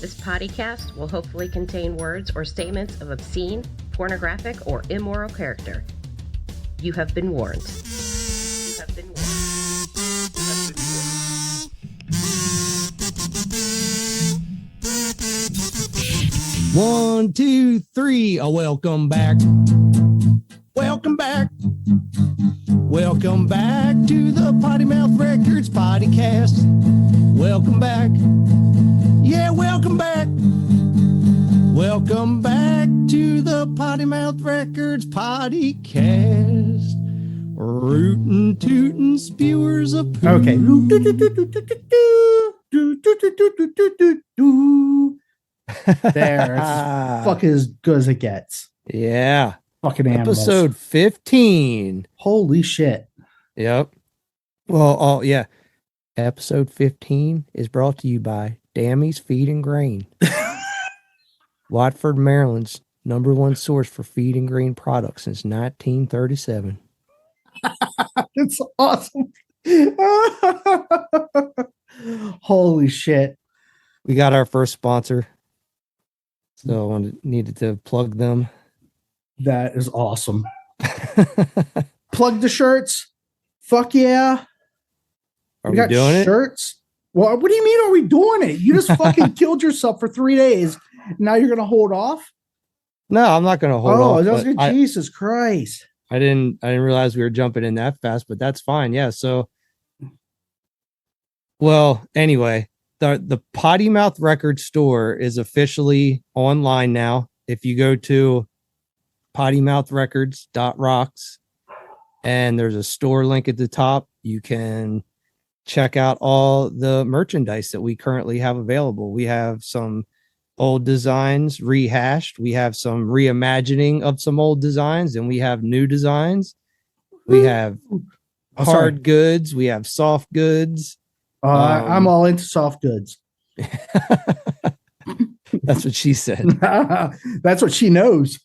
This podcast will hopefully contain words or statements of obscene, pornographic, or immoral character. You have been warned. You have been warned. You have been warned. 1, 2, 3. Welcome back. Welcome back. Welcome back to the Potty Mouth Records podcast. Welcome back. Yeah, welcome back. Welcome back to the Potty Mouth Records podcast. Rootin' tootin' spewers of poo. Okay. There. It's fucking as good as it gets. Yeah. Fucking animals. Episode 15. Holy shit. Yep. Well, yeah. Episode 15 is brought to you by Dammy's Feed and Grain. Watford, Maryland's #1 source for feed and grain products since 1937. It's awesome. Holy shit. We got our first sponsor. So I needed to plug them. That is awesome. Plug the shirts. Fuck yeah. Are we doing it? Shirts. Well, what do you mean are we doing it? You just fucking killed yourself for 3 days. Now you're gonna hold off? No, I'm not gonna hold off. Jesus Christ. I didn't realize we were jumping in that fast, but that's fine. Yeah. So well, anyway, the Potty Mouth Records store is officially online now. If you go to pottymouthrecords.rocks and there's a store link at the top, you can check out all the merchandise that we currently have available. We have some old designs rehashed. We have some reimagining of some old designs, and we have new designs. We have hard goods. We have soft goods. I'm all into soft goods. That's what she said. That's what she knows.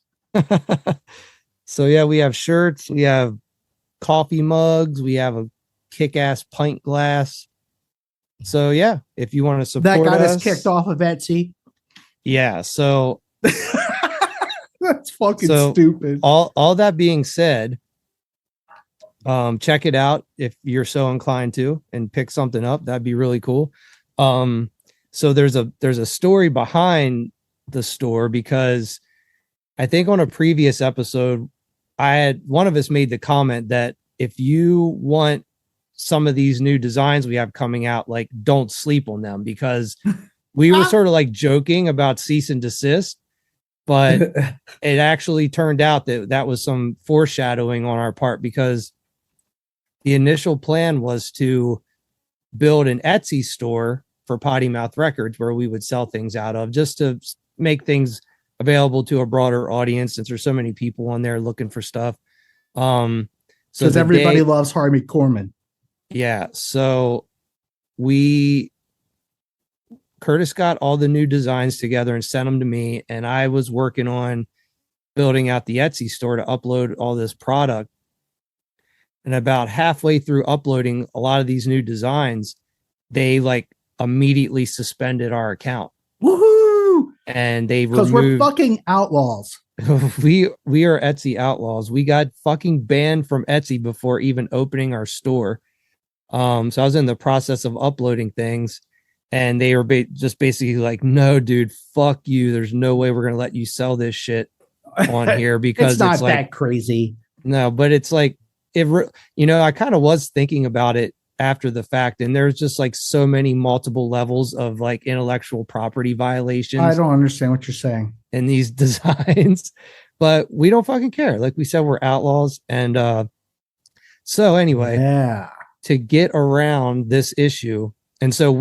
So yeah, we have shirts. We have coffee mugs. We have a kick-ass pint glass. So yeah, if you want to support that got us, us kicked off of Etsy. Yeah, so that's fucking stupid. All that being said, check it out if you're so inclined to and pick something up. That'd be really cool. So there's a story behind the store, because I think on a previous episode, one of us made the comment that if you want some of these new designs we have coming out, like, don't sleep on them, because we were sort of like joking about cease and desist, but it actually turned out that was some foreshadowing on our part, because the initial plan was to build an Etsy store for Potty Mouth Records where we would sell things out of, just to make things available to a broader audience, since there's so many people on there looking for stuff. So because everybody loves Harvey Korman. Yeah. So Curtis got all the new designs together and sent them to me, and I was working on building out the Etsy store to upload all this product. And about halfway through uploading a lot of these new designs, they like immediately suspended our account. Woohoo! And they because we're fucking outlaws. we are Etsy outlaws. We got fucking banned from Etsy before even opening our store. So I was in the process of uploading things, and they were just basically like, no, dude, fuck you. There's no way we're going to let you sell this shit on here, because it's not like, that crazy. No, but it's like, I kind of was thinking about it after the fact, and there's just like so many multiple levels of like intellectual property violations. I don't understand what you're saying in these designs, but we don't fucking care. Like we said, we're outlaws. And so anyway, yeah, to get around this issue, and so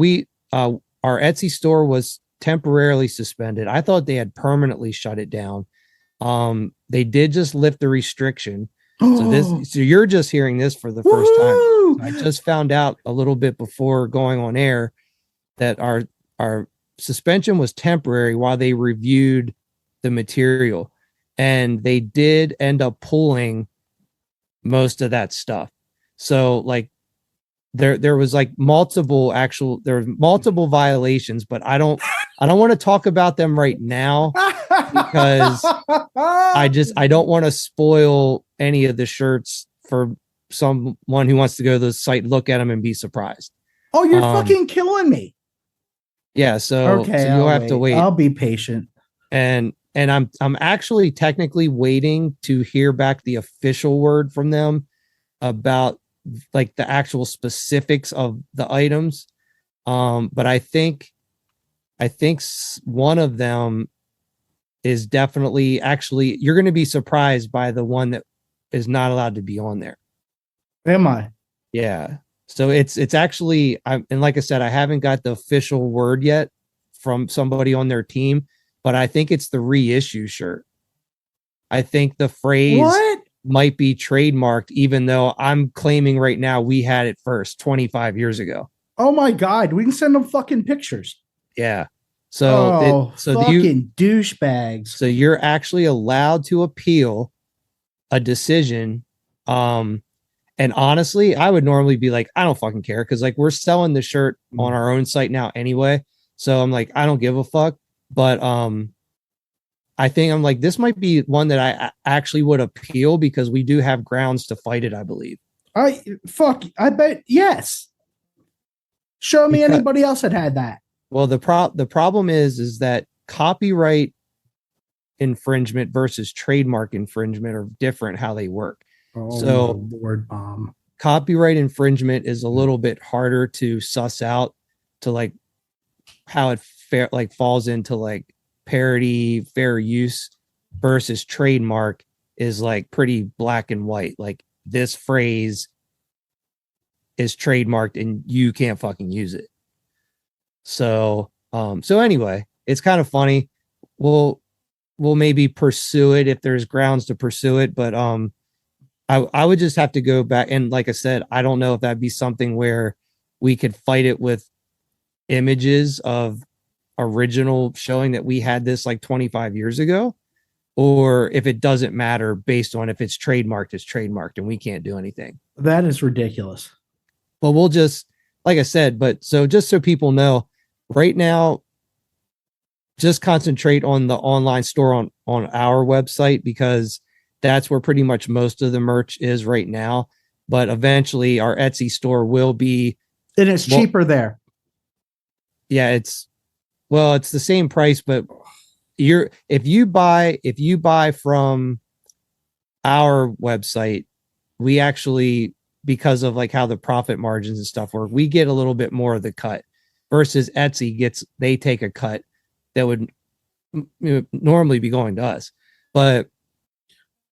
our Etsy store was temporarily suspended. I thought they had permanently shut it down. They did just lift the restriction. So you're just hearing this for the first time. I just found out a little bit before going on air that our suspension was temporary while they reviewed the material, and they did end up pulling most of that stuff. So like there was like multiple violations, but I don't I don't want to talk about them right now because I don't want to spoil any of the shirts for someone who wants to go to the site, look at them, and be surprised. Oh, you're fucking killing me. Yeah, so okay, you'll have to wait. I'll be patient. And I'm actually technically waiting to hear back the official word from them about like the actual specifics of the items. But I think one of them is definitely actually, you're going to be surprised by the one that is not allowed to be on there. Am I? Yeah. So it's actually, and like I said, I haven't got the official word yet from somebody on their team, but I think it's the reissue shirt. I think the phrase might be trademarked, even though I'm claiming right now we had it first 25 years ago. Oh my God. We can send them fucking pictures. Yeah. So, fucking douchebags. So you're actually allowed to appeal a decision. And honestly, I would normally be like, I don't fucking care. Cause like we're selling the shirt on our own site now anyway. So I'm like, I don't give a fuck. But, I think I'm like, this might be one that I actually would appeal because we do have grounds to fight it, I believe. I bet. Yes. Show me anybody else that had that. Well, the problem is that copyright infringement versus trademark infringement are different how they work. Oh, so Lord bomb. Copyright infringement is a little bit harder to suss out to like how it falls into like parody, fair use versus trademark is like pretty black and white. Like this phrase is trademarked and you can't fucking use it. So anyway, it's kind of funny. We'll maybe pursue it if there's grounds to pursue it, but I would just have to go back and like I said, I don't know if that'd be something where we could fight it with images of original showing that we had this like 25 years ago, or if it doesn't matter based on if it's trademarked, it's trademarked and we can't do anything. That is ridiculous. But we'll just, like I said, but so just so people know, right now, just concentrate on the online store on our website because that's where pretty much most of the merch is right now. But eventually our Etsy store will be. And it's cheaper there. Yeah, it's the same price, but if you buy from our website, we actually, because of like how the profit margins and stuff work, we get a little bit more of the cut versus Etsy they take a cut that would normally be going to us. But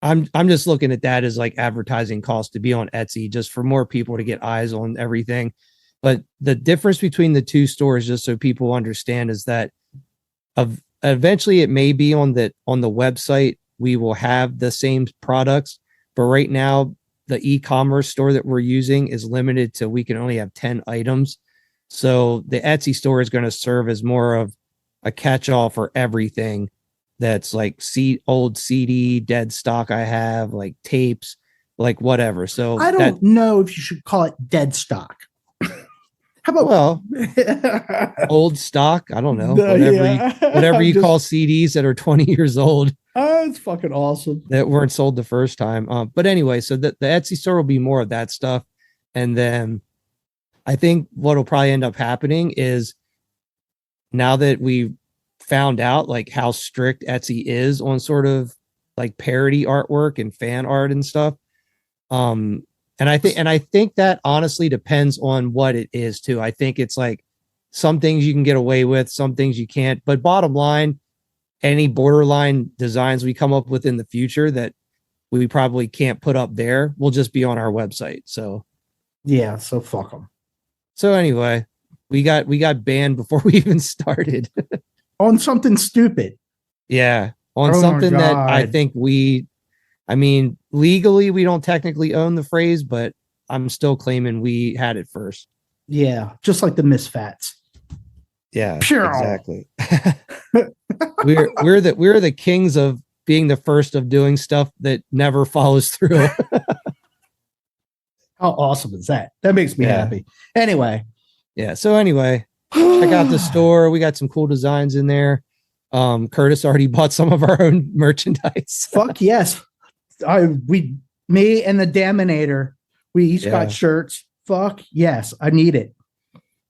I'm just looking at that as like advertising cost to be on Etsy just for more people to get eyes on everything. But the difference between the two stores, just so people understand, is that eventually it may be on the website, we will have the same products, but right now the e-commerce store that we're using is limited to we can only have 10 items. So the Etsy store is going to serve as more of a catch-all for everything that's like old CD, dead stock I have, like tapes, like whatever. So I don't know if you should call it dead stock. How about old stock? I don't know. Whatever you call CDs that are 20 years old. Oh, it's fucking awesome. That weren't sold the first time. But anyway, so the Etsy store will be more of that stuff. And then I think what will probably end up happening is now that we found out like how strict Etsy is on sort of like parody artwork and fan art and stuff. And I think that honestly depends on what it is too. I think it's like some things you can get away with, some things you can't. But bottom line, any borderline designs we come up with in the future that we probably can't put up there will just be on our website. So yeah, so fuck them. So anyway, we got banned before we even started. On something stupid. Yeah. On something that I think legally we don't technically own the phrase, but I'm still claiming we had it first. Yeah. Just like the misfats. Yeah, exactly. we're the kings of being the first of doing stuff that never follows through. How awesome is that? That makes me happy. Anyway. Yeah. So anyway, check out the store. We got some cool designs in there. Curtis already bought some of our own merchandise. Fuck yes. Me and the Daminator, we each got shirts. Fuck yes, I need it.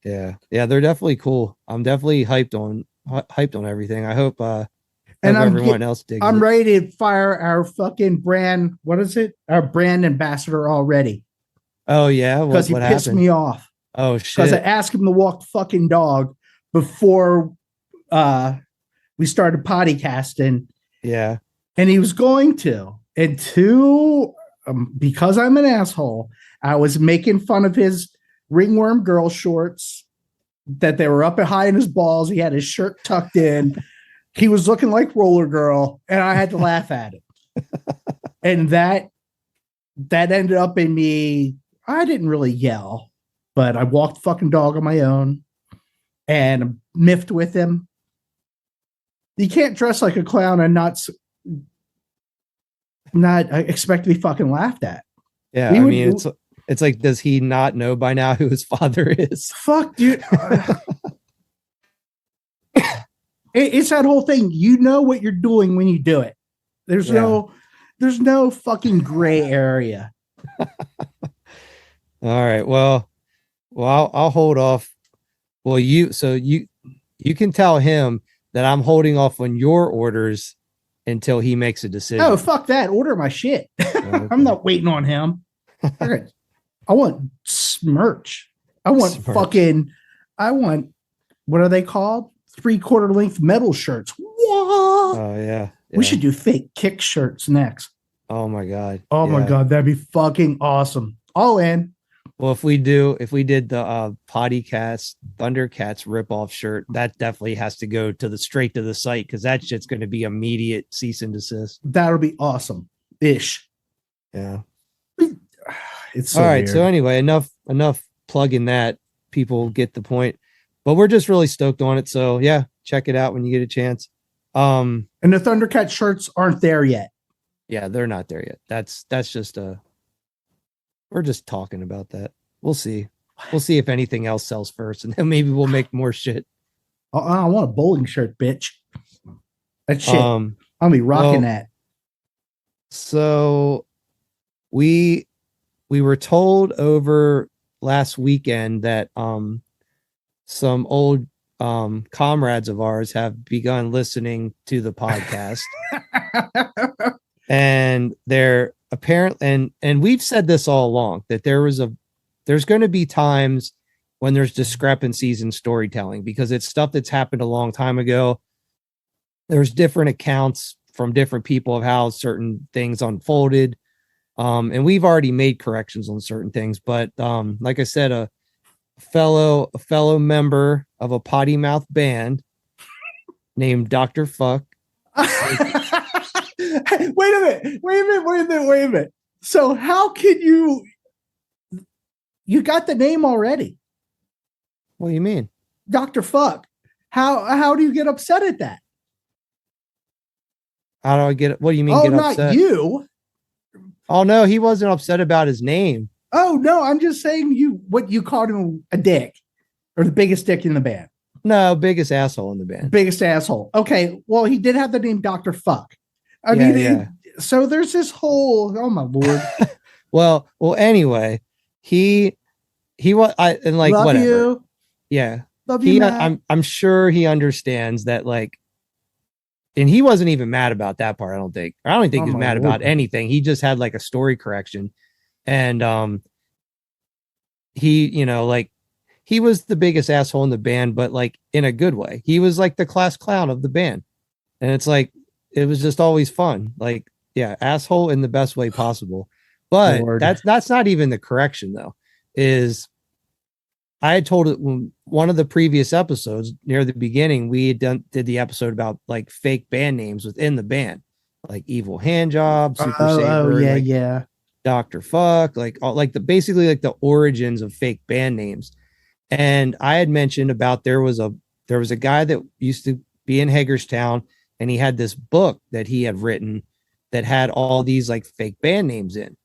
Yeah, they're definitely cool. I'm definitely hyped on everything. I hope and everyone else digs I'm it. ready to fire our fucking brand. What is it? Our brand ambassador already. Oh yeah, because he pissed me off. Oh shit! Because I asked him to walk the fucking dog before we started podcasting. Yeah, and he was going to. And because I'm an asshole, I was making fun of his ringworm girl shorts that they were up and high in his balls. He had his shirt tucked in. He was looking like Roller Girl, and I had to laugh at it. And that ended up in me. I didn't really yell, but I walked the fucking dog on my own and miffed with him. You can't dress like a clown and not expect to be fucking laughed at. Yeah, I mean, it's like, does he not know by now who his father is? Fuck, dude. It's that whole thing. You know what you're doing when you do it. There's no fucking gray area. All right. Well, I'll hold off. Well, you can tell him that I'm holding off on your orders until he makes a decision. Oh, fuck that. Order my shit. Okay. I'm not waiting on him. I want merch. I want what are they called? 3/4 length metal shirts. What? Oh yeah. We should do fake kick shirts next. Oh my God. Oh my God. That'd be fucking awesome. All in. Well, if we did the Pottycast Thundercats ripoff shirt, that definitely has to go straight to the site, because that shit's going to be immediate cease and desist. That'll be awesome. Ish. Yeah. It's so all right. weird. So anyway, enough plugging that. People get the point, but we're just really stoked on it. So yeah, check it out when you get a chance. And the Thundercat shirts aren't there yet. Yeah, they're not there yet. That's just we're just talking about that. We'll see. We'll see if anything else sells first, and then maybe we'll make more shit. I want a bowling shirt, bitch. That shit. I'll be rocking that. So we were told over last weekend that some old comrades of ours have begun listening to the podcast. And they're apparently, and we've said this all along, that there's going to be times when there's discrepancies in storytelling, because it's stuff that's happened a long time ago. There's different accounts from different people of how certain things unfolded. And we've already made corrections on certain things, but like I said, a fellow member of a Potty Mouth band named Dr. Fuck. Wait a minute. So how can you got the name already? What do you mean? Dr. Fuck. How do you get upset at that? How do I get it? What do you mean? Oh, get not upset? You. Oh no, he wasn't upset about his name. Oh no, I'm just saying what you called him, a dick, or the biggest dick in the band. No, biggest asshole in the band. Biggest asshole. Okay, well, he did have the name Dr. Fuck. I mean, so there's this whole, oh my Lord. well, anyway, he was, and like, love whatever. You. Yeah. Love you, Matt. I'm sure he understands that, like, and he wasn't even mad about that part. I don't think he was mad about anything. He just had like a story correction. And he, like, he was the biggest asshole in the band, but like in a good way. He was like the class clown of the band. And it's like, it was just always fun. Like, yeah, asshole in the best way possible. But Lord. that's not even the correction though. Is I had told it one of the previous episodes near the beginning, we did the episode about like fake band names within the band, like Evil Handjob, Super Saber, yeah. Dr. Fuck, like basically like the origins of fake band names. And I had mentioned about there was a guy that used to be in Hagerstown, and he had this book that he had written that had all these like fake band names in.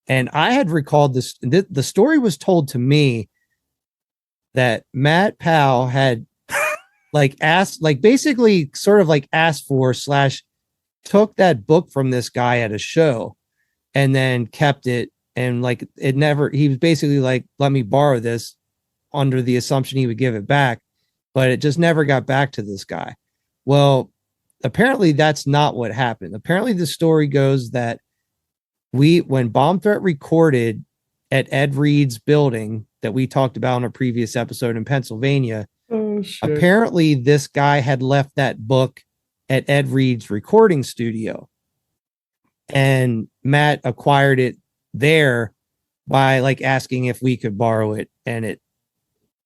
And I had recalled this. The story was told to me that Matt Powell had basically sort of like asked for / took that book from this guy at a show and then kept it. And like, he was basically like, let me borrow this under the assumption he would give it back, but it just never got back to this guy. Well, apparently that's not what happened. Apparently the story goes that when Bomb Threat recorded at Ed Reed's building that we talked about in a previous episode in Pennsylvania, apparently this guy had left that book at Ed Reed's recording studio, and Matt acquired it there by like asking if we could borrow it,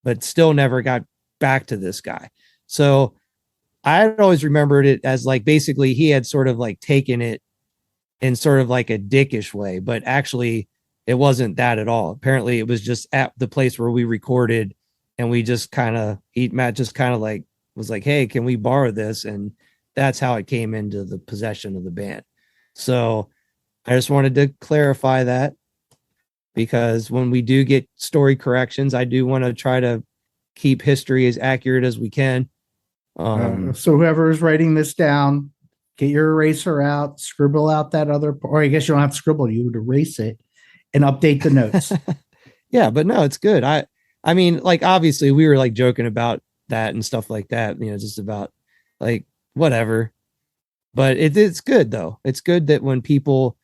but still never got back to this guy. So I had always remembered it as like basically he had sort of like taken it in sort of like a dickish way, but actually it wasn't that at all. Apparently it was just at the place where we recorded, and we just Matt just kind of like was like, hey, can we borrow this? And that's how it came into the possession of the band. So I just wanted to clarify that, because when we do get story corrections, I do want to try to keep history as accurate as we can. So whoever is writing this down, get your eraser out, scribble out that other, or I guess you don't have to scribble, you would erase it and update the notes. Yeah, but no, it's good. I mean, like, obviously we were like joking about that and stuff like that, just about like whatever, but it's good though. It's good that when people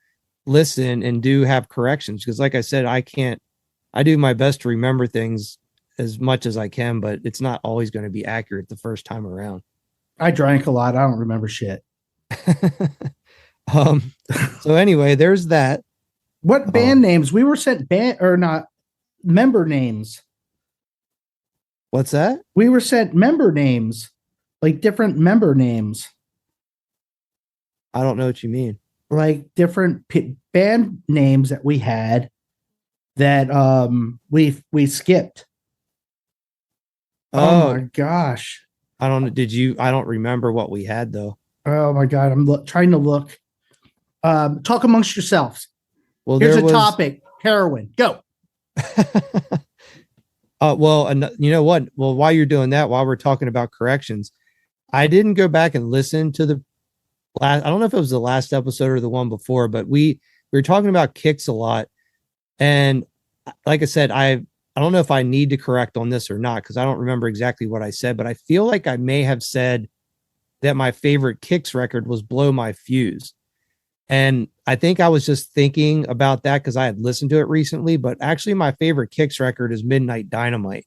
listen and do have corrections, because like I said, I do my best to remember things as much as I can, but it's not always going to be accurate the first time around. I drank a lot. I don't remember shit. So anyway, there's that. What band names? We were sent member names. What's that? We were sent member names, like different member names. I don't know what you mean. Like different band names that we had that we skipped. Oh my gosh. I don't remember what we had though. Oh my God. I'm trying to look. Talk amongst yourselves. Well, here's a topic. Heroin. Go. Well, you know what? Well, while you're doing that, while we're talking about corrections, I didn't go back and listen to the last, I don't know if it was the last episode or the one before, but we were talking about kicks a lot. And like I said, I don't know if I need to correct on this or not, because I don't remember exactly what I said, but I feel like I may have said that my favorite Kicks record was Blow My Fuse. And I think I was just thinking about that because I had listened to it recently, but actually my favorite Kicks record is Midnight Dynamite.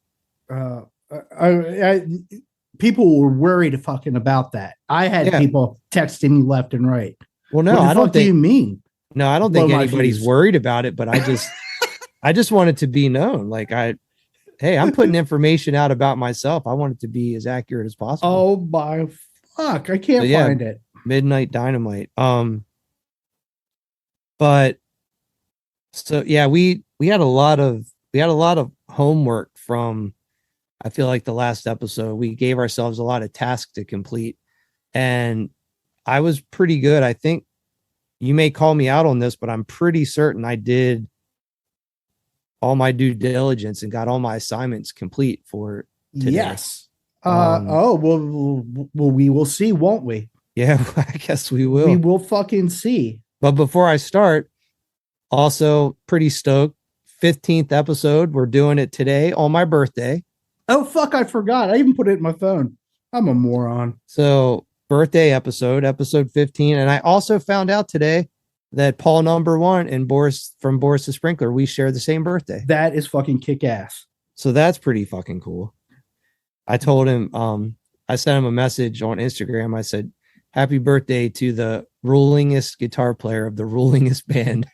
People were worried fucking about that. I had people texting me left and right. Well, no, I don't think. What do you mean? No, I don't think anybody's worried about it, but I just want it to be known. Like hey, I'm putting information out about myself. I want it to be as accurate as possible. Oh my fuck. I can't find it. Midnight Dynamite. But so yeah, we had a lot of homework from, I feel like, the last episode. We gave ourselves a lot of tasks to complete, and I was pretty good. I think you may call me out on this, but I'm pretty certain I did all my due diligence and got all my assignments complete for today. Yes. Well, we will see, won't we? Yeah, I guess we will. We will fucking see. But before I start, also pretty stoked. 15th episode. We're doing it today on my birthday. Oh, fuck. I forgot. I even put it in my phone. I'm a moron. So birthday episode 15. And I also found out today that Paul number 1 and Boris from Boris the Sprinkler, we share the same birthday. That is fucking kick ass. So that's pretty fucking cool. I told him, I sent him a message on Instagram. I said, happy birthday to the rulingest guitar player of the rulingest band.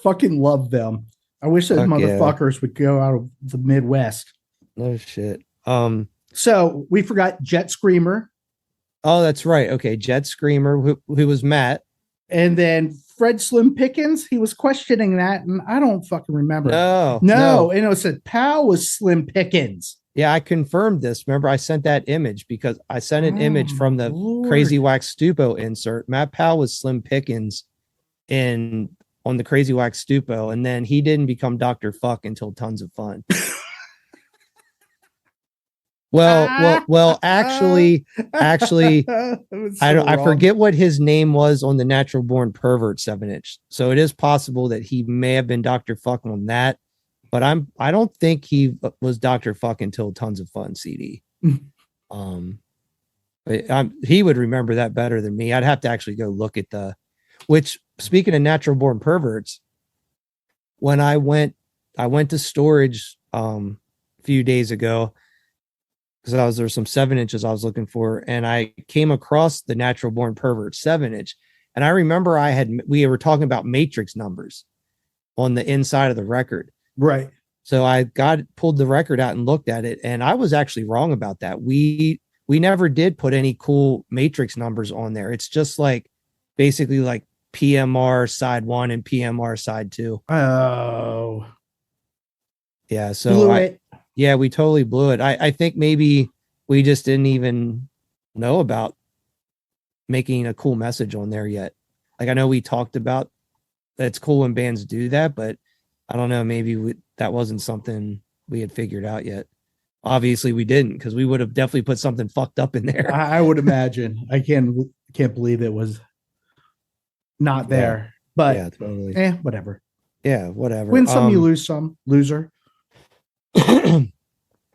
Fucking love them. I wish those motherfuckers would go out of the Midwest. No shit. So we forgot Jet Screamer. Oh, that's right. Okay. Jet Screamer, who was Matt. And then Fred Slim Pickens. He was questioning that, and I don't fucking remember. No. And it said Powell was Slim Pickens. Yeah, I confirmed this. Remember, I sent that image because I sent an image from the Crazy Wax Stupo insert. Matt Powell was Slim Pickens on the Crazy Wax Stupo, and then he didn't become Dr. Fuck until Tons of Fun. Well, actually, I forget what his name was on the Natural Born Pervert 7-inch. So it is possible that he may have been Dr. Fuck on that, but I don't think he was Dr. Fuck until Tons of Fun CD. He would remember that better than me. I'd have to actually go look at which, speaking of Natural Born Perverts, when I went to storage a few days ago, because there's some 7-inches I was looking for, and I came across the Natural Born Pervert 7-inch, and I remember we were talking about matrix numbers on the inside of the record, right? So I pulled the record out and looked at it, and I was actually wrong about that. We never did put any cool matrix numbers on there. It's just like basically like PMR side 1 and PMR side 2. Oh, yeah. So yeah, we totally blew it. I think maybe we just didn't even know about making a cool message on there yet. Like, I know we talked about that it's cool when bands do that, but I don't know, maybe that wasn't something we had figured out yet. Obviously we didn't, because we would have definitely put something fucked up in there. I would imagine. I can't believe it was not there. But yeah, totally. Whatever. Yeah, whatever. Win some, you lose some. Loser.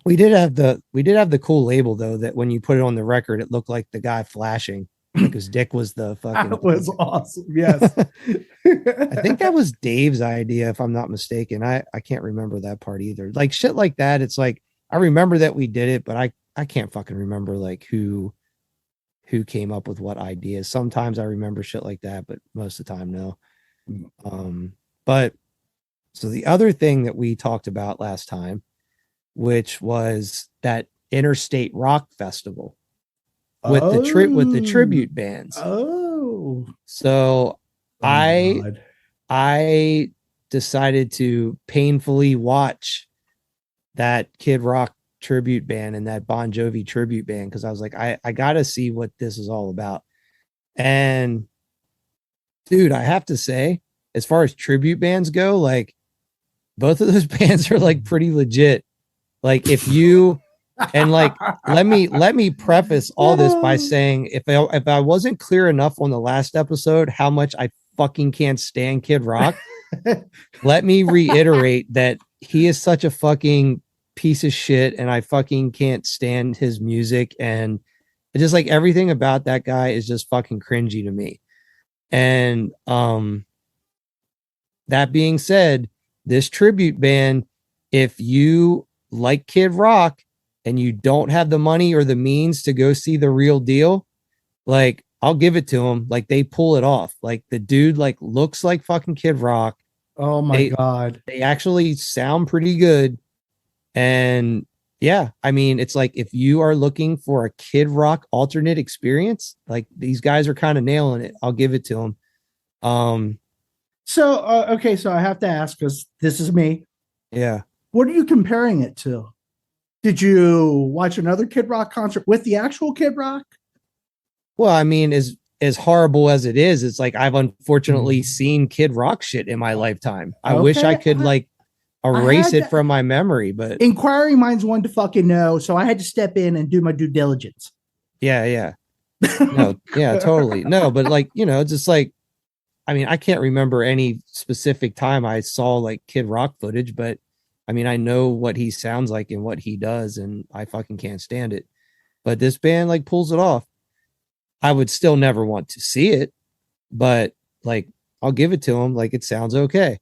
We did have the cool label though, that when you put it on the record, it looked like the guy flashing, because Dick was the fucking. That was awesome. Yes. I think that was Dave's idea, if I'm not mistaken. I can't remember that part either. Like shit like that. It's like, I remember that we did it, but I can't fucking remember like who came up with what ideas. Sometimes I remember shit like that, but most of the time, no. But so the other thing that we talked about last time, which was that Interstate Rock Festival with the tribute bands. Oh, so I decided to painfully watch that Kid Rock tribute band and that Bon Jovi tribute band, because I was like, I gotta see what this is all about. And dude, I have to say, as far as tribute bands go, like both of those bands are like pretty legit. Like if you and like let me preface all this by saying, if I wasn't clear enough on the last episode how much I fucking can't stand Kid Rock, let me reiterate that he is such a fucking piece of shit, and I fucking can't stand his music, and it's just like everything about that guy is just fucking cringy to me. And that being said, this tribute band, if you like Kid Rock and you don't have the money or the means to go see the real deal, like I'll give it to him. Like they pull it off. Like the dude like looks like fucking Kid Rock. Oh my God. They actually sound pretty good. And yeah, I mean, it's like if you are looking for a Kid Rock alternate experience, like these guys are kind of nailing it. I'll give it to them. Okay, so I have to ask, because this is me. Yeah. What are you comparing it to? Did you watch another Kid Rock concert with the actual Kid Rock? Well, I mean, as horrible as it is, it's like I've unfortunately seen Kid Rock shit in my lifetime. I wish I could like erase it from my memory, but inquiring minds wanted to fucking know, so I had to step in and do my due diligence. Yeah. No, yeah, totally. No, but like, you know, just like, I mean, I can't remember any specific time I saw like Kid Rock footage, but I mean, I know what he sounds like and what he does, and I fucking can't stand it. But this band like pulls it off. I would still never want to see it, but like I'll give it to him. Like it sounds okay.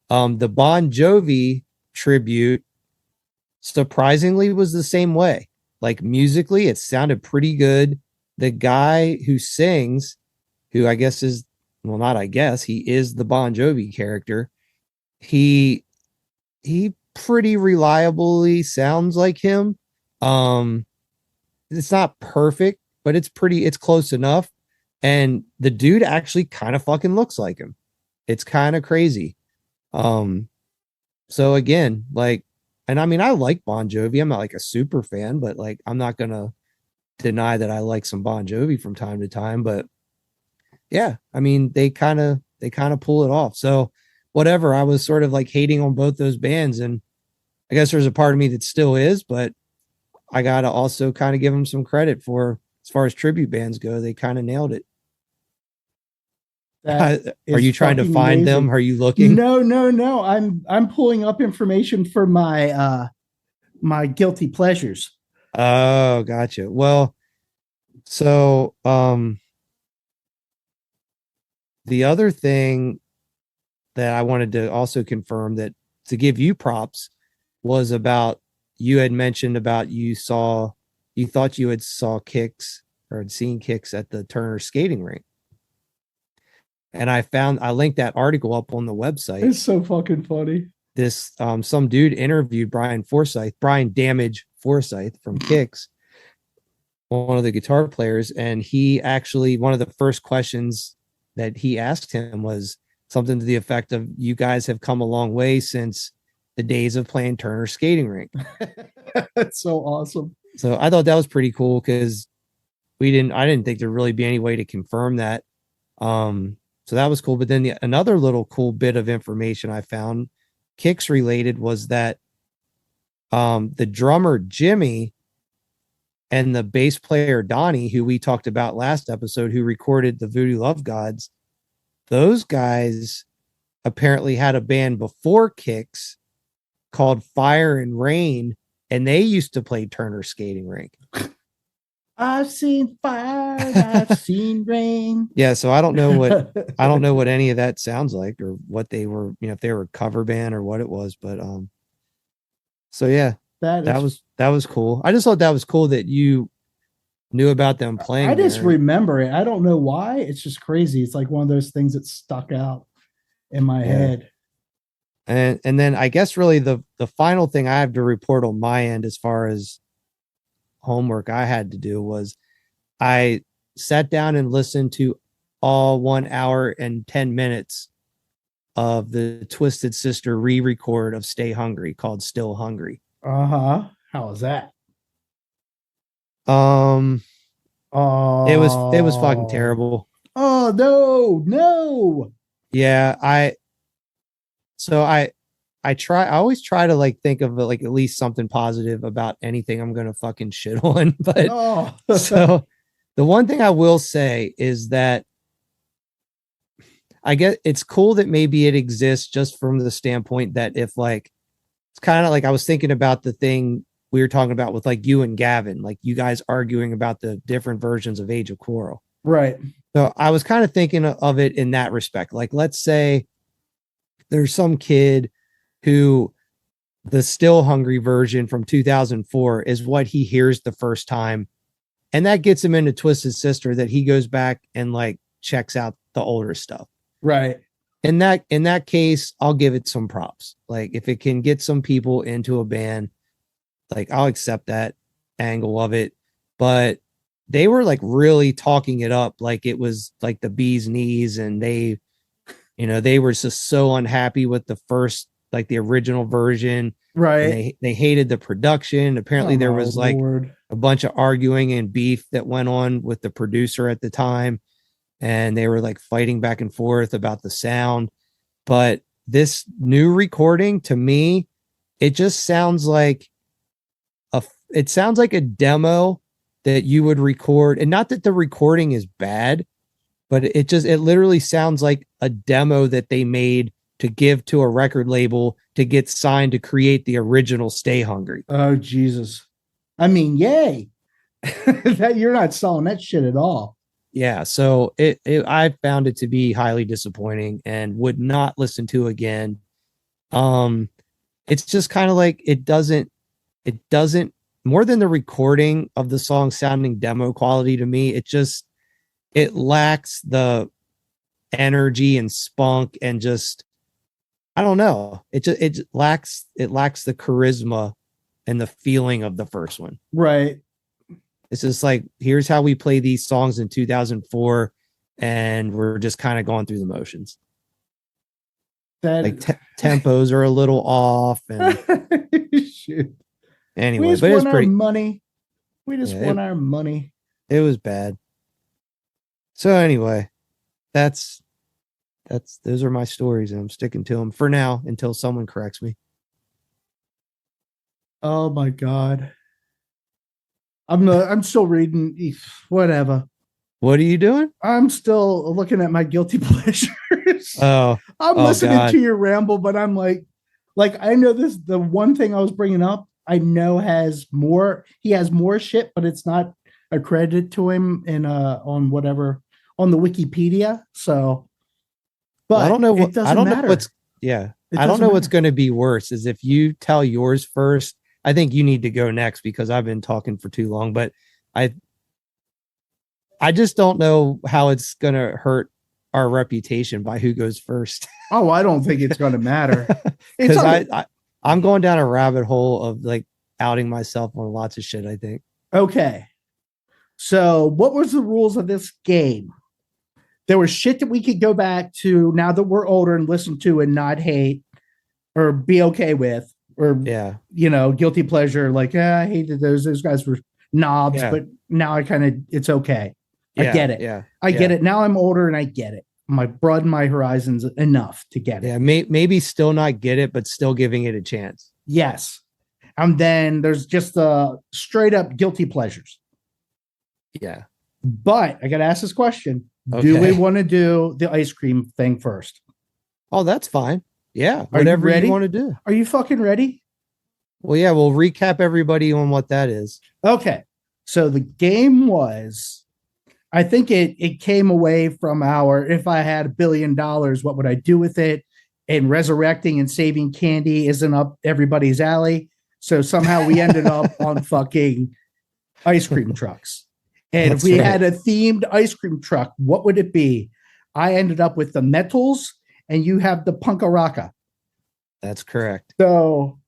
The Bon Jovi tribute surprisingly was the same way. Like musically, it sounded pretty good. The guy who sings, who I guess is, well, not I guess, he is the Bon Jovi character. He pretty reliably sounds like him. It's not perfect, but it's close enough. And the dude actually kind of fucking looks like him. It's kind of crazy. So again, like, and I mean, I like Bon Jovi. I'm not like a super fan, but like, I'm not going to deny that I like some Bon Jovi from time to time, but yeah, I mean, they kind of They kind of pull it off. So whatever, I was sort of like hating on both those bands, and I guess there's a part of me that still is, but I gotta also kind of give them some credit for, as far as tribute bands go, they kind of nailed it. Are you trying to find amazing. them? Are you looking? No. I'm pulling up information for my my guilty pleasures. Oh, gotcha. Well, so the other thing that I wanted to also confirm, that to give you props, was about, you had mentioned about you thought you had saw Kicks or had seen Kicks at the Turner skating rink. And I linked that article up on the website. It's so fucking funny. This some dude interviewed Brian Damage Forsyth from Kicks, one of the guitar players, and he actually, one of the first questions that he asked him was something to the effect of, you guys have come a long way since the days of playing Turner skating rink. That's so awesome. So I thought that was pretty cool, because I didn't think there'd really be any way to confirm that. So that was cool. But then another little cool bit of information I found, Kicks related, was that the drummer Jimmy and the bass player Donnie, who we talked about last episode, who recorded the Voodoo Love Gods, those guys apparently had a band before Kicks called Fire and Rain, and they used to play Turner skating rink. I've seen fire, I've seen rain. Yeah, so I don't know what any of that sounds like, or what they were, if they were a cover band or what it was, but so yeah, that was cool. I just thought that was cool that you knew about them playing. I just remember it. I don't know why. It's just crazy. It's like one of those things that stuck out in my head. And then I guess really the final thing I have to report on my end, as far as homework I had to do, was I sat down and listened to all 1 hour and 10 minutes of the Twisted Sister re-record of Stay Hungry, called Still Hungry. How was that? It was fucking terrible. Oh no. Yeah, I always try to like think of like at least something positive about anything I'm gonna fucking shit on. But so the one thing I will say is that I get, it's cool that maybe it exists, just from the standpoint that if like, it's kind of like, I was thinking about the thing we were talking about with like you and Gavin, like you guys arguing about the different versions of Age of Quarrel. Right. So I was kind of thinking of it in that respect. Like, let's say there's some kid who the Still Hungry version from 2004 is what he hears the first time, and that gets him into Twisted Sister, that he goes back and like checks out the older stuff. Right. In that case, I'll give it some props. Like, if it can get some people into a band, like I'll accept that angle of it. But they were like really talking it up like it was like the bee's knees, and they were just so unhappy with the first, like the original version. Right. They hated the production. Apparently there was like a bunch of arguing and beef that went on with the producer at the time, and they were like fighting back and forth about the sound. But this new recording, to me, it just sounds like a demo that you would record. And not that the recording is bad, but it literally sounds like a demo that they made to give to a record label to get signed to create the original Stay Hungry. Oh, Jesus. I mean, yay. That you're not selling that shit at all. Yeah. So I found it to be highly disappointing and would not listen to again. It's just kind of like, it doesn't, more than the recording of the song sounding demo quality to me, it lacks the energy and spunk, and just, I don't know. It lacks the charisma and the feeling of the first one. Right. It's just like, here's how we play these songs in 2004, and we're just kind of going through the motions. Like tempos are a little off, and Shoot. Anyway, we just but want it's pretty. Money. We just want our money. It was bad. So anyway, that's those are my stories, and I'm sticking to them for now until someone corrects me. Oh my God. I'm still reading whatever. What are you doing? I'm still looking at my guilty pleasures. Oh, I'm oh, listening God. to your ramble, but I'm like I know this. The one thing I was bringing up, I know has more. He has more shit, but it's not accredited to him in on whatever on the Wikipedia. So, but Well, I don't know what it doesn't I don't matter. know what's yeah. It I don't doesn't know what's matter. going to be worse is if you tell yours first. I think you need to go next because I've been talking for too long, but I just don't know how it's going to hurt our reputation by who goes first. Oh, I don't think it's going to matter. It's Because all I'm going down a rabbit hole of like outing myself on lots of shit, I think. okay. So, what was the rules of this game? There was shit that we could go back to now that we're older and listen to and not hate or be okay with, or Yeah. guilty pleasure. Like, I hated those guys were knobs, Yeah. but now it's okay. I Yeah, get it. yeah, I get it. Now I'm older and I get it. My broaden my horizons enough to get it. Yeah, maybe still not get it, but still giving it a chance. Yes. And then there's just the straight up guilty pleasures. Yeah. But I got to ask this question. Okay. Do we want to do the ice cream thing first? Oh, that's fine. Yeah. Are you Whatever ready? you want to do. Are you fucking ready? Well, yeah, we'll recap everybody on what that is. Okay. So the game was, I think it came away from our, if I had $1 billion, what would I do with it? And resurrecting and saving candy isn't up everybody's alley. So somehow we ended up on fucking ice cream trucks. And That's if we right. had a themed ice cream truck, what would it be? I ended up with the Metals and you have the Punkaraka. That's correct. So,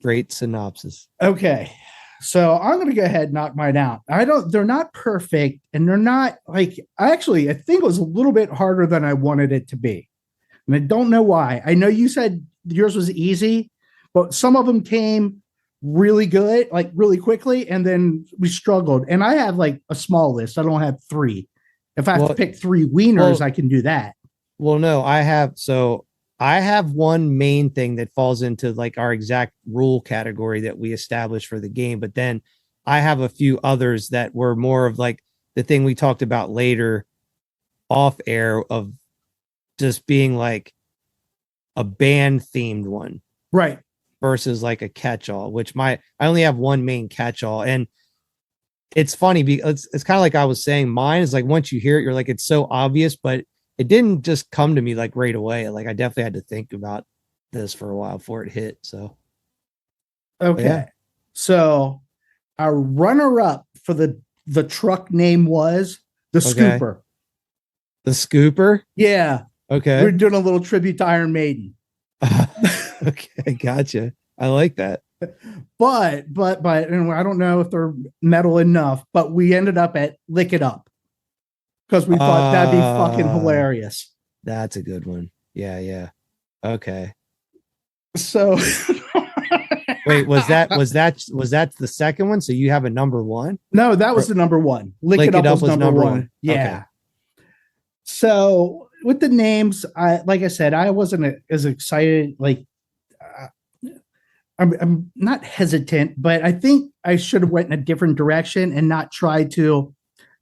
Great synopsis. okay. So I'm going to go ahead and knock mine out. They're not perfect and they're not like, I think it was a little bit harder than I wanted it to be. And I don't know why. I know you said yours was easy, but some of them came really good, like really quickly. And then we struggled. And I have like a small list. I don't have 3. If I have to pick 3 wieners, I can do that. Well, no, I have one main thing that falls into like our exact rule category that we established for the game. But then I have a few others that were more of like the thing we talked about later off air of just being like a band themed one. Right. Versus like a catch-all, which I only have one main catch-all. And it's funny because it's kind of like I was saying, mine is like, once you hear it, you're like, it's so obvious, but it didn't just come to me like right away. Like I definitely had to think about this for a while before it hit. So, okay. Yeah. So our runner up for the truck name was the Scooper. The Scooper. Yeah. Okay. We're doing a little tribute to Iron Maiden. Okay. Gotcha. I like that. But and I don't know if they're metal enough, but we ended up at Lick It Up because we thought that'd be fucking hilarious. That's a good one. Yeah. Yeah. Okay. So wait, was that the second one? So you have a number 1? No, that was the number 1. Lick It Up was number 1. Yeah. Okay. So with the names, like I said, I wasn't as excited. Like I'm not hesitant, but I think I should have went in a different direction and not try to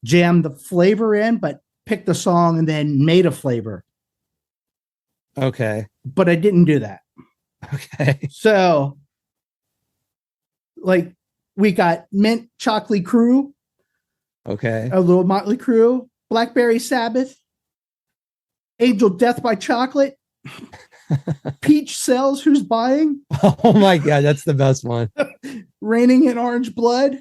jam the flavor in, but pick the song and then made a flavor. Okay. But I didn't do that. Okay. So like we got Mint Chocolate Crew. Okay. A little Motley Crue, Blackberry Sabbath, Angel Death by Chocolate, Peach Sells Who's Buying. Oh my God, that's the best one. Raining in Orange Blood,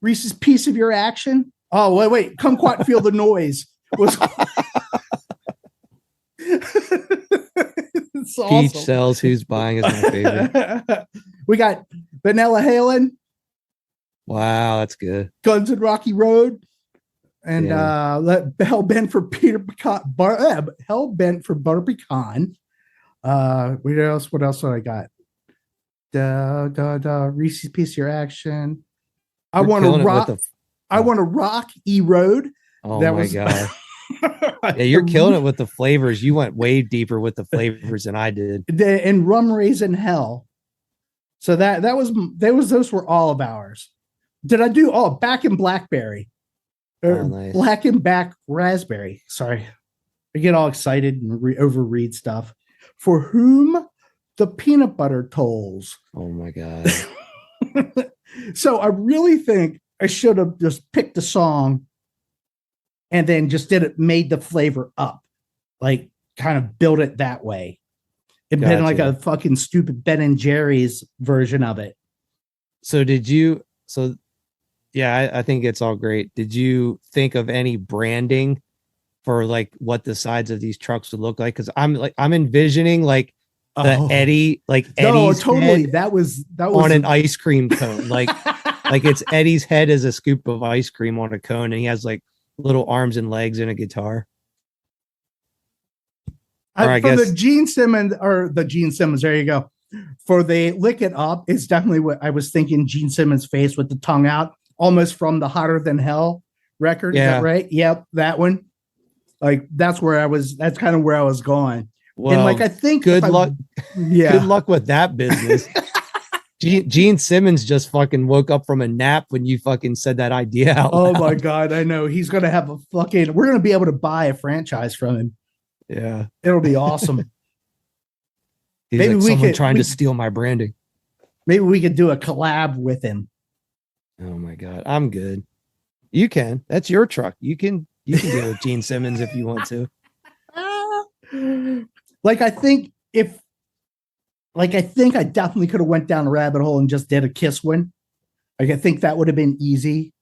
Reese's Piece of Your Action. Oh, wait. Come Quiet and Feel the Noise. Was it's awesome. Peach Sells Who's Buying is my favorite. We got Vanilla Halen. Wow, that's good. Guns N' Rocky Road. And Hell Bent for Peter Pecan. Hell Bent for Butter Pecan. What else did I got? Reese's Piece of Your Action. I want to rock. I want to rock E Road. Oh that my God. Yeah, you're killing it with the flavors. You went way deeper with the flavors than I did. And rum raisin hell. So those were all of ours. Did I do back in blackberry? Nice. Black and back raspberry. Sorry. I get all excited and overread stuff. For whom the peanut butter tolls. Oh my God. So I really think I should have just picked a song and then just made the flavor up. Like kind of build it that way. It'd been like a fucking stupid Ben and Jerry's version of it. So yeah, I think it's all great. Did you think of any branding for like what the sides of these trucks would look like? Because I'm envisioning like the Eddie's totally. head That was on an ice cream cone. Like it's Eddie's head as a scoop of ice cream on a cone, and he has like little arms and legs and a guitar. The Gene Simmons, there you go. For the Lick It Up, it's definitely what I was thinking. Gene Simmons' face with the tongue out, almost from the Hotter Than Hell record. Yeah. Is that right? Yep, that one. Like that's kind of where I was going. Well, and like I think good luck. Yeah, good luck with that business. Gene Simmons just fucking woke up from a nap when you fucking said that idea out loud. Oh my God, I know. He's gonna have we're gonna be able to buy a franchise from him. Yeah, it'll be awesome. Maybe like someone trying to steal my branding. Maybe we could do a collab with him. Oh my God, I'm good. You can. That's your truck. You can deal with Gene Simmons if you want to. I think I definitely could have went down a rabbit hole and just did a Kiss one. Like I think that would have been easy.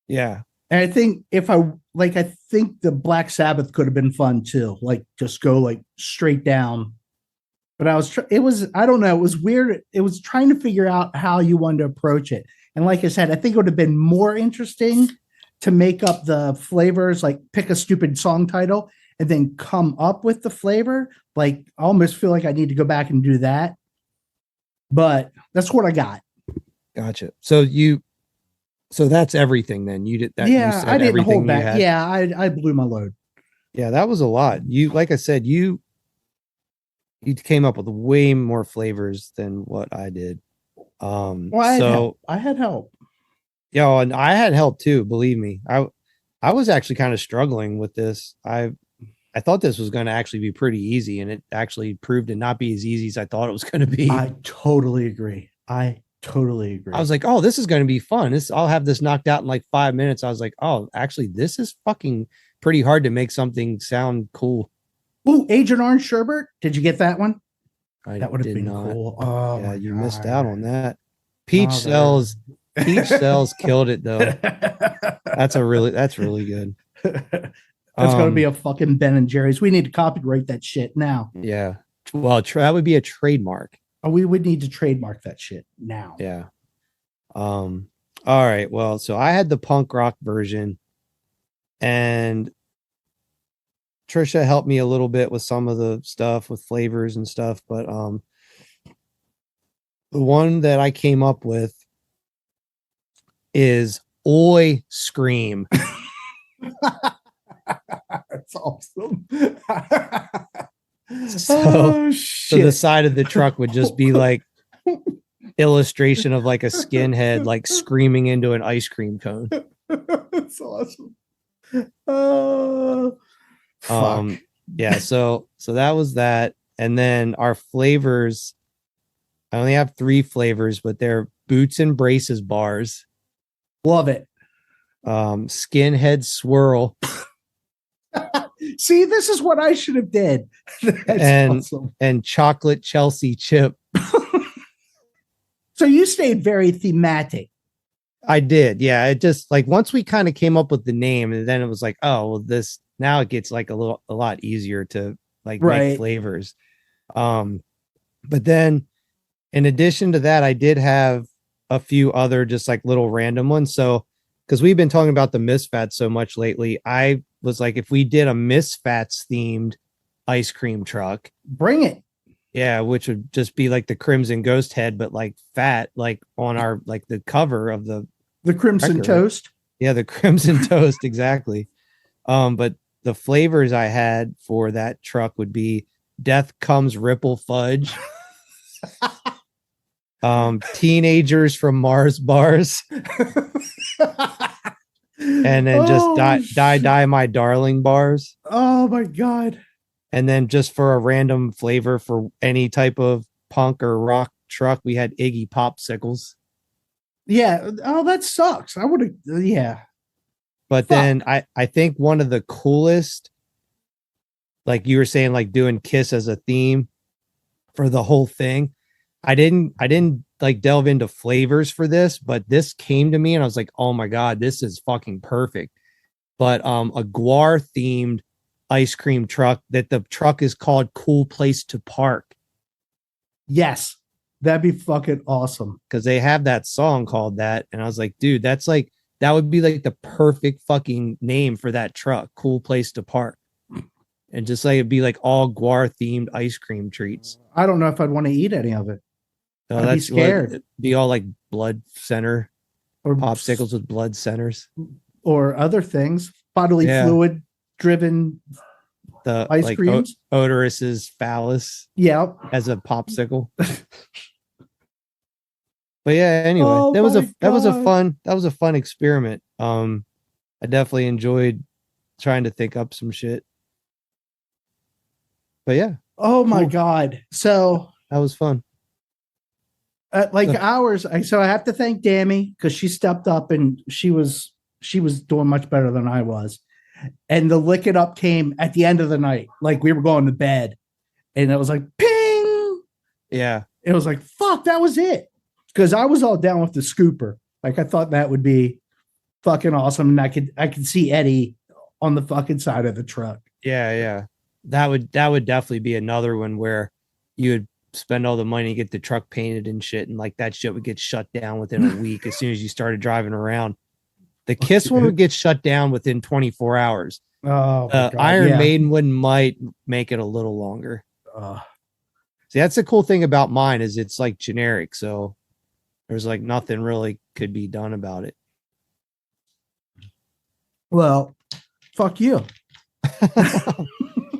Yeah. And I think I think the Black Sabbath could have been fun too. Like just go like straight down. But it was weird. It was trying to figure out how you wanted to approach it. And like I said, I think it would have been more interesting to make up the flavors, like pick a stupid song title and then come up with the flavor. Like I almost feel like I need to go back and do that. But that's what I got. Gotcha. So that's everything then. You did that. Yeah, I didn't hold back. Yeah, I blew my load. Yeah, that was a lot. Like I said, you came up with way more flavors than what I did. I had help. Yeah, and I had help too, believe me. I was actually kind of struggling with this. I thought this was going to actually be pretty easy, and it actually proved to not be as easy as I thought it was going to be. I totally agree. I was like, oh, this is going to be fun. I'll have this knocked out in like 5 minutes. I was like, oh, actually, this is fucking pretty hard to make something sound cool. Ooh, Agent Orange Sherbet. Did you get that one? That would have been cool. Oh, yeah, you missed out on that. Peach Cells killed it though. That's really good. That's going to be a fucking Ben and Jerry's. We need to copyright that shit now. Yeah. Well, that would be a trademark. Oh, we would need to trademark that shit now. Yeah. All right. Well, so I had the punk rock version, and Trisha helped me a little bit with some of the stuff with flavors and stuff, but the one that I came up with is Oi Scream. That's awesome. So the side of the truck would just be like illustration of like a skinhead like screaming into an ice cream cone. That's awesome. Fuck. Yeah, so that was that. And then our flavors, I only have 3 flavors, but they're Boots and Braces bars. Love it. Skinhead swirl. See, this is what I should have did. And chocolate Chelsea chip. So you stayed very thematic. I did. Yeah. It just like once we kind of came up with the name, and then it was like, oh, well, this now it gets like a lot easier to like make flavors. But then in addition to that, I did have a few other just like little random ones. So because we've been talking about the Misfats so much lately, I was like, if we did a Misfats themed ice cream truck, bring it. Yeah, which would just be like the Crimson Ghost head, but like fat, like on our like the cover of the Crimson record. Toast. Yeah, the Crimson Toast, exactly. But the flavors I had for that truck would be Death Comes Ripple Fudge, Teenagers from Mars Bars, and then just die my darling bars. Oh my god. And then just for a random flavor for any type of punk or rock truck, we had Iggy Popsicles. Yeah. Oh, that sucks. I would have. Yeah. But then I think one of the coolest, like you were saying, like doing Kiss as a theme for the whole thing. I didn't like delve into flavors for this, but this came to me and I was like, oh my God, this is fucking perfect. But a Guar themed ice cream truck that the truck is called Cool Place to Park. Yes. That'd be fucking awesome. Because they have that song called that. And I was like, dude, that's like, that would be like the perfect fucking name for that truck. Cool Place to Park. And just like it'd be like all Guar themed ice cream treats. I don't know if I'd want to eat any of it. No, I'd be scared. It'd be all like blood center Or popsicles with blood centers. Or other things. Bodily fluid driven The ice like creams. Odorous phallus Yeah. as a popsicle. But yeah, anyway, Oh that was my a fun experiment. I definitely enjoyed trying to think up some shit. But yeah. Oh my Cool. God. So That was fun. ours. So I have to thank Dammy because she stepped up and she was doing much better than I was. And the lick it up came at the end of the night. Like we were going to bed and it was like ping. Yeah. It was like, fuck, that was it. Because I was all down with the scooper. Like I thought that would be fucking awesome. And I could see Eddie on the fucking side of the truck. Yeah. That would definitely be another one where you would spend all the money to get the truck painted and shit, and like that shit would get shut down within a week as soon as you started driving around. The Kiss one would get shut down within 24 hours. Oh, Iron Maiden one might make it a little longer. See, that's the cool thing about mine is it's like generic, so there's like nothing really could be done about it. Well, fuck you.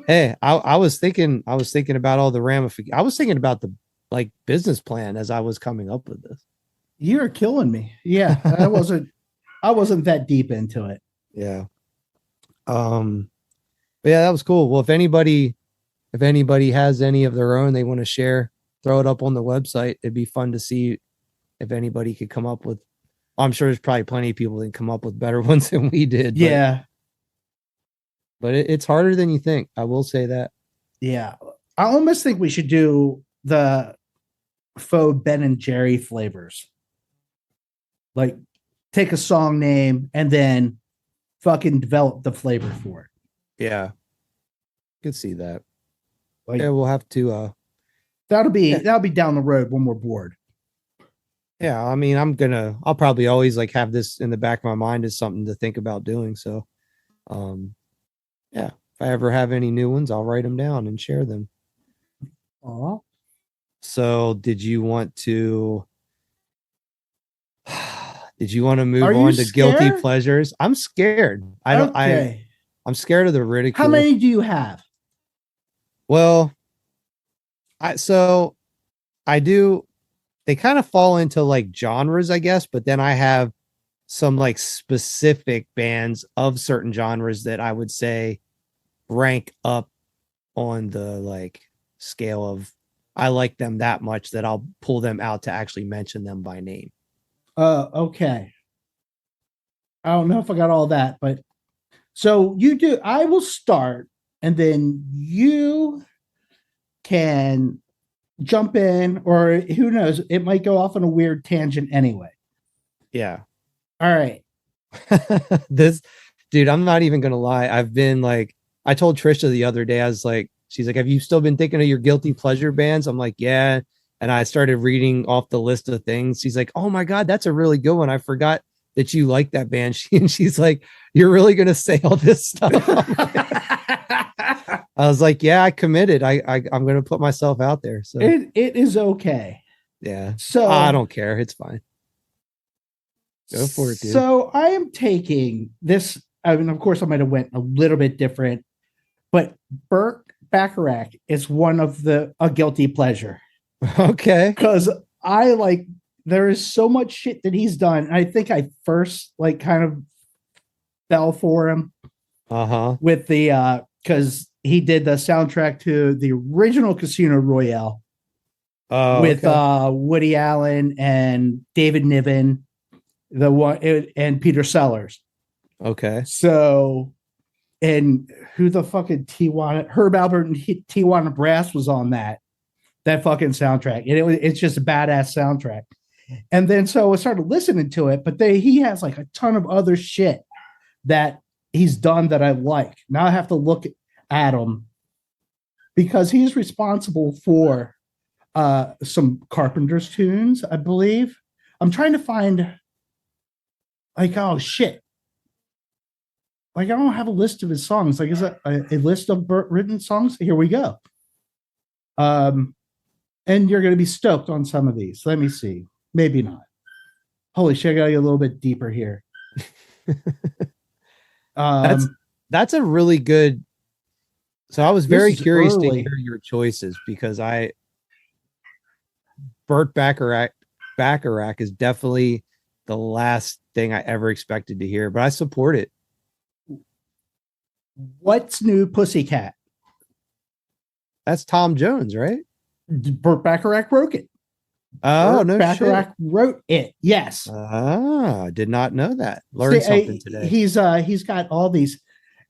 Hey, I was thinking about all the ramifications. I was thinking about the like business plan as I was coming up with this. You're killing me. Yeah, I wasn't that deep into it. Yeah. But yeah, that was cool. Well, if anybody has any of their own they want to share, throw it up on the website. It'd be fun to see if anybody could come up with. I'm sure there's probably plenty of people that can come up with better ones than we did. Yeah. But it's harder than you think. I will say that. Yeah. I almost think we should do the faux Ben and Jerry flavors. Like take a song name and then fucking develop the flavor for it. Yeah. Could see that. Like, yeah, we'll have to that'll be down the road when we're bored. Yeah, I mean, I'll probably always like have this in the back of my mind as something to think about doing. So yeah, if I ever have any new ones, I'll write them down and share them. Aw. So did you want to move on to guilty pleasures? I'm scared. I'm scared of the ridicule. How many do you have? Well, I do. They kind of fall into like genres, I guess, but then I have some like specific bands of certain genres that I would say rank up on the like scale of I like them that much that I'll pull them out to actually mention them by name. Okay. I don't know if I got all that, but so you do. I will start and then you can jump in, or who knows, it might go off on a weird tangent anyway. Yeah. All right. This dude, I'm not even gonna lie. I've been like, I told Trisha the other day, I was like, she's like, have you still been thinking of your guilty pleasure bands? I'm like, yeah. And I started reading off the list of things. She's like, oh my God, that's a really good one. I forgot that you like that band. She's like, you're really gonna say all this stuff? I was like, yeah, I committed. I'm gonna put myself out there. So it is okay. Yeah. So I don't care. It's fine. Go for it, dude. So I am taking this. I mean, of course, I might have went a little bit different, but Burt Bacharach is one of a guilty pleasure. Okay. Because I like, there is so much shit that he's done. I think I first like kind of fell for him with the because he did the soundtrack to the original Casino Royale with Woody Allen and David Niven, the one and Peter Sellers. Okay. So, and who the fucking Tijuana, Herb Albert and Tijuana Brass was on that fucking soundtrack. And it's just a badass soundtrack. And then so I started listening to it, but he has like a ton of other shit that he's done that I like. Now I have to look at him because he's responsible for some Carpenter's tunes, I believe. I'm trying to find like, oh shit. Like, I don't have a list of his songs. Like, is it a list of written songs? Here we go. And you're going to be stoked on some of these. Let me see. Maybe not. Holy shit, I got to get a little bit deeper here. That's a really good. So I was very curious to hear your choices because Burt Bacharach is definitely the last thing I ever expected to hear, but I support it. What's New Pussycat? That's Tom Jones, right? Burt Bacharach wrote it. Oh, Burt no Bacharach shit. wrote it. Yes. I did not know that. Learned something today. He's got all these.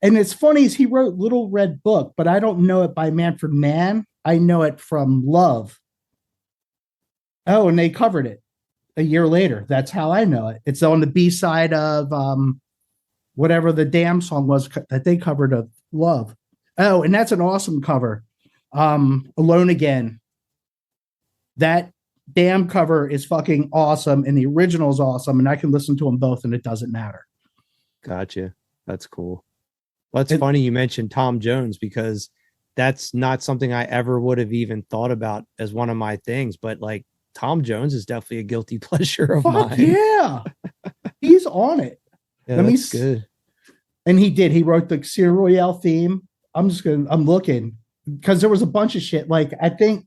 And it's funny is he wrote Little Red Book, but I don't know it by Manfred Mann. I know it from Love. Oh, and they covered it a year later. That's how I know it. It's on the B-side of whatever the damn song was that they covered of Love. Oh, and that's an awesome cover. Alone Again. That damn cover is fucking awesome, and the original is awesome, and I can listen to them both, and it doesn't matter. Gotcha. That's cool. Well, it's funny you mentioned Tom Jones because that's not something I ever would have even thought about as one of my things, but like Tom Jones is definitely a guilty pleasure of mine. Yeah. He's on it. Yeah, that's good. And he wrote the Casino Royale theme. I'm looking because there was a bunch of shit. Like, I think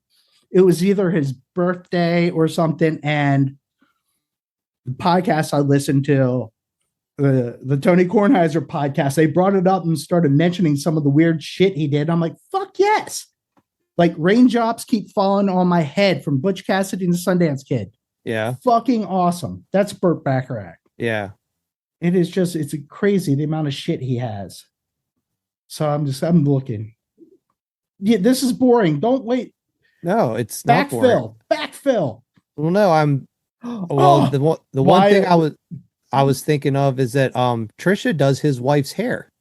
it was either his birthday or something. And the podcast I listened to, the Tony Kornheiser podcast, they brought it up and started mentioning some of the weird shit he did. I'm like, fuck yes. Like, Raindrops Keep Falling on My Head from Butch Cassidy and the Sundance Kid. Yeah. Fucking awesome. That's Burt Bacharach. Yeah. It is just, it's crazy the amount of shit he has. So I'm looking. Yeah, this is boring. Don't wait. No, it's not boring. Backfill. Well, no, the one thing I was thinking of is that Trisha does his wife's hair.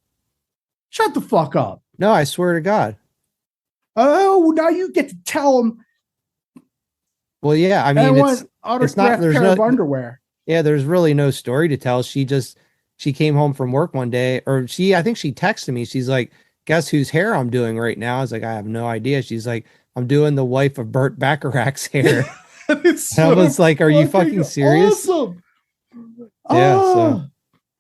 Shut the fuck up. No, I swear to God. Oh, now you get to tell him. Well, yeah, I mean, it's not. There's no underwear. Yeah, there's really no story to tell. She came home from work one day, or I think she texted me. She's like, "Guess whose hair I'm doing right now?" I was like, "I have no idea." She's like, "I'm doing the wife of Burt Bacharach's hair." I was like, "Are you fucking serious?" Awesome. Yeah, so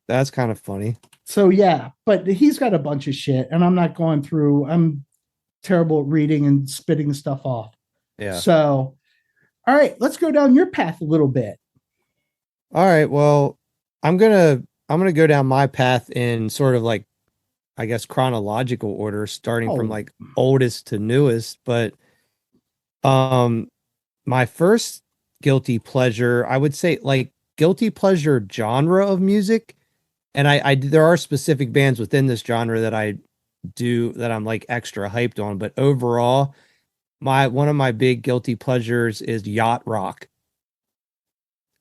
that's kind of funny. So yeah, but he's got a bunch of shit, and I'm not going through. I'm terrible at reading and spitting stuff off. Yeah. So, all right, let's go down your path a little bit. All right. Well, I'm gonna go down my path in sort of like, I guess, chronological order, starting from like oldest to newest. But my first guilty pleasure, I would say, like, guilty pleasure genre of music, and I there are specific bands within this genre that I'm like extra hyped on, but overall, one of my big guilty pleasures is yacht rock.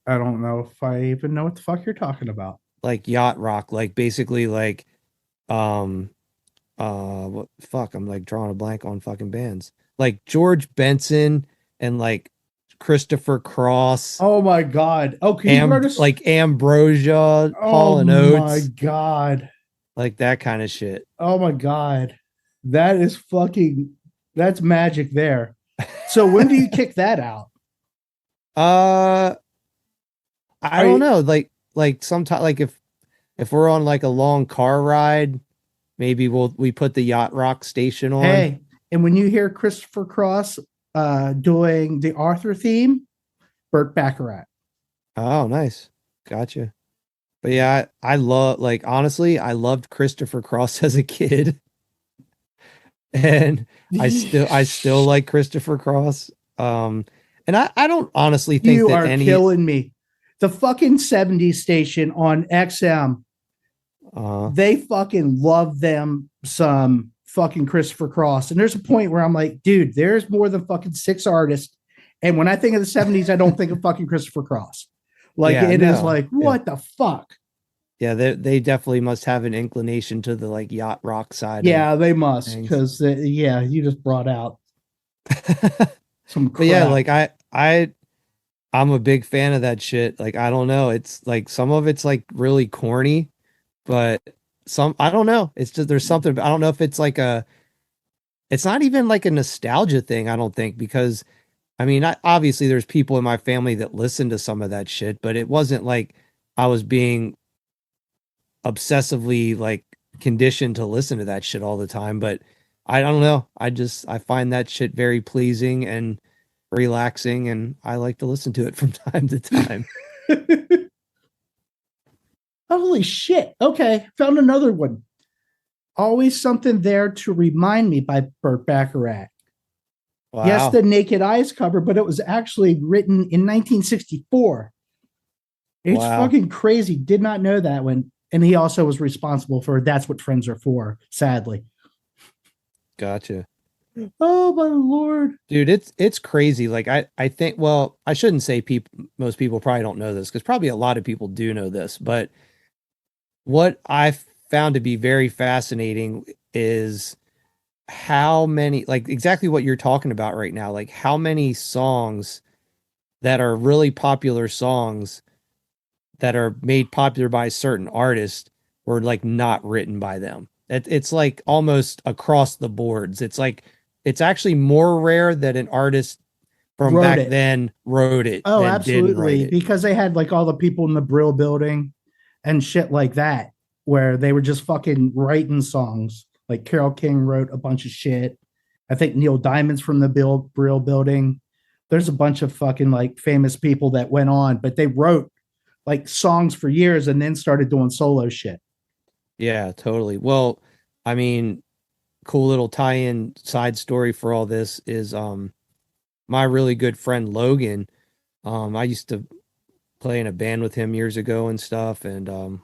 I don't know if I even know what the fuck you're talking about. Like yacht rock, like basically like what fuck, I'm like drawing a blank on fucking bands. Like George Benson and like Christopher Cross. Oh my god. Okay. Like Ambrosia, Hall and Oates. Oh my god. Like that kind of shit. Oh my god. That's magic there. So when do you kick that out? I don't know. Like sometimes, like if we're on like a long car ride, maybe we put the Yacht Rock station on. Hey, and when you hear Christopher Cross doing the Arthur theme, Burt Bacharach. Oh, nice. Gotcha. But yeah, I love, like, honestly, I loved Christopher Cross as a kid. And I still like Christopher Cross. And I don't honestly think You that are any killing me. The fucking 70s station on XM, they fucking love them some fucking Christopher Cross. And there's a point where I'm like, dude, there's more than fucking 6 artists. And when I think of the 70s, I don't think of fucking Christopher Cross. Like, Yeah, it is no. like, what the fuck? Yeah, they definitely must have an inclination to the like yacht rock side. Yeah, they must. things. Because, yeah, you just brought out some crap. But yeah, like I'm a big fan of that shit. Like, I don't know. It's like some of it's like really corny, but I don't know. It's just, there's something, I don't know if it's like it's not even like a nostalgia thing, I don't think, because I mean, obviously there's people in my family that listen to some of that shit, but it wasn't like I was being obsessively like conditioned to listen to that shit all the time. But I don't know. I find that shit very pleasing and relaxing, and I like to listen to it from time to time. Holy shit. Okay, found another one. Always Something There to Remind Me by Burt Bacharach. Wow. Yes, the Naked Eyes cover, but it was actually written in 1964. It's fucking crazy. Did not know that one. And he also was responsible for That's What Friends Are For, sadly. Gotcha. Oh my Lord. Dude, it's crazy. Like I think, well, I shouldn't say most people probably don't know this, because probably a lot of people do know this, but what I found to be very fascinating is how many, like exactly what you're talking about right now, like how many songs that are really popular songs that are made popular by certain artists were like not written by them. It's like almost across the boards. It's like, it's actually more rare that an artist from back then wrote it. Oh, than absolutely. didn't write it. Because they had like all the people in the Brill building and shit like that, where they were just fucking writing songs. Like Carole King wrote a bunch of shit. I think Neil Diamond's from the Brill building. There's a bunch of fucking like famous people that went on, but they wrote like songs for years and then started doing solo shit. Yeah, totally. Well, I mean, cool little tie-in side story for all this is my really good friend Logan. I used to play in a band with him years ago and stuff, and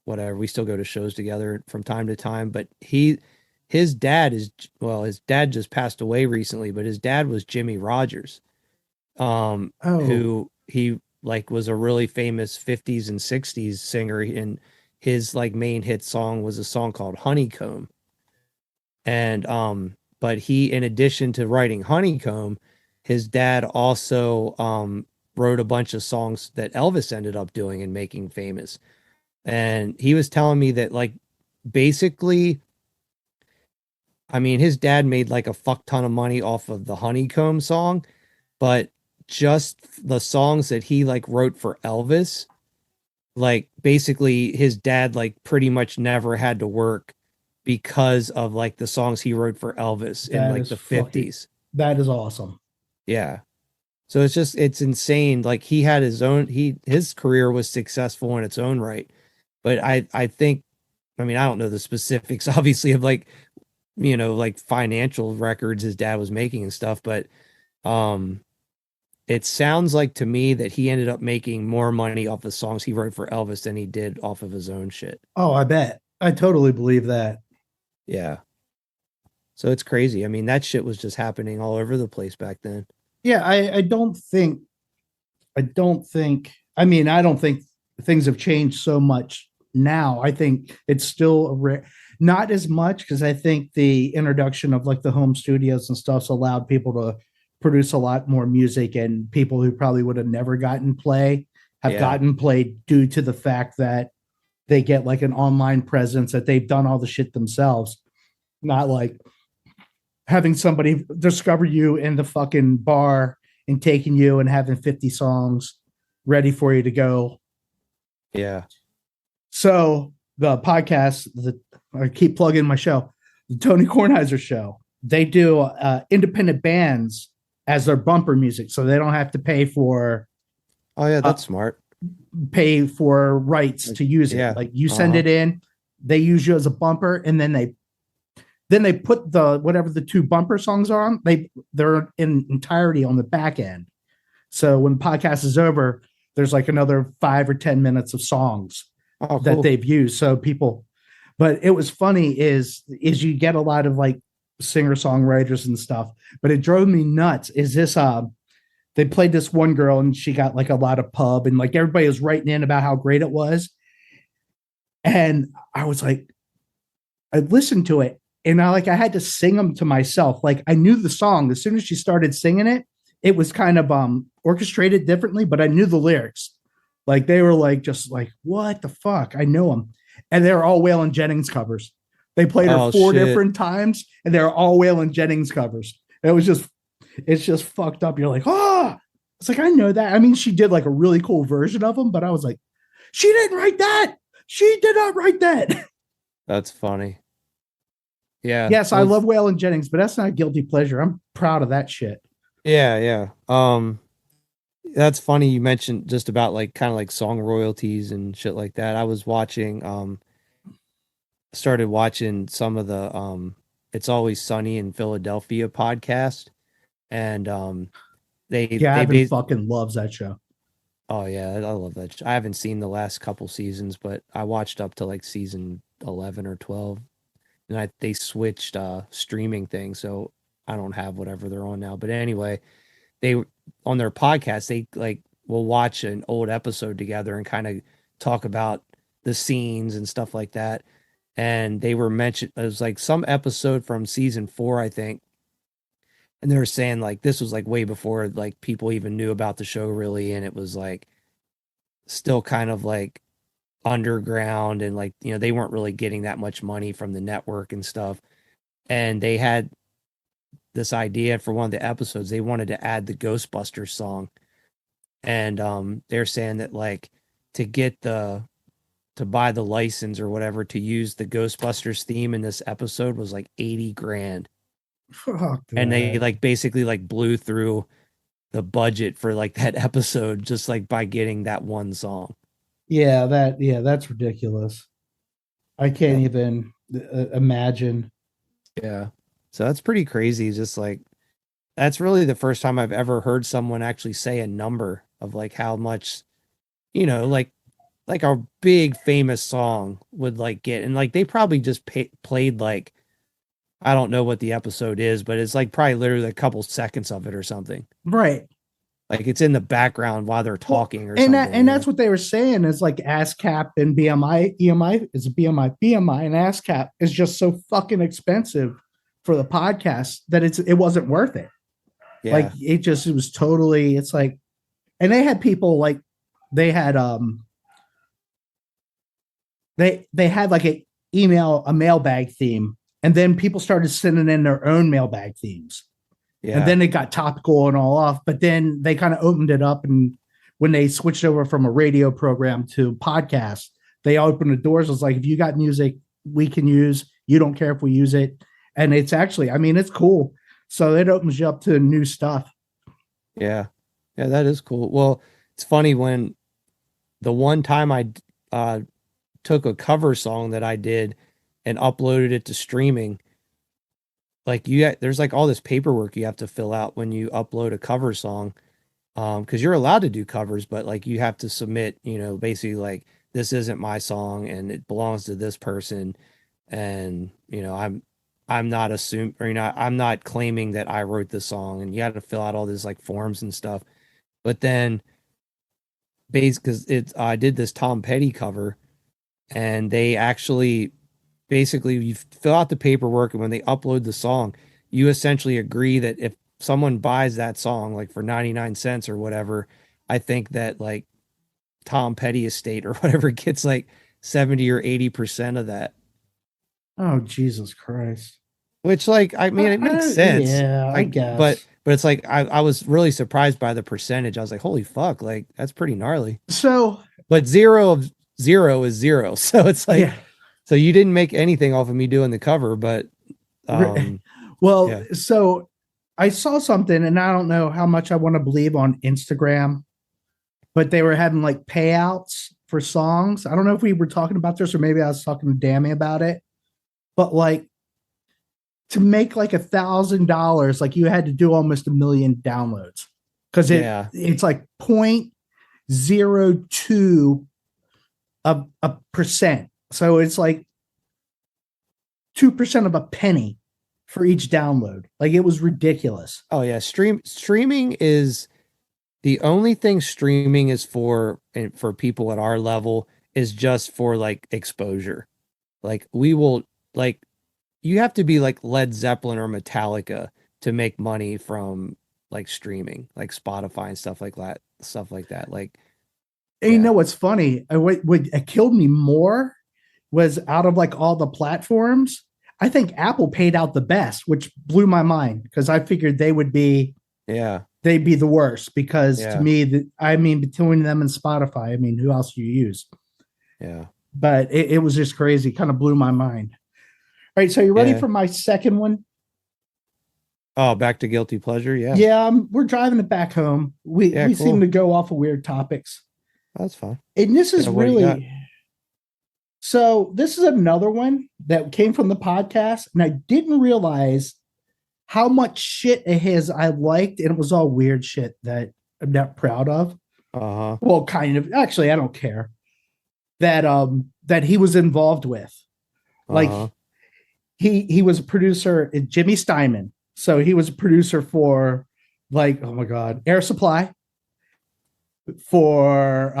whatever. We still go to shows together from time to time, but his dad just passed away recently, but his dad was Jimmy Rogers. Who he like was a really famous 50s and 60s singer, and his like main hit song was a song called Honeycomb. And but he, in addition to writing Honeycomb, his dad also wrote a bunch of songs that Elvis ended up doing and making famous. And he was telling me that like basically, I mean, his dad made like a fuck ton of money off of the Honeycomb song, but just the songs that he like wrote for Elvis, like basically his dad like pretty much never had to work because of like the songs he wrote for Elvis in like the 50s. That is awesome. Yeah. So it's insane. Like he had his career was successful in its own right. But I think, I mean, I don't know the specifics obviously of like, you know, like financial records his dad was making and stuff, but it sounds like to me that he ended up making more money off the songs he wrote for Elvis than he did off of his own shit. Oh, I bet. I totally believe that. Yeah. So it's crazy. I mean, that shit was just happening all over the place back then. Yeah, I don't think things have changed so much now. I think it's still not as much, because I think the introduction of like the home studios and stuff's allowed people to produce a lot more music, and people who probably would have never gotten play have gotten play due to the fact that they get like an online presence, that they've done all the shit themselves, not like having somebody discover you in the fucking bar and taking you and having 50 songs ready for you to go. Yeah. So the podcast, I keep plugging my show, the Tony Kornheiser show. They do independent bands as their bumper music, so they don't have to pay for smart. Pay for rights to use it. Yeah. Like you send it in, they use you as a bumper, and then they put the whatever the two bumper songs are on, they're in entirety on the back end. So when the podcast is over, there's like another 5 or 10 minutes of songs that they've used. So people, but it was funny is you get a lot of like singer songwriters and stuff, but it drove me nuts. Is this they played this one girl and she got like a lot of pub and like everybody was writing in about how great it was. And I was like, I listened to it and I had to sing them to myself. Like I knew the song as soon as she started singing it. It was kind of orchestrated differently, but I knew the lyrics. Like they were like, just like, what the fuck? I know them. And they're all Waylon Jennings covers. They played her 4 different times and they're all Waylon Jennings covers. It's just fucked up. You're like, it's like, I know that. I mean, she did like a really cool version of them, but I was like, she didn't write that. She did not write that. That's funny. Yeah. Yes, I love Waylon Jennings, but that's not a guilty pleasure. I'm proud of that shit. Yeah. That's funny you mentioned just about like kind of like song royalties and shit like that. I was watching started watching some of the It's Always Sunny in Philadelphia podcast, and they fucking loves that show. Oh yeah, I love that show. I haven't seen the last couple seasons, but I watched up to like season 11 or 12, and they switched streaming thing, so I don't have whatever they're on now. But anyway, they on their podcast, they like will watch an old episode together and kind of talk about the scenes and stuff like that. And they were mentioned, it was like some episode from season 4, I think. And they were saying like this was like way before like people even knew about the show really, and it was like still kind of like underground, and like, you know, they weren't really getting that much money from the network and stuff. And they had this idea for one of the episodes. They wanted to add the Ghostbusters song, and they're saying that like to buy the license or whatever to use the Ghostbusters theme in this episode was like $80,000. And they like basically like blew through the budget for like that episode just like by getting that one song. Yeah, that's ridiculous. I can't even imagine. Yeah. So that's pretty crazy. Just like, that's really the first time I've ever heard someone actually say a number of like how much, you know, like a big famous song would like get, and like they probably just played like, I don't know what the episode is, but it's like probably literally a couple seconds of it or something. Right. Like it's in the background while they're talking or something. And that's what they were saying is like ASCAP and EMI is BMI and ASCAP is just so fucking expensive for the podcast that it wasn't worth it. Yeah. Like it was totally, it's like, and they had people like, they had they had like a mailbag theme, and then people started sending in their own mailbag themes. Yeah. And then it got topical and all off, but then they kind of opened it up, and when they switched over from a radio program to podcast, they opened the doors. It was like, if you got music we can use, you don't care if we use it. And it's actually, I mean, it's cool. So it opens you up to new stuff. Yeah. Yeah, that is cool. Well, it's funny, when the one time I took a cover song that I did and uploaded it to streaming, like there's like all this paperwork you have to fill out when you upload a cover song. Because you're allowed to do covers, but like you have to submit, you know, basically like, this isn't my song and it belongs to this person. And, you know, I'm not I'm not claiming that I wrote the song, and you have to fill out all these like forms and stuff. But then because I did this Tom Petty cover, and they actually basically, you fill out the paperwork, and when they upload the song, you essentially agree that if someone buys that song like for 99 cents or whatever, I think that like Tom Petty estate or whatever gets like 70 or 80% of that. Oh, Jesus Christ. Which, like, I mean, it makes sense. Yeah, I guess. But it's like, I was really surprised by the percentage. I was like, holy fuck, like, that's pretty gnarly. So, but zero zero is zero. So it's like, Yeah. so you didn't make anything off of me doing the cover, but Well, yeah. so I saw something, and I don't know how much I want to believe on Instagram, but they were having like payouts for songs. I don't know if we were talking about this, or maybe I was talking to Dammy about it, but like to make like $1,000, like you had to do almost 1 million downloads, because it's like 0.02 of a percent. So it's like 2% of a penny for each download. Like it was ridiculous. Oh yeah. Streaming is the only thing streaming is for, and for people at our level, is just for like exposure. Like we will, like, you have to be like Led Zeppelin or Metallica to make money from like streaming, like Spotify and stuff like that. Like, and you know what's funny? What killed me more was, out of like all the platforms, I think Apple paid out the best, which blew my mind, because I figured they'd be the worst, because to me, I mean, between them and Spotify, I mean, who else do you use? Yeah. But it was just crazy. Kind of blew my mind. All right. So you ready for my second one? Oh, back to guilty pleasure. Yeah. Yeah. We're driving it back home. We cool. seem to go off of weird topics. That's fine. And this is really, so this is another one that came from the podcast, and I didn't realize how much shit of his I liked, and it was all weird shit that I'm not proud of. Well, kind of. Actually, I don't care. That he was involved with. Like he was a producer, Jimmy Steinman. So he was a producer for, like, oh my God, Air Supply, for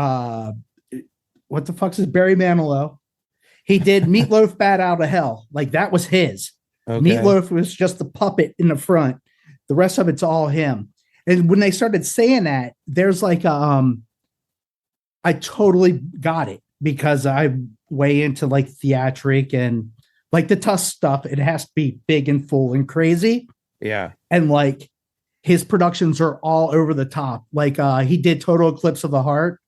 what the fuck's his, Barry Manilow. He did Meatloaf Bat Out of Hell. Like that was his. Okay. Meatloaf was just the puppet in the front. The rest of it's all him. And when they started saying that, there's like I totally got it, because I'm way into like theatric and like the tough stuff. It has to be big and full and crazy. Yeah. And like his productions are all over the top. Like he did Total Eclipse of the Heart.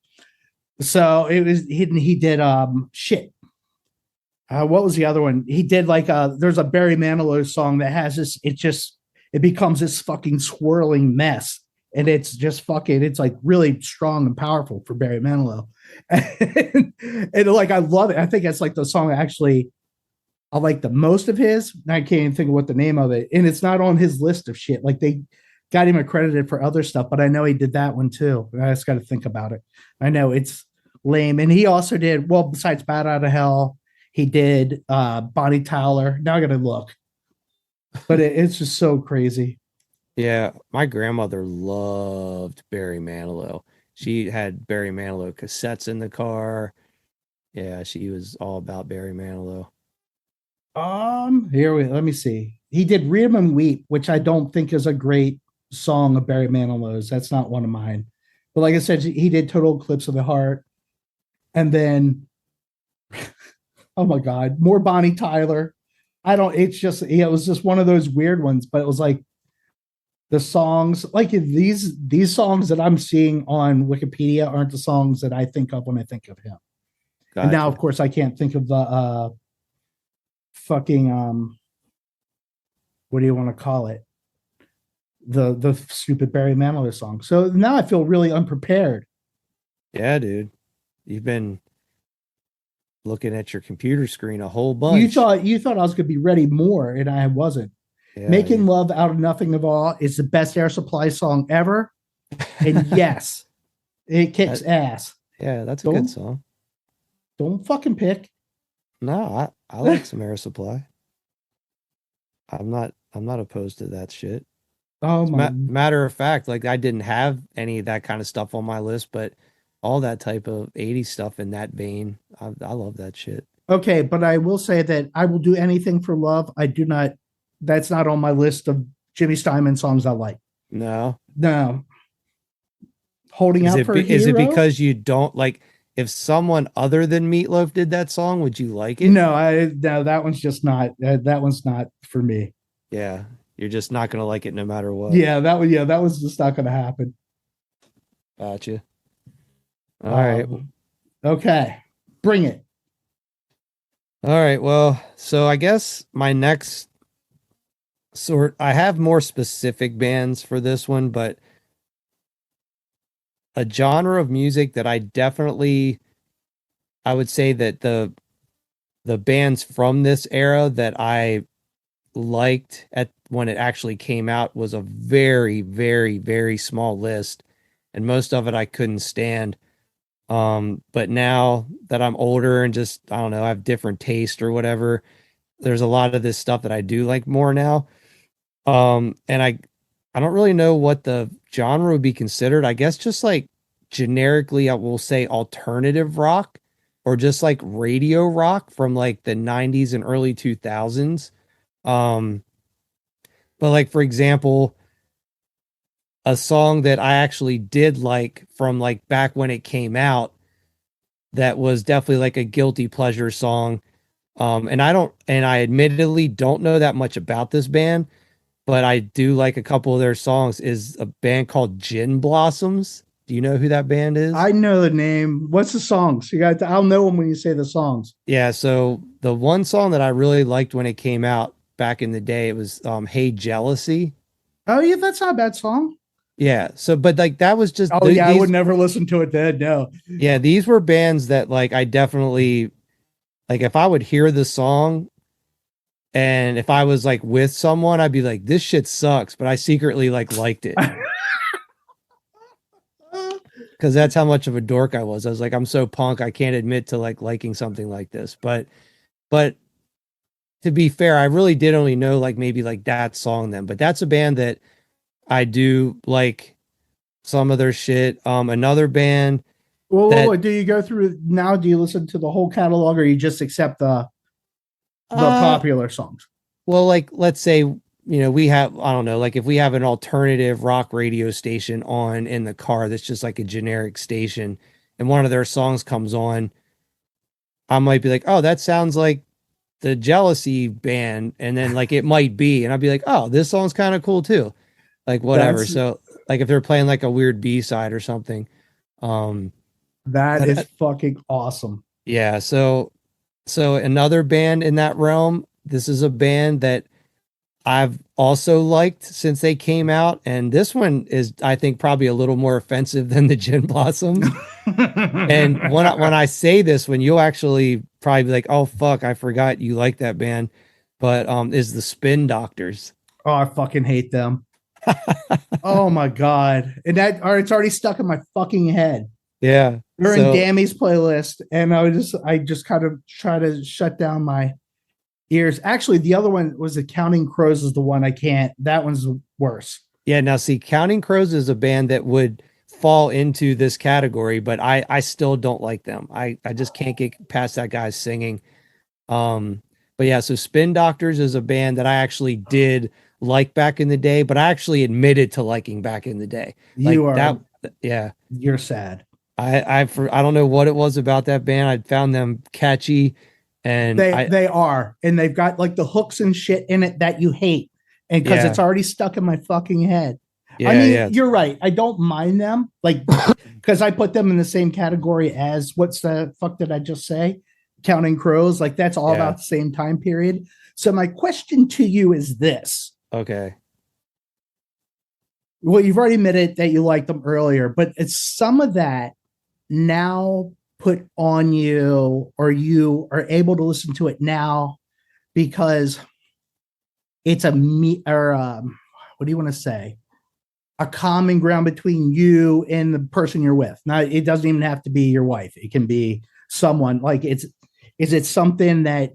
So it was he did shit. What was the other one? He did like there's a Barry Manilow song that has this, it becomes this fucking swirling mess. And it's just fucking, it's like really strong and powerful for Barry Manilow. And like, I love it. I think it's like the song I like the most of his. I can't even think of what the name of it. And it's not on his list of shit. Like they got him accredited for other stuff, but I know he did that one too. I just got to think about it. I know it's lame. And he also did, well, besides Bat Out of Hell, he did Bonnie Tyler. Now I got to look, but it's just so crazy. Yeah. My grandmother loved Barry Manilow. She had Barry Manilow cassettes in the car. Yeah. She was all about Barry Manilow. Let me see. He did Rhythm and Weep, which I don't think is a great song of Barry Manilow's. That's not one of mine. But like I said, he did Total Eclipse of the Heart. And then oh my God, more Bonnie Tyler. It was just one of those weird ones, but it was like the songs, like these songs that I'm seeing on Wikipedia aren't the songs that I think of when I think of him. Gotcha. And now, of course, I can't think of the fucking what do you want to call it? The stupid Barry Manilow song. So now I feel really unprepared. Yeah, dude. You've been looking at your computer screen a whole bunch. You thought I was going to be ready more, and I wasn't. Yeah, Making Love Out of Nothing at All is the best Air Supply song ever. And yes, it kicks ass. Yeah, that's a good song. Don't fucking pick. No, I like some Air Supply. I'm not opposed to that shit. Oh my matter of fact, like I didn't have any of that kind of stuff on my list, but all that type of 80s stuff in that vein, I love that shit. Okay, but I will say that I will do anything for love. That's not on my list of Jimmy Steinman songs I like. No. Holding Out for a Hero? Is it because you don't like, if someone other than Meatloaf did that song, would you like it? No, that one's just not, that one's not for me. Yeah. You're just not going to like it no matter what. Yeah, that was just not going to happen. Gotcha. All right. Okay. Bring it. All right. Well, so I guess my next I have more specific bands for this one, but a genre of music that I would say that the bands from this era that I liked at when it actually came out was a very, very, very small list, and most of it I couldn't stand. But now that I'm older and just I don't know, I have different taste or whatever, there's a lot of this stuff that I do like more now. And I don't really know what the genre would be considered. I guess just like generically, I will say alternative rock or just like radio rock from like the 90s and early 2000s. Um, but like for example, a song that I actually did like from like back when it came out that was definitely like a guilty pleasure song. And I admittedly don't know that much about this band, but I do like a couple of their songs is a band called Gin Blossoms. Do you know who that band is? I know the name. What's the songs? I'll know them when you say the songs. Yeah, so the one song that I really liked when it came out back in the day, it was Hey Jealousy. Oh yeah, that's not a bad song. Yeah, so but like that was just Oh yeah, I would never listen to it then. No. yeah, these were bands that like I definitely like if I would hear the song and if I was like with someone, I'd be like, this shit sucks, but I secretly like liked it. Because that's how much of a dork I was. I was like, I'm so punk, I can't admit to like liking something like this. But to be fair, I really did only know like maybe like that song then. But that's a band that I do like some of their shit. Another band Well, do you go through now? Do you listen to the whole catalog, or you just accept the popular songs? Well, like let's say, we have, I don't know, like if we have an alternative rock radio station on in the car that's just like a generic station and one of their songs comes on, I might be like, oh, that sounds like the Jealousy band. And then like it might be, and I'd be like, oh, this song's kind of cool too. Like whatever. So like if they're playing like a weird B-side or something. Um that is fucking awesome. Yeah. So another band in that realm, this is a band that I've also liked since they came out, and this one is, I think, probably a little more offensive than the Gin Blossoms. And when I say this, when you'll actually probably be like, "Oh fuck, I forgot you like that band," but is the Spin Doctors. Oh, I fucking hate them. Oh my god, and it's already stuck in my fucking head. Yeah, they're in Dammy's playlist, and I just kind of try to shut down my ears. Actually, the other one was the Counting Crows is the one I can't. That one's worse. Yeah, now see, Counting Crows is a band that would fall into this category, but I still don't like them. I just can't get past that guy's singing. But yeah, so Spin Doctors is a band that I actually did like back in the day, but I actually admitted to liking back in the day. Like you are that, yeah. You're sad. I don't know what it was about that band. I found them catchy, and they are, and they've got like the hooks and shit in it that you hate, and because it's already stuck in my fucking head. Yeah, I mean, you're right. I don't mind them, like, because I put them in the same category as what's the fuck did I just say? Counting Crows. Like that's all about the same time period. So my question to you is this. Okay. Well, you've already admitted that you liked them earlier, but it's some of that now put on you, or you are able to listen to it now because it's what do you want to say? A common ground between you and the person you're with. Now, it doesn't even have to be your wife. It can be someone. Like is it something that,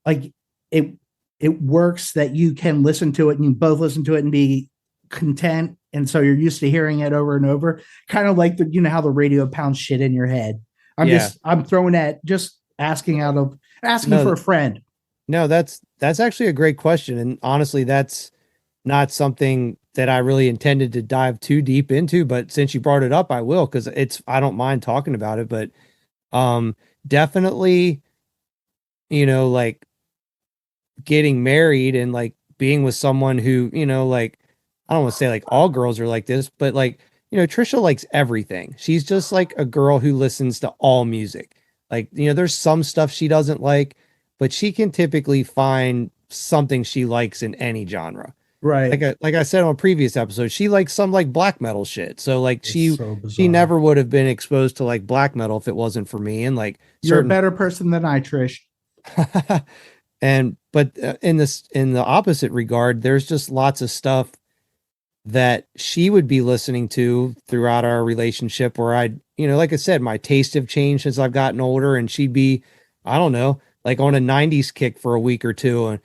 like it works that you can listen to it and you both listen to it and be content, and so you're used to hearing it over and over, kind of like how the radio pounds shit in your head. I'm throwing that, just asking for a friend. No, that's actually a great question, and honestly, that's not something that I really intended to dive too deep into, but since you brought it up, I will, because I don't mind talking about it. But definitely, like getting married and like being with someone who, like, I don't want to say like all girls are like this, but like, Trisha likes everything. She's just like a girl who listens to all music. Like, there's some stuff she doesn't like, but she can typically find something she likes in any genre. Right. Like I said on a previous episode, she likes some like black metal shit. So like It's she so she bizarre. never would have been exposed to like black metal if it wasn't for me. And like You're a certain better person than I, Trish. but in the opposite regard, there's just lots of stuff that she would be listening to throughout our relationship where like I said, my taste have changed as I've gotten older, and she'd be, I don't know, like on a 90s kick for a week or two.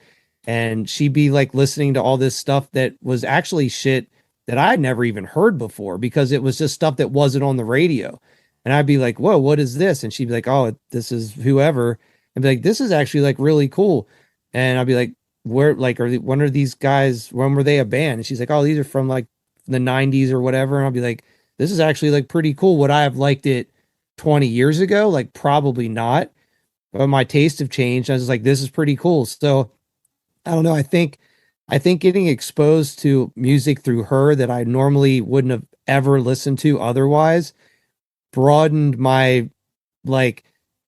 And she'd be like listening to all this stuff that was actually shit that I'd never even heard before because it was just stuff that wasn't on the radio. And I'd be like, whoa, what is this? And she'd be like, oh, this is whoever. And be like, this is actually like really cool. And I'd be like, where, like, when are these guys, when were they a band? And she's like, oh, these are from like the 90s or whatever. And I'll be like, this is actually like pretty cool. Would I have liked it 20 years ago? Like, probably not. But my tastes have changed. I was like, this is pretty cool. So I don't know. I think getting exposed to music through her that I normally wouldn't have ever listened to otherwise broadened my, like,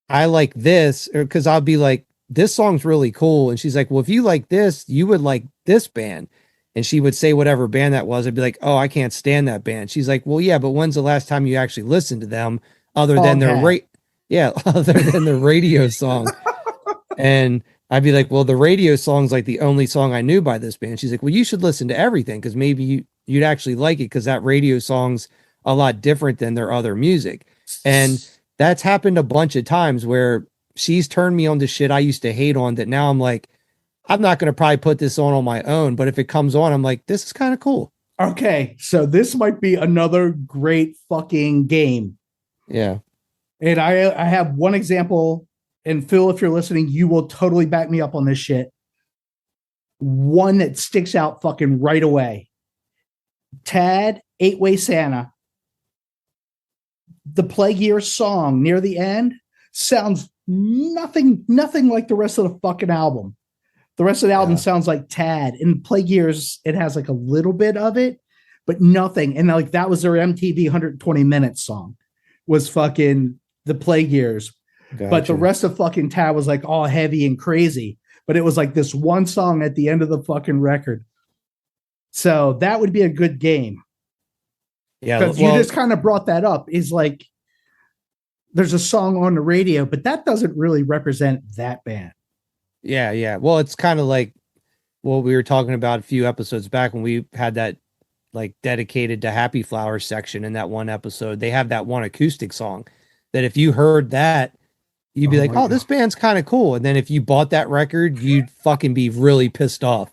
I like this, because I'll be like, this song's really cool. And she's like, well, if you like this, you would like this band. And she would say whatever band that was. I'd be like, oh, I can't stand that band. She's like, well, yeah, but when's the last time you actually listened to them other than their other than the radio song? And I'd be like, well, the radio song's like the only song I knew by this band. She's like, well, you should listen to everything because maybe you'd actually like it because that radio song's a lot different than their other music. And that's happened a bunch of times where she's turned me on to shit I used to hate on that now I'm like, I'm not going to probably put this on my own, but if it comes on, I'm like, this is kind of cool. Okay, so this might be another great fucking game. Yeah. And I have one example, and Phil, if you're listening, you will totally back me up on this shit. One that sticks out fucking right away. Tad, 8-Way Santa. The Plague Year song near the end sounds nothing like the rest of the fucking album. The rest of the album sounds like Tad. In Plague Years, it has like a little bit of it, but nothing. And like that was their MTV 120 minutes song, was fucking the Plague Years. Gotcha. But the rest of fucking Tad was like all heavy and crazy. But it was like this one song at the end of the fucking record. So that would be a good game. Yeah, because you just kind of brought that up. Is like there's a song on the radio, but that doesn't really represent that band. Yeah. Well, it's kind of like what we were talking about a few episodes back when we had that like dedicated to Happy Flowers section in that one episode. They have that one acoustic song that if you heard that, you'd be like, oh, this band's kind of cool. And then if you bought that record, you'd fucking be really pissed off.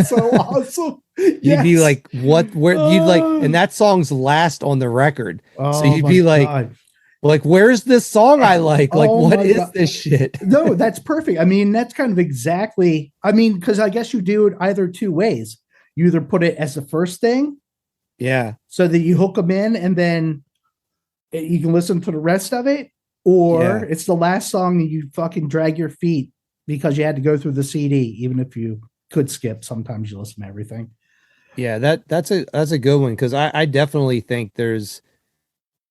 So awesome. You'd be like, what, where you'd like, and that song's last on the record. So you'd be like, like, where's this song I like? Like, what is this shit? No, that's perfect. I mean, that's kind of exactly, I mean, because I guess you do it either two ways. You either put it as the first thing. Yeah. So that you hook them in and then you can listen to the rest of it. Or it's the last song and you fucking drag your feet because you had to go through the CD, even if you could skip. Sometimes you listen to everything. Yeah, that's a good one because I definitely think there's,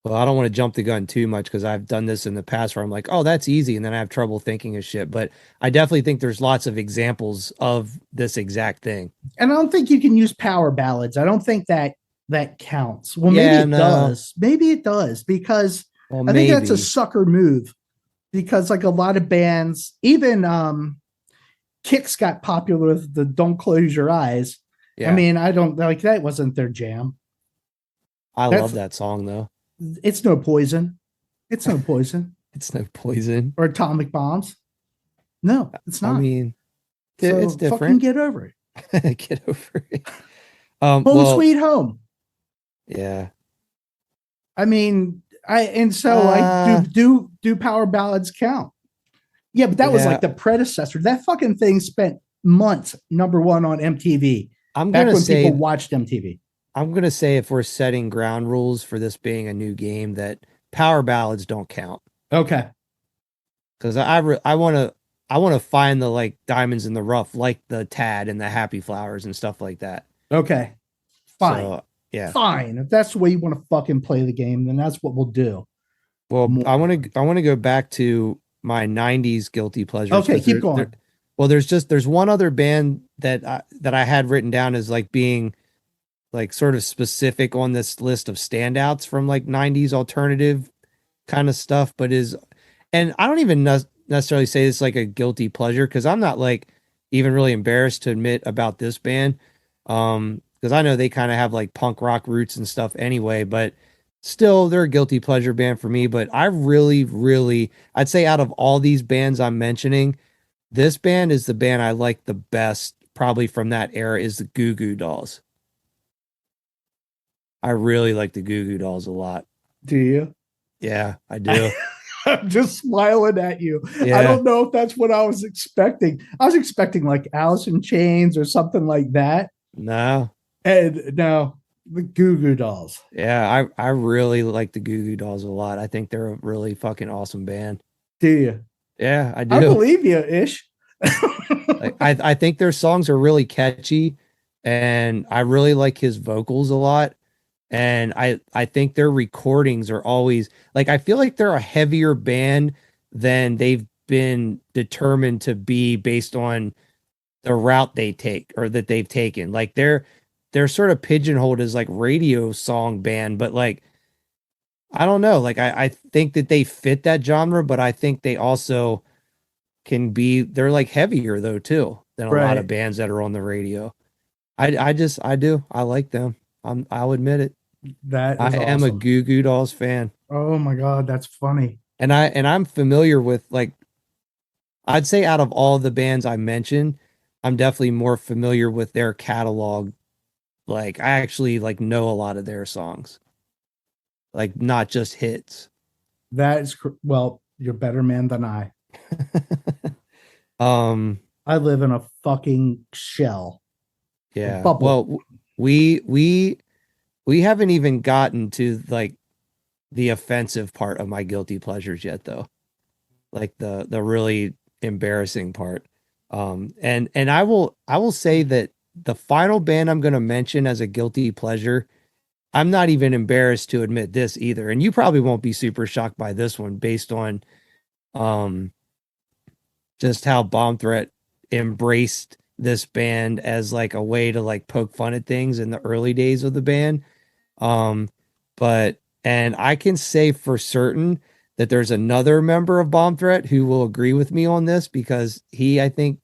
well, I don't want to jump the gun too much because I've done this in the past where I'm like, oh, that's easy. And then I have trouble thinking of shit. But I definitely think there's lots of examples of this exact thing. And I don't think you can use power ballads. I don't think that counts. Well, maybe it does. Maybe it does because I think that's a sucker move because like a lot of bands, even Kicks got popular with the Don't Close Your Eyes. Yeah. I mean, I don't like that wasn't their jam. I love that song though. It's no poison. It's no poison. It's no poison. Or atomic bombs. No, it's not. I mean, so it's different. Fucking get over it. Get over it. Home Sweet Home. Yeah. I mean, I do power ballads count? Yeah, but that was like the predecessor. That fucking thing spent months #1 on MTV. Back when people watched MTV. I'm going to say if we're setting ground rules for this being a new game that power ballads don't count. Okay. Cuz I want to find the like diamonds in the rough like the Tad and the Happy Flowers and stuff like that. Okay. Fine. So Yeah. Fine. If that's the way you want to fucking play the game, then that's what we'll do. Well, More. I want to go back to my 90s guilty pleasures. Okay, keep going. Well, there's one other band that I had written down as like being like sort of specific on this list of standouts from like 90s alternative kind of stuff, and I don't even necessarily say it's like a guilty pleasure because I'm not like even really embarrassed to admit about this band. Because I know they kind of have like punk rock roots and stuff anyway, but still they're a guilty pleasure band for me. But I really, I'd say out of all these bands I'm mentioning, this band is the band I like the best, probably from that era, is the Goo Goo Dolls. I really like the Goo Goo Dolls a lot. Do you? Yeah, I do. I'm just smiling at you. Yeah. I don't know if that's what I was expecting. I was expecting like Alice in Chains or something like that. No. And no, the Goo Goo Dolls. Yeah, I really like the Goo Goo Dolls a lot. I think they're a really fucking awesome band. Do you? Yeah, I do. I believe you, Ish. Like, I think their songs are really catchy, and I really like his vocals a lot. And I think their recordings are always like, I feel like they're a heavier band than they've been determined to be based on the route they take or that they've taken. Like they're sort of pigeonholed as like radio song band, but like I don't know. Like I think that they fit that genre, but I think they also they're like heavier though too than a lot of bands that are on the radio. I do. I like them. I'll admit it. That I am a Goo Goo Dolls fan. Oh my God, that's funny. And I'm familiar with, like, I'd say out of all the bands I mentioned, I'm definitely more familiar with their catalog. Like I actually like know a lot of their songs. Like not just hits. That is well, you're a better man than I. I live in a fucking shell. Yeah. Well, we haven't even gotten to like the offensive part of my guilty pleasures yet though. Like the really embarrassing part. And I will say that the final band I'm going to mention as a guilty pleasure, I'm not even embarrassed to admit this either. And you probably won't be super shocked by this one based on just how Bomb Threat embraced this band as like a way to like poke fun at things in the early days of the band. And I can say for certain that there's another member of Bomb Threat who will agree with me on this because I think,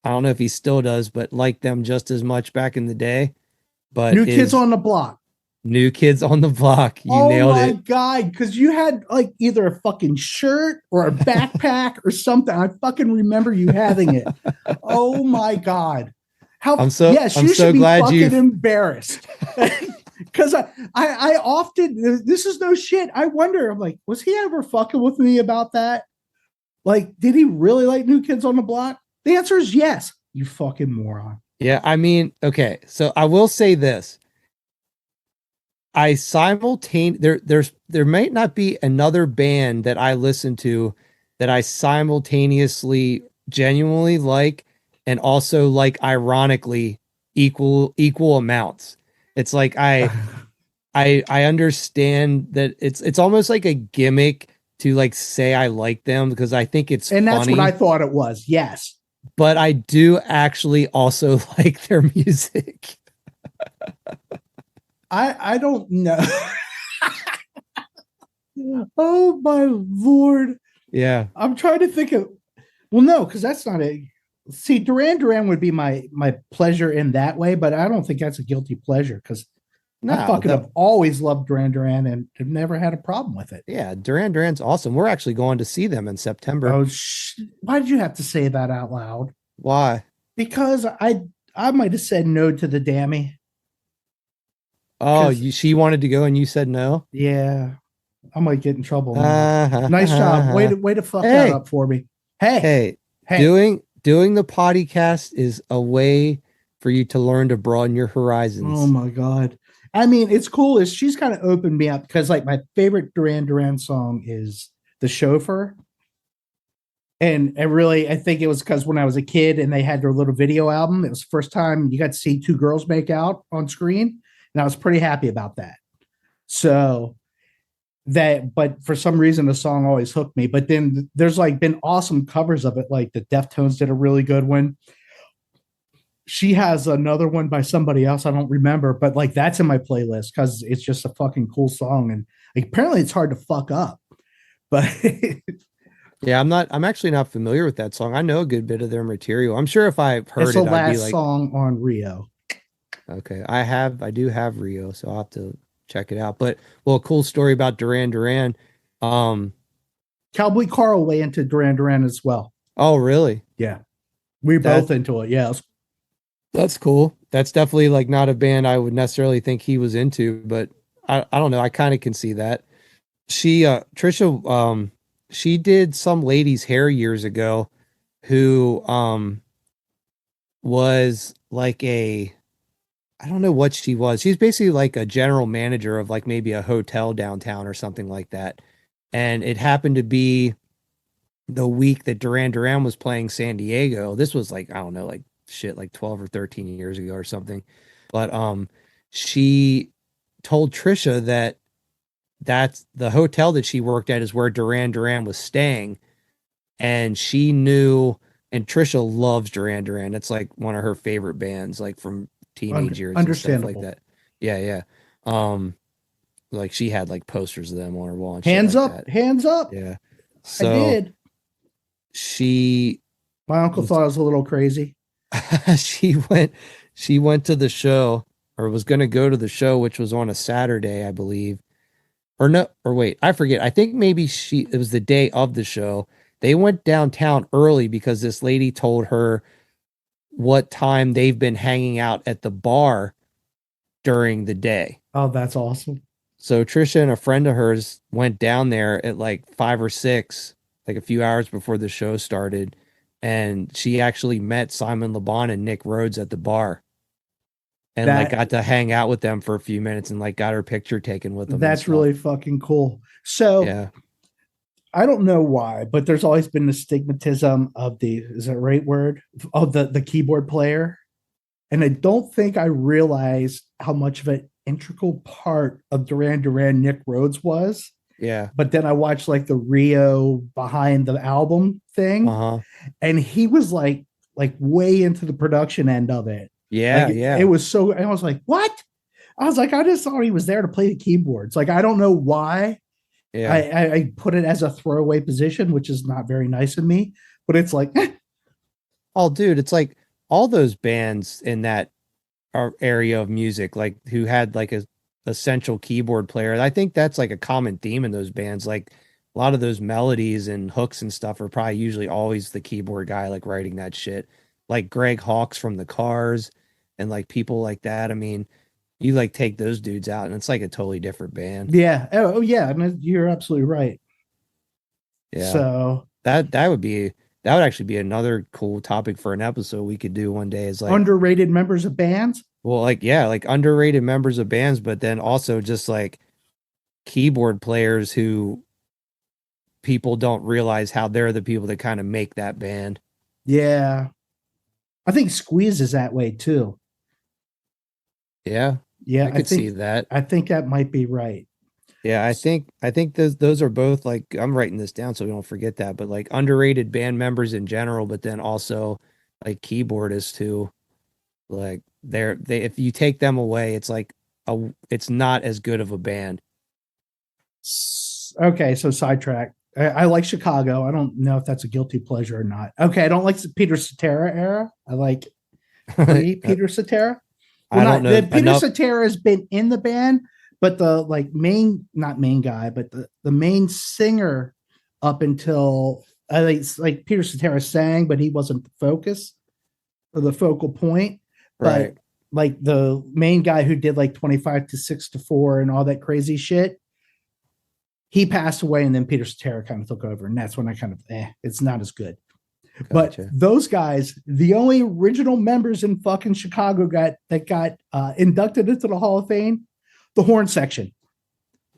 I don't know if he still does, but liked them just as much back in the day. But New Kids on the Block. New Kids on the Block. You nailed it. Oh my God. Because you had like either a fucking shirt or a backpack or something. I fucking remember you having it. Oh my God. I'm so glad you embarrassed. Because I often, this is no shit. I wonder, I'm like, was he ever fucking with me about that? Like, did he really like New Kids on the Block? The answer is yes. You fucking moron. Yeah, I mean, okay. So I will say this. There might not be another band that I listen to that I simultaneously genuinely like and also like ironically equal amounts. It's like I understand that it's almost like a gimmick to like say I like them because I think it's funny. That's what I thought it was. Yes. But I do actually also like their music. I don't know. Oh my Lord. Yeah. I'm trying to think of, well, no, because that's not a, see, Duran Duran would be my pleasure in that way, but I don't think that's a guilty pleasure because I fucking have always loved Duran Duran and have never had a problem with it. Yeah, Duran Duran's awesome. We're actually going to see them in September. Oh, why did you have to say that out loud? Why? Because I might have said no to the Dammy. Oh, she wanted to go and you said no? Yeah. I might get in trouble. Nice job. Way to fuck that up for me. Hey. Doing the podcast is a way for you to learn to broaden your horizons. Oh my God. I mean, it's cool is she's kind of opened me up because like my favorite Duran Duran song is The Chauffeur. And I think it was because when I was a kid and they had their little video album, it was the first time you got to see two girls make out on screen. and I was pretty happy about that. So but for some reason the song always hooked me. But then there's like been awesome covers of it, like the Deftones did a really good one. She has another one by somebody else I don't remember, but like that's in my playlist because it's just a fucking cool song, and like, apparently it's hard to fuck up. But Yeah, I'm actually not familiar with that song. I know a good bit of their material. I'm sure if I heard it's the it, I'd be last like, song on Rio. okay, I do have Rio, so I'll have to check it out. But well, a cool story about Duran Duran. Um, Cowboy Carl way into Duran Duran as well. oh really? Yeah, we both into it. Yeah, That's cool. That's definitely like not a band I would necessarily think he was into, but I don't know. I kind of can see that. Trisha, she did some lady's hair years ago who was like I don't know what she was. She's basically like a general manager of like maybe a hotel downtown or something like that. And it happened to be the week that Duran Duran was playing San Diego. This was like, I don't know, like shit, like 12 or 13 years ago or something. But she told Trisha that that's the hotel that she worked at is where Duran Duran was staying. And she knew, and Trisha loves Duran Duran. It's like one of her favorite bands, like from teenage years and stuff like understandable. that. Yeah, yeah. Like she had like posters of them on her wall and Hands shit like up, that. hands up. Yeah. I So did. she My uncle thought I was a little crazy. she went to the show, or was going to go to the show, which was on a Saturday, I believe. Or no, or wait, I forget. I think maybe it was the day of the show. They went downtown early because this lady told her what time they've been hanging out at the bar during the day. Oh, that's awesome. So Trisha and a friend of hers went down there at like 5 or 6, like a few hours before the show started. And she actually met Simon Le Bon and Nick Rhodes at the bar, and like got to hang out with them for a few minutes and like got her picture taken with them. That's really fucking cool. So yeah. I don't know why, but there's always been the stigmatism of is that right word? Of the keyboard player. And I don't think I realized how much of an integral part of Duran Duran Nick Rhodes was. Yeah. But then I watched like the Rio behind the album thing. And he was like way into the production end of it. Yeah, like, yeah. It was so, I was like, what? I was like, I just thought he was there to play the keyboards. Like, I don't know why. Yeah. I put it as a throwaway position, which is not very nice of me, but it's like, oh, dude, it's like all those bands in that area of music, like who had like a essential keyboard player. I think that's like a common theme in those bands. Like a lot of those melodies and hooks and stuff are probably usually always the keyboard guy, like writing that shit. Like Greg Hawkes from the Cars and like people like that. I mean, you like take those dudes out and it's like a totally different band. Yeah. Oh yeah. I mean, you're absolutely right. Yeah. So that would actually be another cool topic for an episode we could do one day, is like underrated members of bands. Well, like, yeah, like underrated members of bands, but then also just like keyboard players who people don't realize how they're the people that kind of make that band. Yeah. I think Squeeze is that way too. Yeah. Yeah. I could see that. I think that might be right. Yeah. I think those are both, like, I'm writing this down so we don't forget that, but like underrated band members in general, but then also like keyboardists too. Like they if you take them away, it's like it's not as good of a band. Okay, so sidetrack. I like Chicago. I don't know if that's a guilty pleasure or not. Okay, I don't like the Peter Cetera era. I like Peter Cetera. Well, I don't know. Peter Cetera has been in the band, but the like not main guy, but the main singer up until I think like Peter Cetera sang, but he wasn't the focus or the focal point. Right. But like the main guy who did like 25 to 6 to 4 and all that crazy shit, he passed away, and then Peter Cetera kind of took over, and that's when I kind of it's not as good. Gotcha. But those guys, the only original members in fucking Chicago got inducted into the Hall of Fame, the horn section.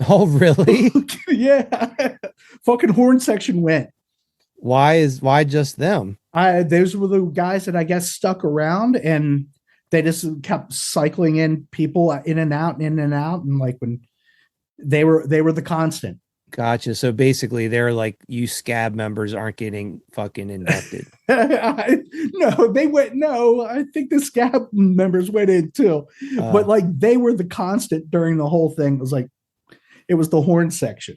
Oh, really? Yeah. Fucking horn section went. Why just them? Those were the guys that I guess stuck around, and They just kept cycling in people in and out, in and out, and like when they were the constant. Gotcha. So basically, they're like, you scab members aren't getting fucking inducted. No, they went. No, I think the scab members went in too, but like they were the constant during the whole thing. It was like it was the horn section.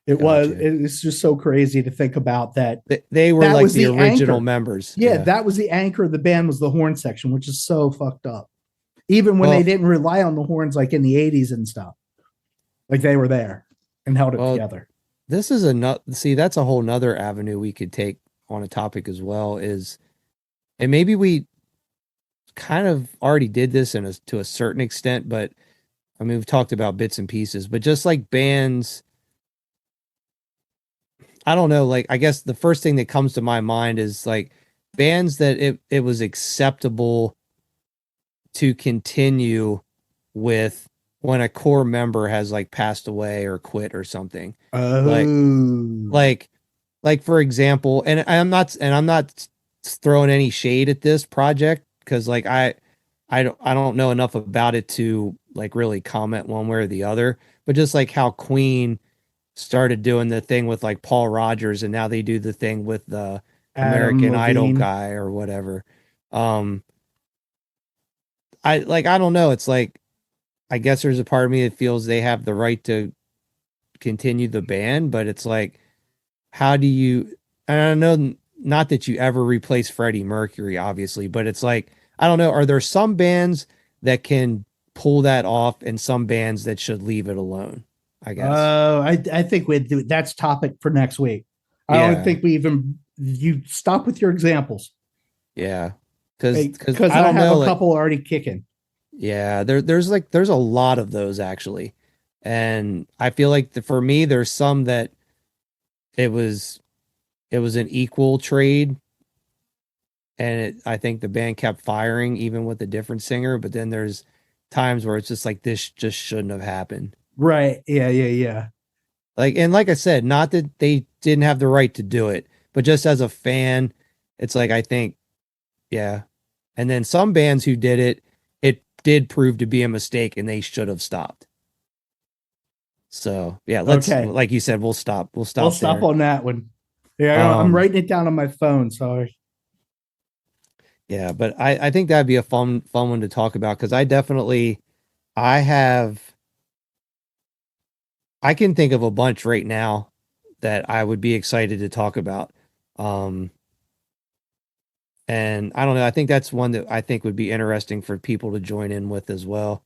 It was. Gotcha. It's just so crazy to think about that. They were That like was the the original anchor. members. Yeah, that was the anchor of the band was the horn section, which is so fucked up. Even when Well, they didn't rely on the horns like in the 80s and stuff. Like they were there and held it together. This is see, that's a whole nother avenue we could take on a topic as well is, and maybe we kind of already did this to a certain extent, but I mean, we've talked about bits and pieces, but just like bands, I don't know, like, I guess the first thing that comes to my mind is like bands that it was acceptable to continue with when a core member has like passed away or quit or something. Oh, Like for example, and I'm not throwing any shade at this project because like I don't know enough about it to like really comment one way or the other, but just like how Queen started doing the thing with like Paul Rogers and now they do the thing with the Adam American Idol Levine. guy or whatever. I don't know. It's like I guess there's a part of me that feels they have the right to continue the band, but it's like, how do you, and I know not that you ever replace Freddie Mercury, obviously, but it's like, I don't know, are there some bands that can pull that off and some bands that should leave it alone? I guess. I think we do that's topic for next week. I don't Yeah. think we even you stop with your examples. Yeah. Because I I don't have know, a like, couple already kicking. yeah, there's a lot of those actually. And I feel like for me, there's some that it was an equal trade, and I think the band kept firing even with a different singer, but then there's times where it's just like this just shouldn't have happened. Right. Yeah. Like I said, not that they didn't have the right to do it, but just as a fan, it's like I think, yeah. And then some bands who did it, it did prove to be a mistake and they should have stopped. So yeah, Okay. like you said, we'll stop. We'll We'll stop stop there. on that one. Yeah, I'm Um, writing it down on my phone. Sorry. yeah, but I think that'd be a fun one to talk about because I have I can think of a bunch right now that I would be excited to talk about. Um, and I don't know, I think that's one that I think would be interesting for people to join in with as well.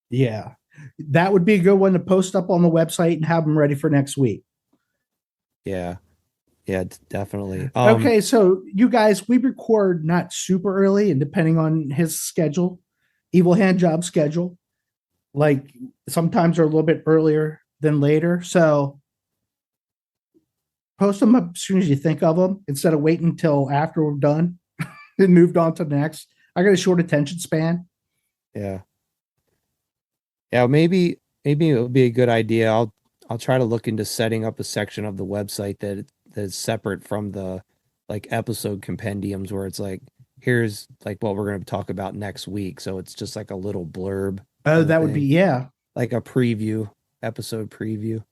Yeah. That would be a good one to post up on the website and have them ready for next week. Yeah. Yeah, definitely. Okay, so you guys, we record not super early, and depending on his schedule, Evil Hand Job schedule, like sometimes are a little bit earlier than later. So post them up as soon as you think of them instead of waiting until after we're done and moved on to the next. I got a short attention span. Yeah. Yeah, maybe it would be a good idea. I'll try to look into setting up a section of the website that's separate from the like episode compendiums where it's like here's like what we're going to talk about next week. So it's just like a little blurb. Oh, that would be, yeah. Like a preview, episode preview.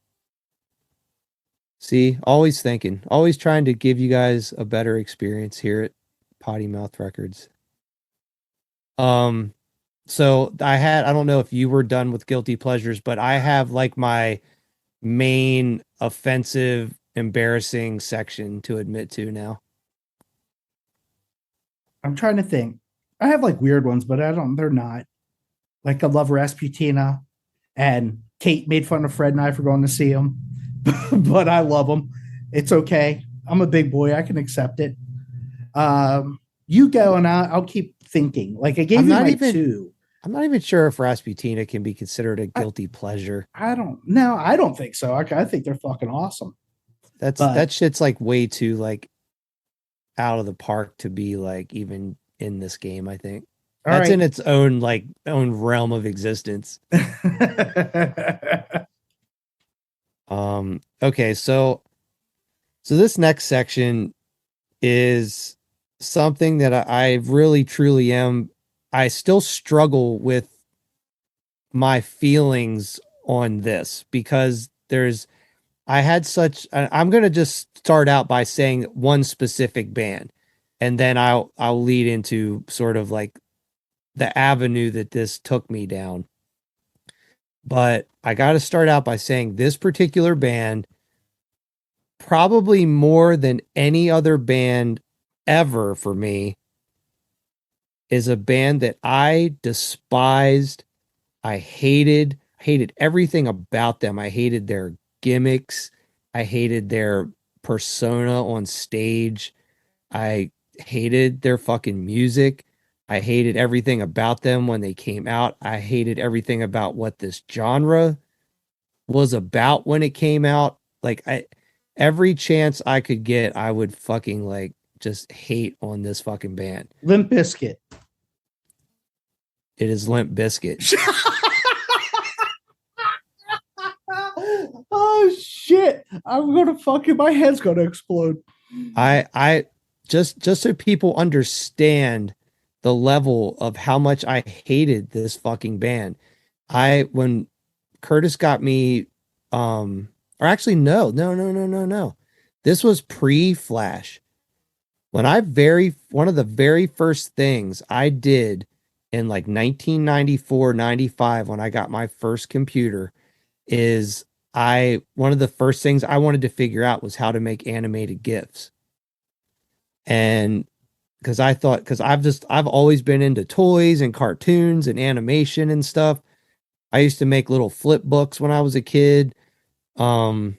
See, always thinking, always trying to give you guys a better experience here at Potty Mouth Records. So I don't know if you were done with guilty pleasures, but I have like my main offensive, embarrassing section to admit to now. I'm trying to think. I have like weird ones, but they're not. Like I love Rasputina, and Kate made fun of Fred and I for going to see him, but I love him. It's okay. I'm a big boy. I can accept it. You go and I'll keep thinking. Like I gave you my two. I'm not even sure if Rasputina can be considered a guilty pleasure. I don't think so. I think they're fucking awesome. That shit's like way too like out of the park to be like even in this game, I think. That's in its own realm of existence. Okay, so this next section is something that I really truly am. I still struggle with my feelings on this because I'm going to just start out by saying one specific band, and then I'll lead into sort of like the avenue that this took me down. But I got to start out by saying this particular band, probably more than any other band ever for me, is a band that I despised. I hated everything about them. I hated their gimmicks. I hated their persona on stage. I hated their fucking music. I hated everything about them when they came out. I hated everything about what this genre was about when it came out. Every chance I could get, I would fucking like just hate on this fucking band. Limp Bizkit. It is Limp Bizkit. Oh shit! I'm gonna fucking my head's gonna explode. I just so people understand the level of how much I hated this fucking band. When Curtis got me, or actually no. This was pre-Flash. One of the very first things I did in like 1994, 95, when I got my first computer, is one of the first things I wanted to figure out was how to make animated GIFs. And because I've always been into toys and cartoons and animation and stuff. I used to make little flip books when I was a kid. So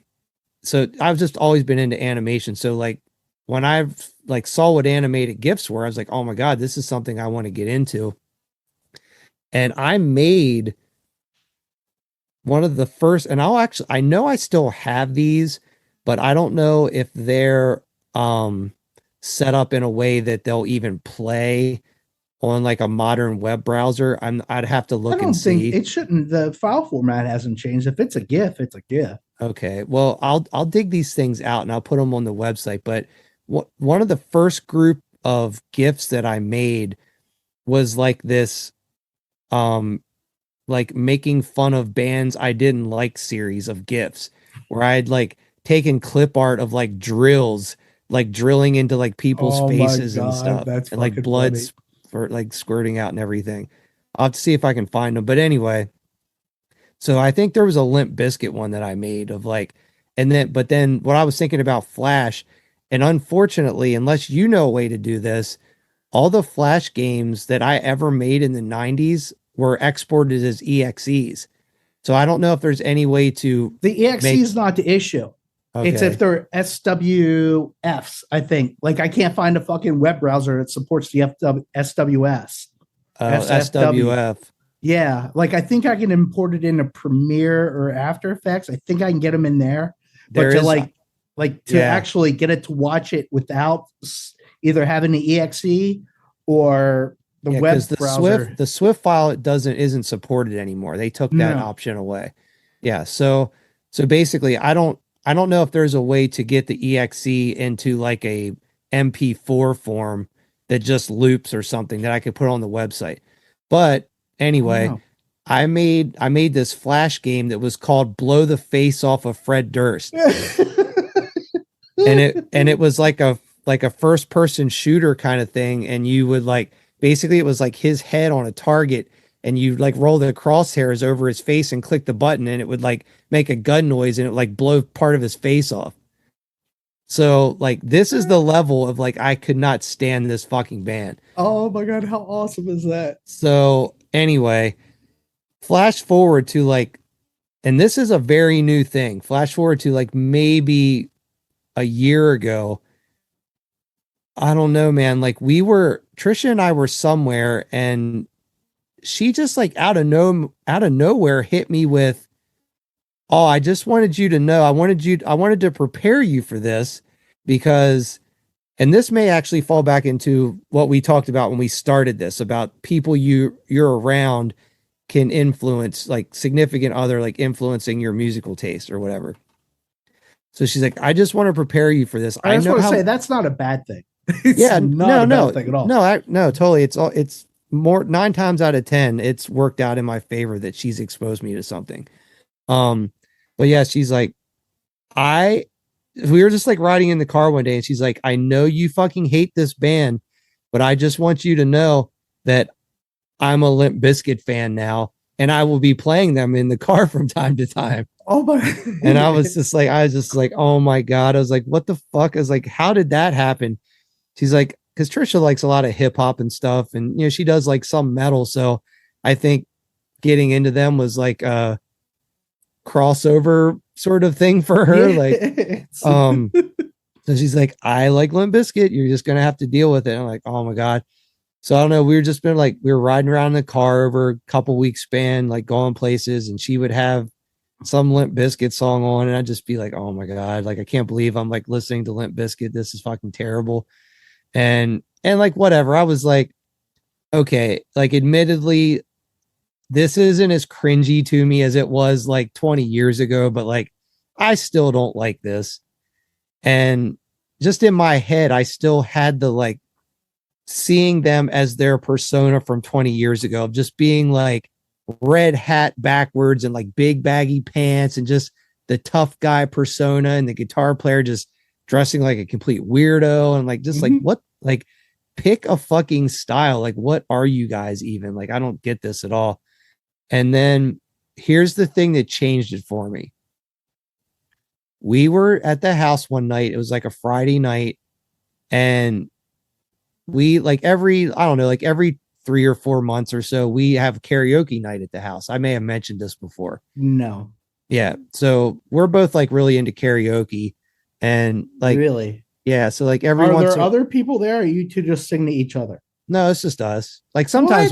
I've just always been into animation. So like when I've like saw what animated GIFs were, I was like, oh my God, this is something I want to get into. And I made one of the first, and I know I still have these, but I don't know if they're set up in a way that they'll even play on like a modern web browser. I'd have to look and see. I don't think it shouldn't. The file format hasn't changed. If it's a GIF, it's a GIF. Okay. Well, I'll dig these things out and I'll put them on the website. But one of the first group of GIFs that I made was like this, like making fun of bands I didn't like series of GIFs where I'd like taken clip art of like drills, like drilling into like people's faces and stuff, that's and like blood like squirting out and everything. I'll have to see if I can find them. But anyway, so I think there was a Limp Bizkit one that I made of like, but then what I was thinking about Flash, and unfortunately, unless you know a way to do this, all the Flash games that I ever made in the 90s were exported as EXEs. So I don't know if there's any way to. The EXE is not the issue. Okay. It's if they're SWFs, I think. Like I can't find a fucking web browser that supports the SWS. SWF. Yeah. Like I think I can import it into Premiere or After Effects. I think I can get them in there. But to actually get it to watch it without either having the EXE or the web browser. The Swift file isn't supported anymore. They took that option away. Yeah. So basically I don't know if there's a way to get the EXE into like a MP4 form that just loops or something that I could put on the website. But anyway, I made this Flash game that was called Blow the Face Off of Fred Durst. and it was like a first person shooter kind of thing, and you would like basically it was like his head on a target, and you like roll the crosshairs over his face and click the button, and it would like make a gun noise, and it would like blow part of his face off. So like this is the level of like I could not stand this fucking band. Oh my God, how awesome is that? So anyway, flash forward to like, and this is a very new thing. Flash forward to like maybe a year ago. I don't know, man. Like Trisha and I were somewhere, and she just like out of nowhere hit me with, "Oh, I just wanted you to know. I wanted to prepare you for this because," and this may actually fall back into what we talked about when we started this, about people you're around can influence, like significant other, like influencing your musical taste or whatever. So she's like, "I just want to prepare you for this." I just want to say that's not a bad thing. It's Yeah, not no, a bad thing at all. no, totally. It's more 9 times out of 10, it's worked out in my favor that she's exposed me to something. But yeah, she's like, we were just like riding in the car one day and she's like, I know you fucking hate this band, but I just want you to know that I'm a Limp Bizkit fan now and I will be playing them in the car from time to time. Oh my! And I was just like, oh my God. I was like, what the fuck? I was like, how did that happen? She's like, because Trisha likes a lot of hip hop and stuff. And, she does like some metal. So I think getting into them was like a crossover sort of thing for her. Like, so she's like, I like Limp Bizkit. You're just going to have to deal with it. I'm like, oh my God. So I don't know. We were riding around in the car over a couple weeks span, like going places, and she would have some Limp Bizkit song on, and I'd just be like, oh my God, like I can't believe I'm like listening to Limp Bizkit. This is fucking terrible. And like whatever. I was like, okay, like admittedly, this isn't as cringy to me as it was like 20 years ago, but like I still don't like this. And just in my head, I still had the like seeing them as their persona from 20 years ago of just being like red hat backwards and like big baggy pants and just the tough guy persona, and the guitar player just dressing like a complete weirdo and like just like what, like pick a fucking style. Like what are you guys even? Like I don't get this at all. And then here's the thing that changed it for me. We were at the house one night. It was like a Friday night, and we like every 3 or 4 months or so, we have karaoke night at the house. I may have mentioned this before. No. Yeah. So we're both like really into karaoke, and like, really? Yeah. So like Are there other people there? Or you two just sing to each other? No, it's just us. Like sometimes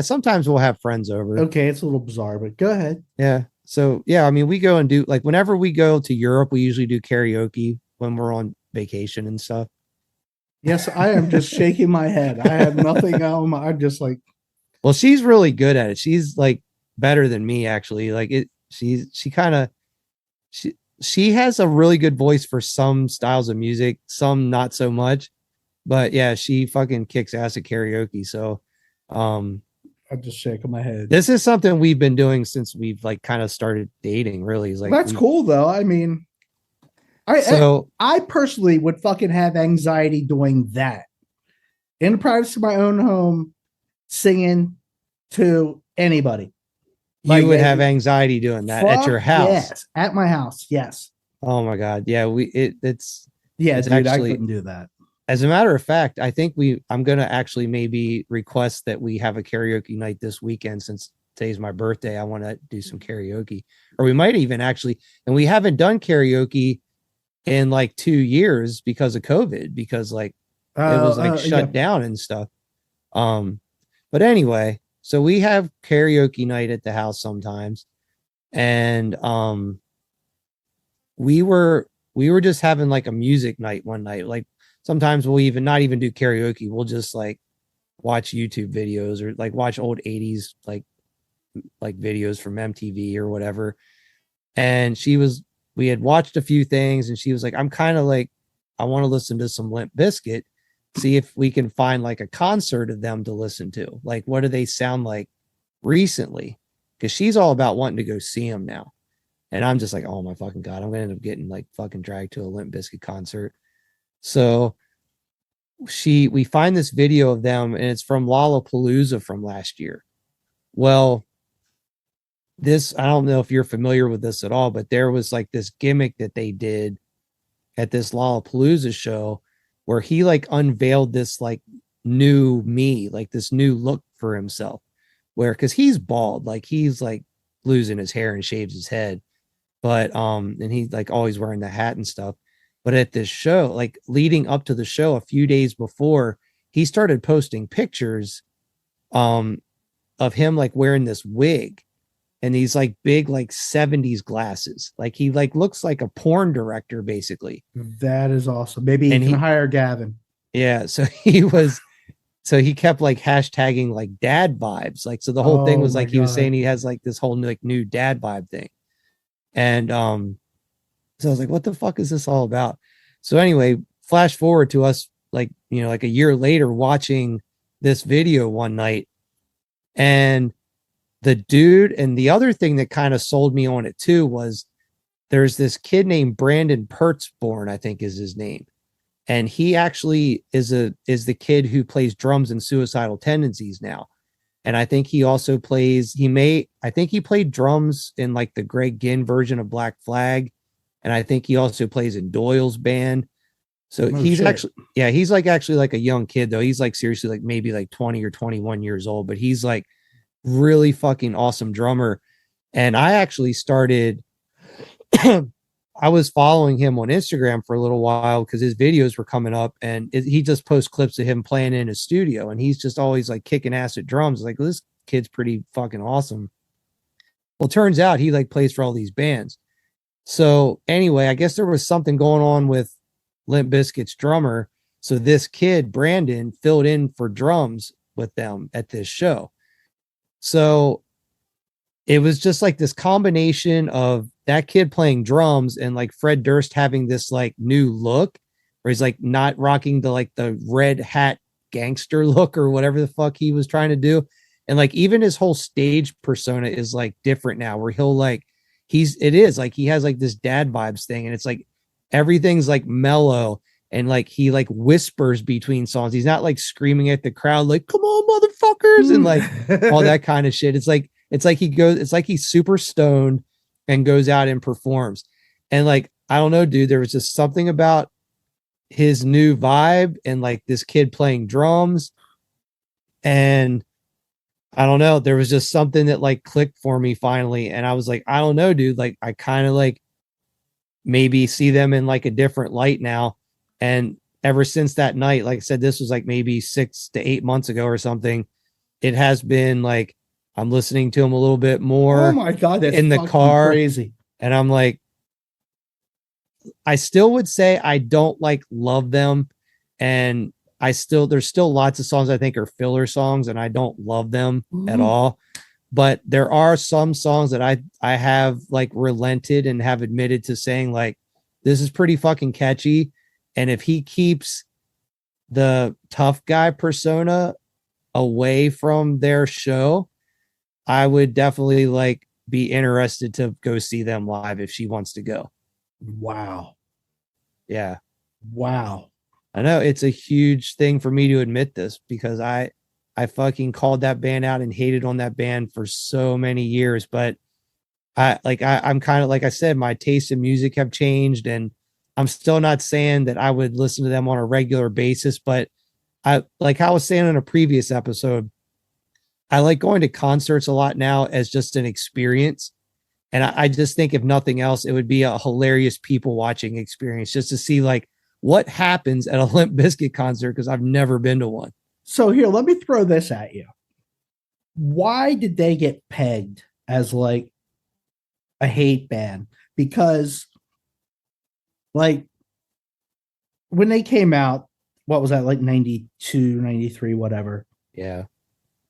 sometimes we'll have friends over. Okay. It's a little bizarre, but go ahead. Yeah. So yeah, I mean, we go and do like whenever we go to Europe, we usually do karaoke when we're on vacation and stuff. Yes, I am just shaking my head. I have nothing on. I'm just like, well, she's really good at it. She's like better than me, actually. Like she has a really good voice for some styles of music, some not so much. But yeah, she fucking kicks ass at karaoke. So I'm just shaking my head. This is something we've been doing since we've like kind of started dating, really. It's like that's cool though. I mean, I personally would fucking have anxiety doing that in the privacy of my own home, singing to anybody. You would have anxiety doing that at your house? Yes, at my house. Yes. Oh my God. Yeah, it's dude, actually, I couldn't do that. As a matter of fact, I think I'm gonna actually maybe request that we have a karaoke night this weekend, since today's my birthday. I want to do some karaoke, or we might even actually, and we haven't done karaoke in like 2 years because of COVID, because like it was like shut down and stuff. But anyway, so we have karaoke night at the house sometimes, and we were just having like a music night one night. Like sometimes we'll even not even do karaoke. We'll just like watch YouTube videos or like watch old 80s like videos from MTV or whatever. And we had watched a few things, and she was like, I'm kind of like, I want to listen to some Limp Bizkit, see if we can find like a concert of them to listen to. Like, what do they sound like recently? Because she's all about wanting to go see them now. And I'm just like, oh my fucking God, I'm going to end up getting like fucking dragged to a Limp Bizkit concert. So we find this video of them, and it's from Lollapalooza from last year. Well, I don't know if you're familiar with this at all, but there was like this gimmick that they did at this Lollapalooza show where he like unveiled this like new me, like this new look for himself, because he's bald, like he's like losing his hair and shaves his head, but and he's like always wearing the hat and stuff. But at this show, like leading up to the show, a few days before, he started posting pictures of him like wearing this wig and these like big like 70s glasses. Like he like looks like a porn director basically. That is awesome. Maybe he can hire Gavin. Yeah, so he kept like hashtagging like dad vibes. Like, so the whole thing was like he was saying he has like this whole new dad vibe thing. And so I was like, what the fuck is this all about? So anyway, flash forward to us like, you know, like a year later watching this video one night, and the dude, and the other thing that kind of sold me on it too was there's this kid named Brandon Pertzborn, I think is his name. And he actually is the kid who plays drums in Suicidal Tendencies now. And I think he also plays, I think he played drums in like the Greg Ginn version of Black Flag. And I think he also plays in Doyle's band. So he's actually, yeah, he's like actually like a young kid though. He's like seriously like maybe like 20 or 21 years old, but he's like really fucking awesome drummer. And I actually started, I was following him on Instagram for a little while because his videos were coming up, and he just posts clips of him playing in his studio, and he's just always like kicking ass at drums. Like, well, this kid's pretty fucking awesome. Well, turns out he like plays for all these bands. So anyway, I guess there was something going on with Limp Bizkit's drummer. So this kid, Brandon, filled in for drums with them at this show. So it was just like this combination of that kid playing drums and like Fred Durst having this like new look where he's like not rocking the red hat gangster look or whatever the fuck he was trying to do. And like even his whole stage persona is like different now, where he'll like he has like this dad vibes thing, and it's like everything's like mellow, and like he like whispers between songs. He's not like screaming at the crowd like come on motherfuckers and like all that kind of shit. It's like he's super stoned and goes out and performs. And like, I don't know, dude, there was just something about his new vibe and like this kid playing drums. And I don't know, there was just something that like clicked for me finally. And I was like, I don't know, dude, like I kind of like maybe see them in like a different light now. And ever since that night, like I said, this was like maybe 6 to 8 months ago or something, it has been like, I'm listening to him a little bit more. Oh my God, that's in the car, crazy. And I'm like, I still would say I don't like love them, and there's still lots of songs I think are filler songs, and I don't love them at all. But there are some songs that I have like relented and have admitted to saying like, this is pretty fucking catchy, and if he keeps the tough guy persona away from their show, I would definitely like be interested to go see them live if she wants to go. Wow. Yeah. Wow. I know it's a huge thing for me to admit this, because I fucking called that band out and hated on that band for so many years. But I'm kind of, like I said, my taste in music have changed, and I'm still not saying that I would listen to them on a regular basis. But like I was saying in a previous episode, I like going to concerts a lot now as just an experience. And I just think if nothing else, it would be a hilarious people watching experience just to see like what happens at a Limp Bizkit concert, because I've never been to one. So here, let me throw this at you. Why did they get pegged as like a hate band? Because like when they came out, what was that, like 92, 93, whatever? Yeah.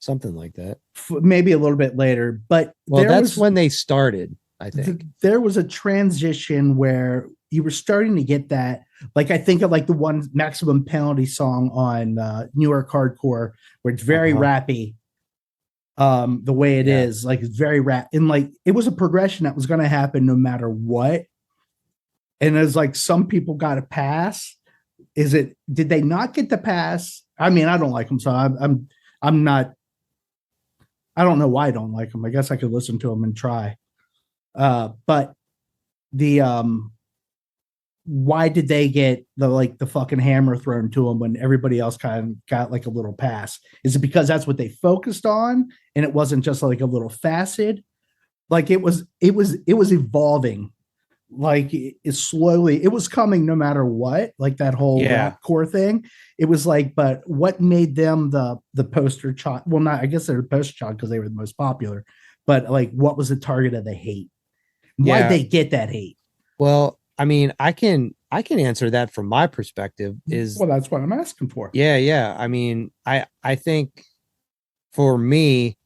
Something like that. Maybe a little bit later, but that's when they started, I think. There was a transition where you were starting to get that. Like, I think of like the one Maximum Penalty song on New York Hardcore, where it's very rappy. The way it is, like it's very rap, and like it was a progression that was going to happen no matter what. And it's like some people got a pass. Did they not get the pass? I mean, I don't like them, so I'm not. I don't know why I don't like them. I guess I could listen to them and try. But why did they get the fucking hammer thrown to them when everybody else kind of got like a little pass? Is it because that's what they focused on and it wasn't just like a little facet? Like it was evolving. Like it slowly, it was coming no matter what, like that whole rap core thing. It was like, but what made them the poster child? Well, not, I guess they're the poster child because they were the most popular, but like, what was the target of the hate? Why'd they get that hate? Well, I mean, I can answer that from my perspective. Well, that's what I'm asking for. Yeah. I mean, I think for me,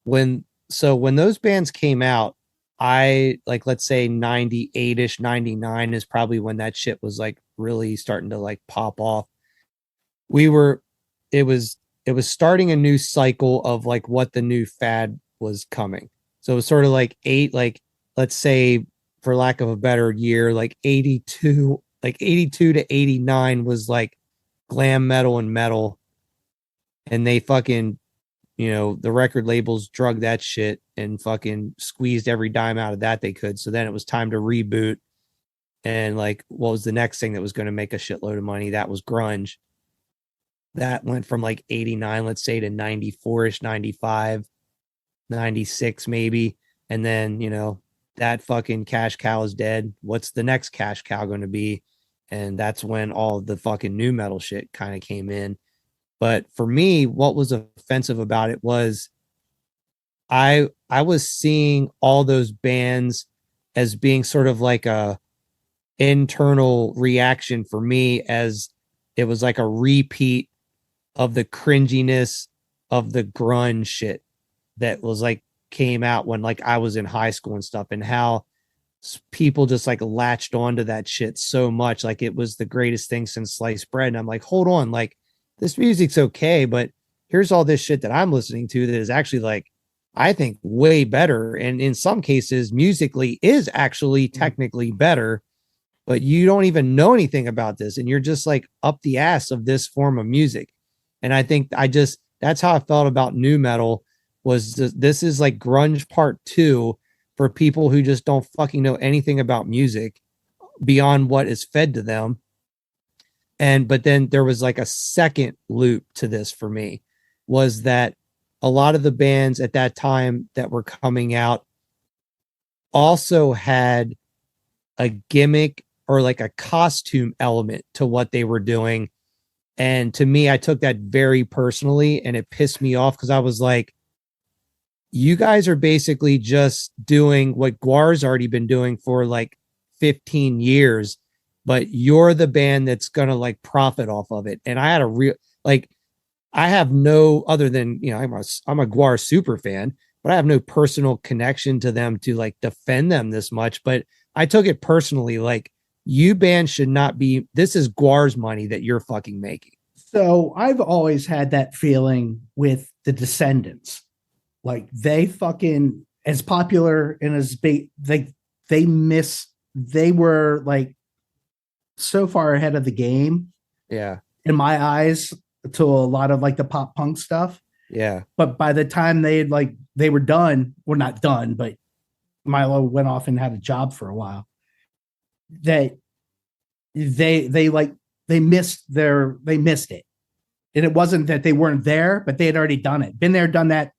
when those bands came out, I like, let's say 98-ish, 99 is probably when that shit was like really starting to like pop off. we were, it was starting a new cycle of like what the new fad was coming. So it was sort of like let's say, for lack of a better year, like 82 to 89 was like glam metal and metal. And they fucking, the record labels drug that shit and fucking squeezed every dime out of that they could. So then it was time to reboot. And like, what was the next thing that was going to make a shitload of money? That was grunge. That went from like 89, let's say, to 94ish, 95, 96 maybe. And then, that fucking cash cow is dead. What's the next cash cow going to be? And that's when all the fucking new metal shit kind of came in. But for me, what was offensive about it was I was seeing all those bands as being sort of like a internal reaction for me, as it was like a repeat of the cringiness of the grunge shit that was like came out when like I was in high school and stuff, and how people just like latched onto that shit so much, like it was the greatest thing since sliced bread. And I'm like, hold on, like this music's okay, but here's all this shit that I'm listening to that is actually like, I think, way better, and in some cases musically is actually technically better, but you don't even know anything about this and you're just like up the ass of this form of music. And I think that's how I felt about new metal. Was this is like grunge part 2 for people who just don't fucking know anything about music beyond what is fed to them. But then there was like a second loop to this for me, was that a lot of the bands at that time that were coming out also had a gimmick or like a costume element to what they were doing. And to me, I took that very personally, and it pissed me off because I was like, you guys are basically just doing what Guar's already been doing for like 15 years, but you're the band that's going to like profit off of it. And I had a real, like, I have no other than, I'm a Guar super fan, but I have no personal connection to them to like defend them this much. But I took it personally, like, you band should not be, this is Guar's money that you're fucking making. So I've always had that feeling with the Descendants. Like, they fucking, as popular and as big, they were like so far ahead of the game. Yeah. In my eyes, to a lot of like the pop punk stuff. Yeah. But by the time they were done, well, not done, but Milo went off and had a job for a while. That they missed it. And it wasn't that they weren't there, but they had already done it. Been there, done that,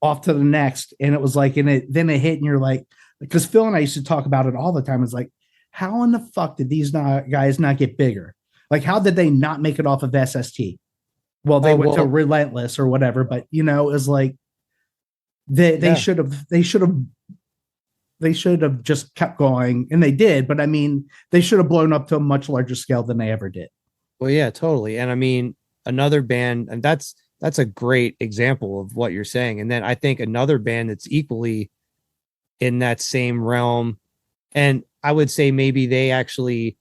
off to the next. And it was like, then it hit, and you're like, because Phil and I used to talk about it all the time. It's like, how in the fuck did these guys not get bigger? Like, how did they not make it off of SST? Well, they went to Relentless or whatever, but it was like they should have just kept going, and they did. But I mean, they should have blown up to a much larger scale than they ever did. Well, yeah, totally. And I mean, another band, and that's a great example of what you're saying. And then I think another band that's equally in that same realm, and I would say maybe they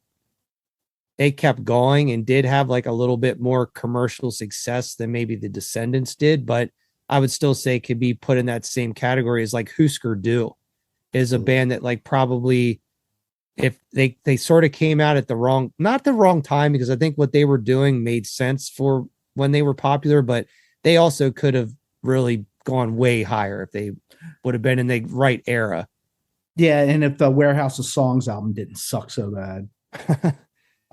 kept going and did have like a little bit more commercial success than maybe the Descendants did, but I would still say could be put in that same category as like Husker Du is a band that like probably, if they sort of came out at not the wrong time, because I think what they were doing made sense for when they were popular, but they also could have really gone way higher if they would have been in the right era. Yeah, and if the Warehouse of Songs album didn't suck so bad.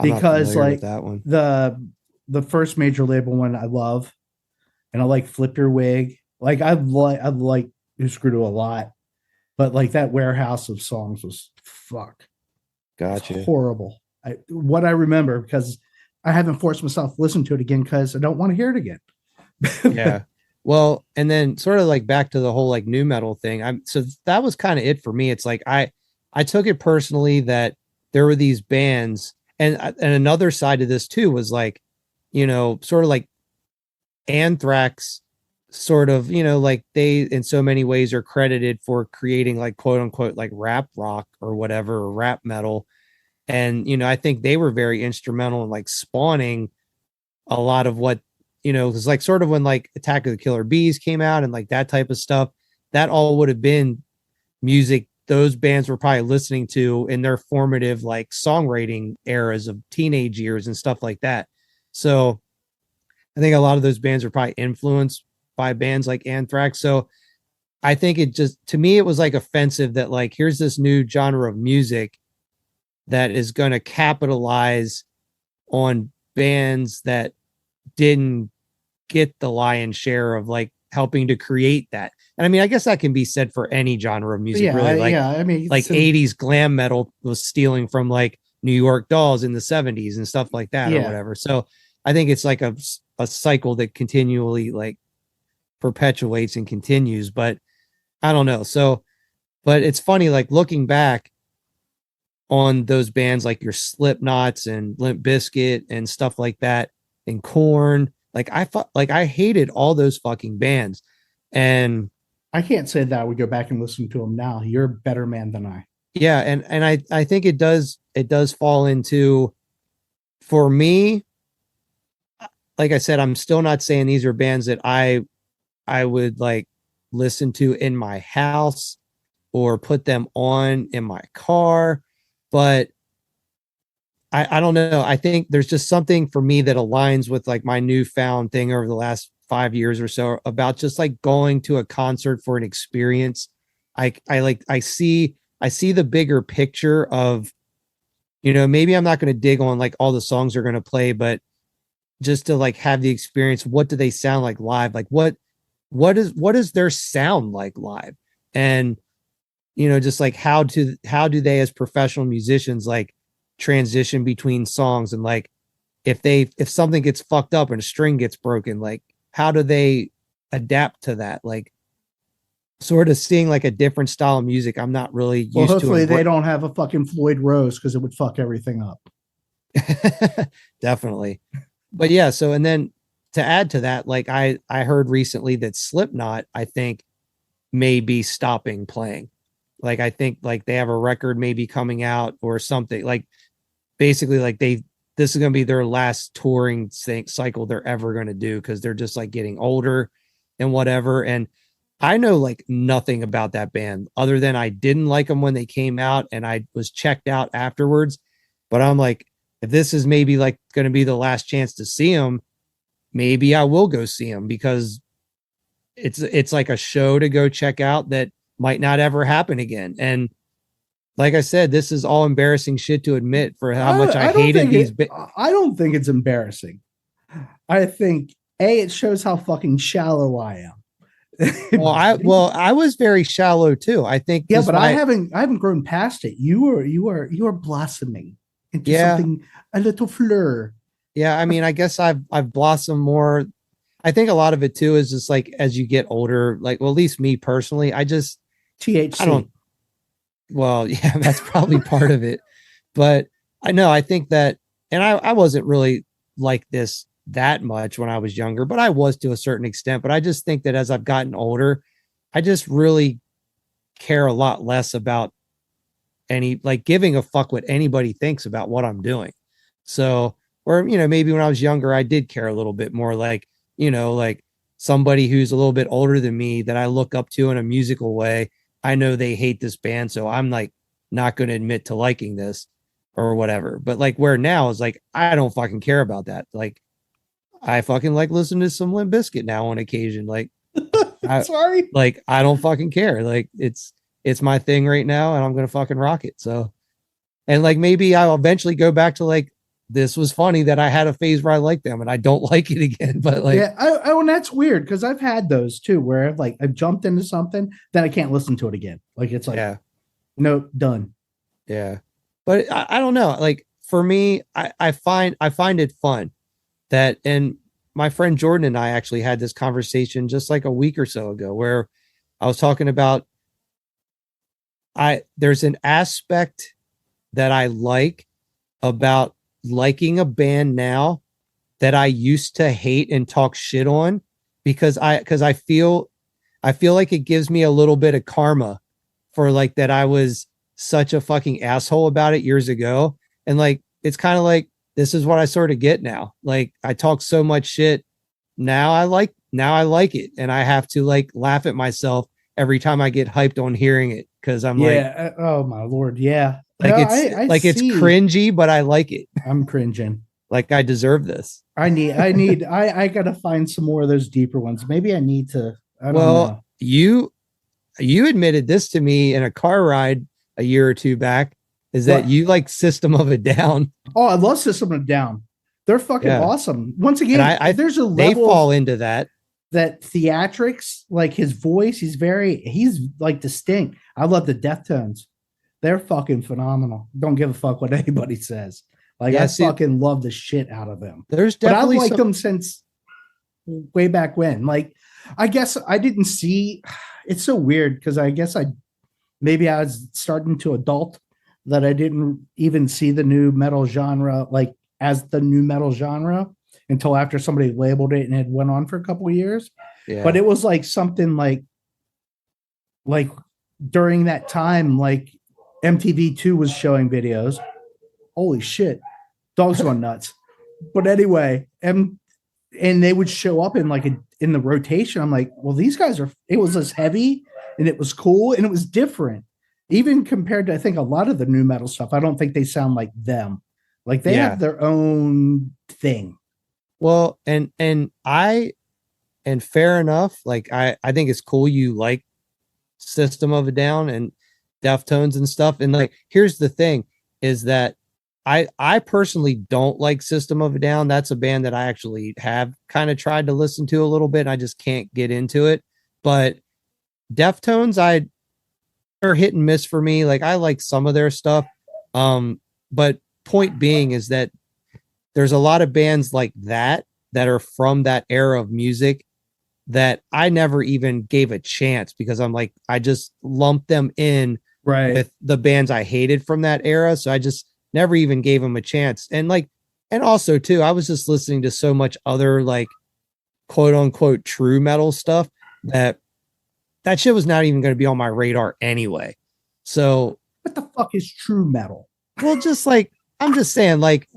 Because like that one, the first major label one I love, and I like Flip Your Wig. Like I like Husker Du a lot, but like that Warehouse of Songs was Gotcha. Horrible. What I remember, because I haven't forced myself to listen to it again because I don't want to hear it again. Yeah. Well, and then sort of like back to the whole like new metal thing. So that was kind of it for me. It's like I took it personally that there were these bands, and another side of this too was like, sort of like Anthrax, sort of, like they in so many ways are credited for creating like quote unquote like rap rock or whatever, or rap metal. And I think they were very instrumental in like spawning a lot of what, you know, it's like sort of when like Attack of the Killer Bees came out and like that type of stuff, that all would have been music those bands were probably listening to in their formative like songwriting eras of teenage years and stuff like that. So I think a lot of those bands are probably influenced by bands like Anthrax. So I think it just, to me, it was like offensive that like, here's this new genre of music that is going to capitalize on bands that didn't get the lion's share of like helping to create that. And I mean, I guess that can be said for any genre of music, really. Like, I mean, like 80s glam metal was stealing from like New York Dolls in the 70s and stuff like that or whatever. So I think it's like a cycle that continually like perpetuates and continues, but I don't know. So, but it's funny, like looking back on those bands like your Slipknots and Limp Bizkit and stuff like that, and Korn. Like I hated all those fucking bands, and I can't say that I would go back and listen to them now. You're a better man than I. Yeah, and I think it does fall into, for me, like I said, I'm still not saying these are bands that I would like listen to in my house or put them on in my car, but I don't know. I think there's just something for me that aligns with like my newfound thing over the last 5 years or so about just like going to a concert for an experience. I see the bigger picture of, you know, maybe I'm not going to dig on like all the songs they're going to play, but just to like have the experience. What do they sound like live? Like what does their sound like live? And, you know, just like how do they as professional musicians like transition between songs, and like if something gets fucked up and a string gets broken, like how do they adapt to that? Like sort of seeing like a different style of music I'm not really used to. Hopefully they don't have a fucking Floyd Rose, because it would fuck everything up. Definitely. But yeah, so and then to add to that, like I heard recently that Slipknot, I think, may be stopping playing. Like I think like they have a record maybe coming out or something. Like basically like this is going to be their last touring cycle they're ever going to do, because they're just like getting older and whatever. And I know like nothing about that band other than I didn't like them when they came out and I was checked out afterwards. But I'm like, if this is maybe like going to be the last chance to see them, maybe I will go see them, because it's like a show to go check out that might not ever happen again. And like I said, this is all embarrassing shit to admit for how much I hated these. I don't think it's embarrassing. I think it shows how fucking shallow I am. I was very shallow too. I think. Yeah, but I haven't grown past it. You are blossoming into something, a little fleur. Yeah, I mean, I guess I've blossomed more. I think a lot of it too is just like as you get older, like, well, at least me personally, I just THC. I don't. Well, yeah, that's probably part of it, but I think that, and I wasn't really like this that much when I was younger, but I was to a certain extent. But I just think that as I've gotten older, I just really care a lot less about like giving a fuck what anybody thinks about what I'm doing. So, or, you know, maybe when I was younger, I did care a little bit more, like, you know, like somebody who's a little bit older than me that I look up to in a musical way. I know they hate this band, so I'm like not going to admit to liking this or whatever. But like where now is like, I don't fucking care about that. Like I fucking like listen to some Limp Bizkit now on occasion. Like, sorry, like I don't fucking care. Like it's my thing right now, and I'm gonna fucking rock it. So, and like maybe I'll eventually go back to like, this was funny that I had a phase where I liked them and I don't like it again. But like, yeah, and that's weird, because I've had those too, where I've jumped into something, then I can't listen to it again. Like it's like, yeah, no, done. Yeah, but I don't know. Like for me, I find it fun that, and my friend Jordan and I actually had this conversation just like a week or so ago, where I was talking about there's an aspect that I like about liking a band now that I used to hate and talk shit on, because I feel like it gives me a little bit of karma for like that I was such a fucking asshole about it years ago. And like it's kind of like this is what I sort of get now. Like I talk so much shit. Now I like it. And I have to like laugh at myself every time I get hyped on hearing it. Cause I'm like, oh my Lord. Yeah. like No, it's cringy, but I like it. I'm cringing. Like I deserve this. I gotta find some more of those deeper ones. Maybe I need to. I don't know. You admitted this to me in a car ride a year or two back. Is that you like System of a Down? Oh, I love System of a Down. They're fucking awesome. Once again, there's a level they fall into that theatrics, like his voice. He's like distinct. I love the Deftones. They're fucking phenomenal. Don't give a fuck what anybody says. Like I fucking love the shit out of them. There's definitely but I've liked them since way back when. Like I guess I didn't see. It's so weird because I guess I was starting to adult that I didn't even see the new metal genre like as the new metal genre until after somebody labeled it and it went on for a couple of years. Yeah. But it was like something like during that time, like MTV2 was showing videos. Holy shit, dogs going nuts. But anyway, and they would show up in in the rotation. I'm like, well, these guys it was as heavy and it was cool and it was different. Even compared to, I think, a lot of the new metal stuff, I don't think they sound like them. Like they have their own thing. Well, and fair enough. Like I think it's cool you like System of a Down and Deftones and stuff. And like, here's the thing is that I personally don't like System of a Down. That's a band that I actually have kind of tried to listen to a little bit. And I just can't get into it. But Deftones, they're hit and miss for me. Like I like some of their stuff. But point being is that there's a lot of bands like that are from that era of music that I never even gave a chance because I'm like, I just lumped them in with the bands I hated from that era. So I just never even gave them a chance. And also too, I was just listening to so much other like quote unquote true metal stuff that shit was not even going to be on my radar anyway. So what the fuck is true metal? Well, just like, I'm just saying like,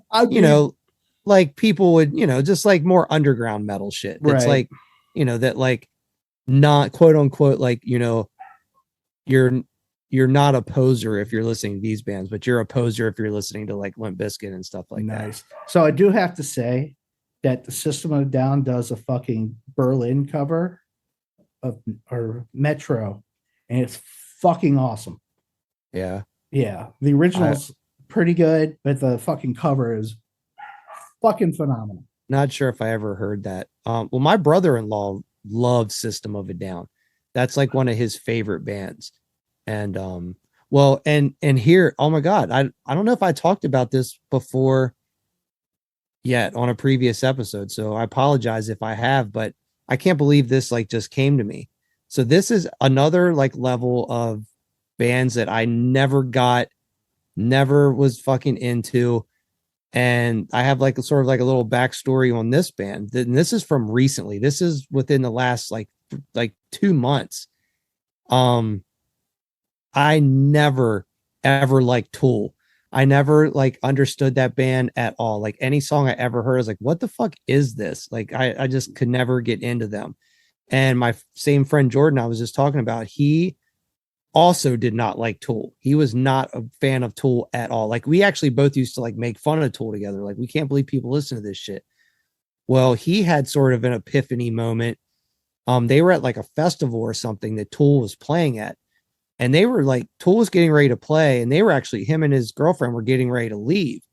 like people would, just like more underground metal shit. That's like, that like not quote unquote, like, you're not a poser if you're listening to these bands, but you're a poser if you're listening to like Limp Bizkit and stuff like that. So I do have to say that the System of a Down does a fucking Berlin cover or Metro, and it's fucking awesome. Yeah. The original's pretty good, but the fucking cover is fucking phenomenal. Not sure if I ever heard that. Well, my brother-in-law loved System of a Down. That's like one of his favorite bands. And and here, oh my God, I don't know if I talked about this before yet on a previous episode, so I apologize if I have, but I can't believe this like just came to me. So this is another like level of bands that I never was fucking into. And I have like a sort of like a little backstory on this band. And this is from recently. This is within the last like 2 months. I never ever liked Tool. I never like understood that band at all. Like any song I ever heard, I was like, what the fuck is this? Like I just could never get into them. And my same friend Jordan I was just talking about, he also did not like Tool. He was not a fan of Tool at all. Like we actually both used to like make fun of Tool together. Like we can't believe people listen to this shit. Well, he had sort of an epiphany moment. They were at like a festival or something that Tool was playing at. And they were like, Tool was getting ready to play. And they were actually, him and his girlfriend were getting ready to leave.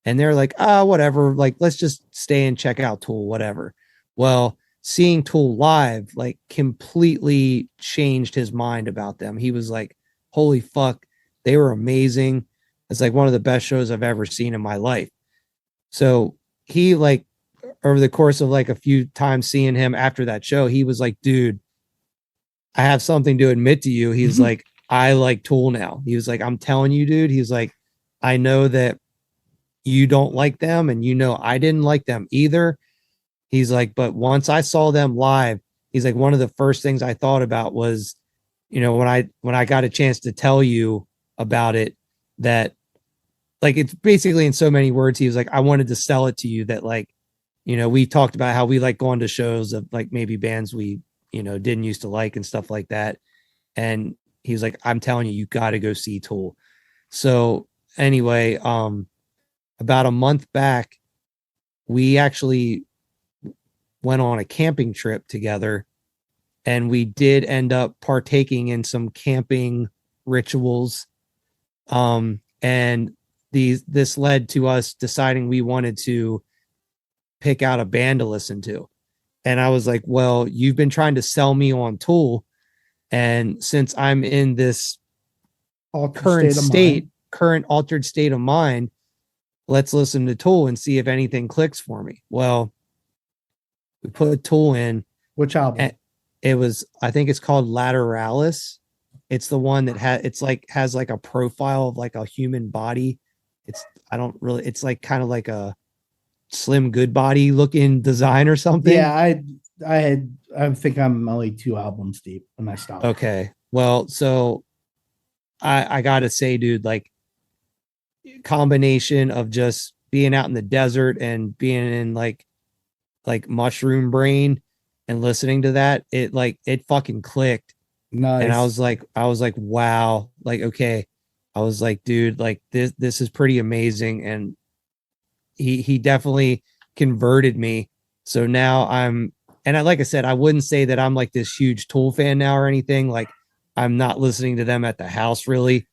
And they're like, whatever. Like, let's just stay and check out Tool, whatever. Well, seeing Tool live, like completely changed his mind about them. He was like, holy fuck, they were amazing. It's like one of the best shows I've ever seen in my life. So he like, over the course of like a few times seeing him after that show, he was like, dude, I have something to admit to you. He's like, I like Tool now. He was like, I'm telling you, dude. He's like, I know that you don't like them and I didn't like them either. He's like, but once I saw them live, he's like, one of the first things I thought about was, when I got a chance to tell you about it, that like it's basically in so many words, he was like, I wanted to sell it to you that like, we talked about how we like going to shows of like maybe bands we, didn't used to like and stuff like that. And he was like, I'm telling you, you got to go see Tool. So anyway, about a month back, we actually went on a camping trip together, and we did end up partaking in some camping rituals. And this led to us deciding we wanted to pick out a band to listen to. And I was like, well, you've been trying to sell me on Tool. And since I'm in this current altered state of mind, let's listen to Tool and see if anything clicks for me. Well, we put Tool in. Which album? It was, I think it's called Lateralis. It's the one that has like a profile of like a human body. It's like kind of like a Slim Goodbody looking design or something. Yeah, I think I'm only 2 albums deep and I stopped. Okay. Well, so I gotta say, dude, like combination of just being out in the desert and being in like mushroom brain and listening to that, it fucking clicked. Nice. And I was like, wow, like, okay. I was like, dude, like this is pretty amazing. And he definitely converted me. So now like I said, I wouldn't say that I'm like this huge Tool fan now or anything. Like I'm not listening to them at the house really,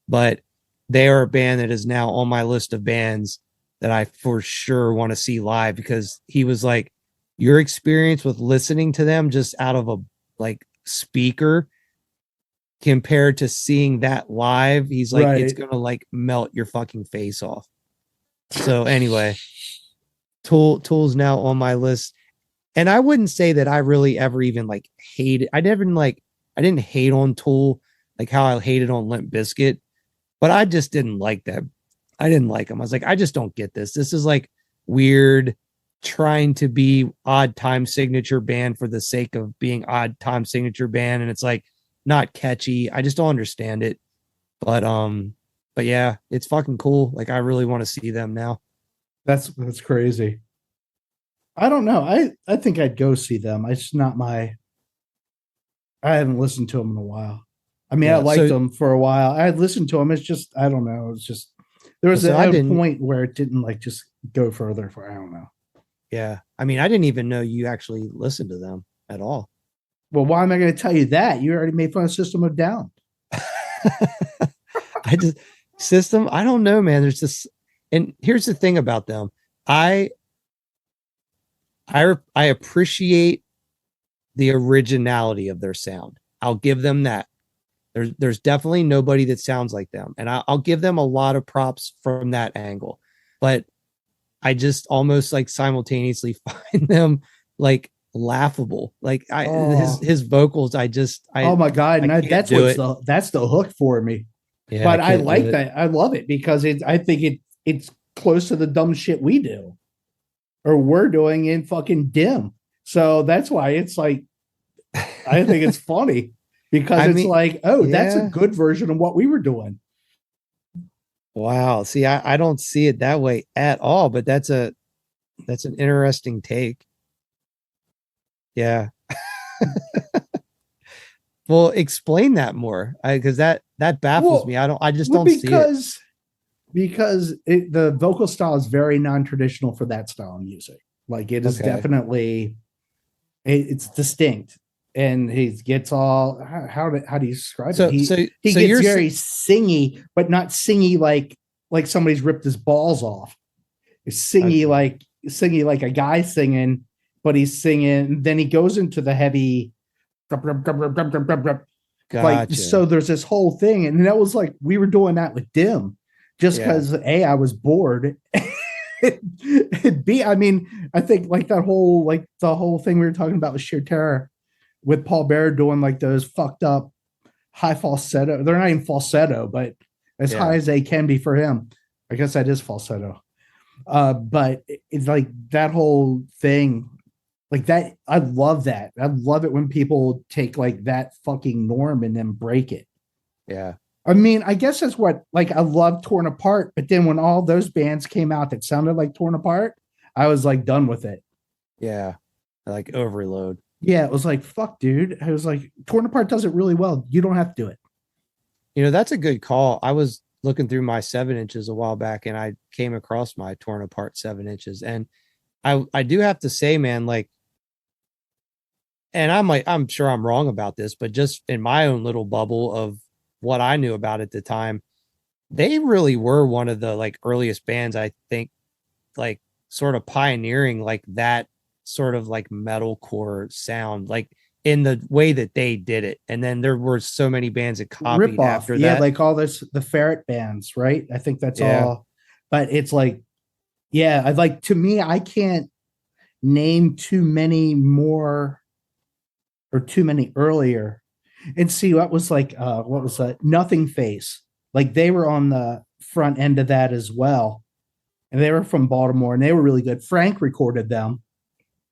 but they are a band that is now on my list of bands that I for sure want to see live, because he was like, your experience with listening to them just out of a like speaker compared to seeing that live, he's like, right, it's gonna like melt your fucking face off. So anyway, Tool's now on my list. And I wouldn't say that I really ever even like hated. I didn't hate on Tool like how I hated on Limp Bizkit, but I just didn't like them. I didn't like them. I was like, I just don't get this. This is like weird trying to be odd time signature band for the sake of being odd time signature band. And it's like not catchy. I just don't understand it. But yeah, it's fucking cool. Like I really want to see them now. That's crazy. I don't know. I think I'd go see them. It's not I haven't listened to them in a while. I mean, yeah, I liked them for a while. I had listened to them. It's just, I don't know. It's just, there was a point where it didn't like just go further for, I don't know. Yeah. I mean, I didn't even know you actually listened to them at all. Well, why am I going to tell you that? You already made fun of System of a Down. System, I don't know, man. There's this, and here's the thing about them. I appreciate the originality of their sound. I'll give them that. There's definitely nobody that sounds like them, and I'll give them a lot of props from that angle. But I just almost like simultaneously find them like laughable. Like his vocals, oh my god, that's the hook for me. Yeah, but I like that. I love it because I think it's close to the dumb shit we do or we're doing in fucking Dim. So that's why it's like, I think it's funny because that's a good version of what we were doing. Wow. See, I don't see it that way at all, but that's an interesting take. Yeah. Well, explain that more, because that baffles me. I just don't see it. Because the vocal style is very non-traditional for that style of music. Like it is definitely, it's distinct, and he gets all how do you describe it? He gets very singy, but not singy like somebody's ripped his balls off. It's singy like a guy singing, but he's singing. Then he goes into the heavy. Gotcha. Like, so there's this whole thing, and that was like we were doing that with Dim. Just because I was bored. B, I mean, I think like the whole thing we were talking about with Sheer Terror with Paul Bear doing like those fucked up high falsetto. They're not even falsetto, but as high as they can be for him. I guess that is falsetto. But it's like that whole thing, like that. I love that. I love it when people take like that fucking norm and then break it. Yeah. I mean, I guess that's what, like, I love Torn Apart, but then when all those bands came out that sounded like Torn Apart, I was like done with it. Yeah. Like Overload. Yeah, it was like, fuck, dude. I was like, Torn Apart does it really well. You don't have to do it. You know, that's a good call. I was looking through my 7 inches a while back and I came across my Torn Apart 7 inches. And I do have to say, man, like, and I'm sure I'm wrong about this, but just in my own little bubble of what I knew about at the time, they really were one of the like earliest bands, I think, like sort of pioneering like that sort of like metalcore sound, like in the way that they did it. And then there were so many bands that Rip copied off. after Yeah, that. like all this, the Ferret bands, right? I think that's Yeah. all. But it's like, yeah, I like, to me, I can't name too many more or too many earlier. And see, what was that? Nothing Face. Like they were on the front end of that as well. And they were from Baltimore and they were really good. Frank recorded them.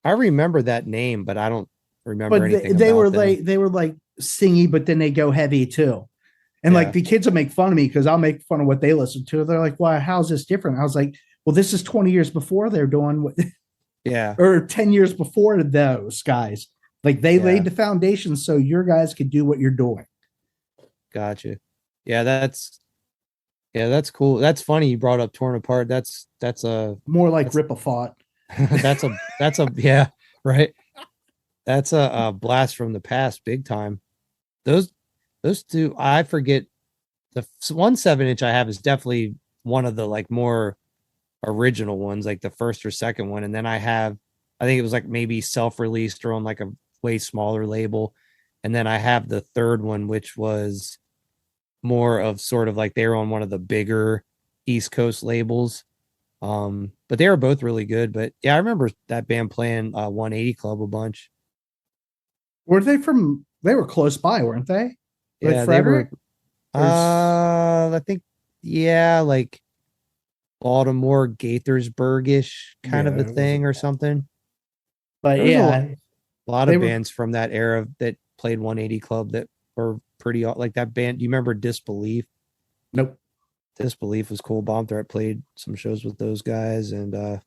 I remember that name, but I don't remember But anything they were about them. like singy, but then they go heavy too. And like Yeah. the kids will make fun of me because I'll make fun of what they listen to. They're like, "Why? How's this different?" I was like, "Well, this is 20 years before they're doing what, Yeah. or 10 years before those guys. Like they Yeah. laid the foundation so your guys could do what you're doing." Gotcha. Yeah, that's cool. That's funny you brought up Torn Apart. That's a More like that's Rip a Thought. that's a yeah, right. That's a blast from the past, big time. Those two, I forget the one 7 inch I have is definitely one of the like more original ones, like the first or second one. And then I think it was like maybe self-released or on like a way smaller label. And then I have the third one, which was more of sort of like they were on one of the bigger East Coast labels. But they were both really good. But yeah, I remember that band playing 180 Club a bunch. Were they from? They were close by, weren't they? Like Yeah, they were Frederick? Or I think yeah, like Baltimore Gaithersburg-ish kind yeah, of a it wasn't. thing or something. But There was yeah, a lot they of were. bands from that era that played 180 Club that were pretty like that band. You remember Disbelief? Nope. Disbelief was cool. Bomb Threat played some shows with those guys, and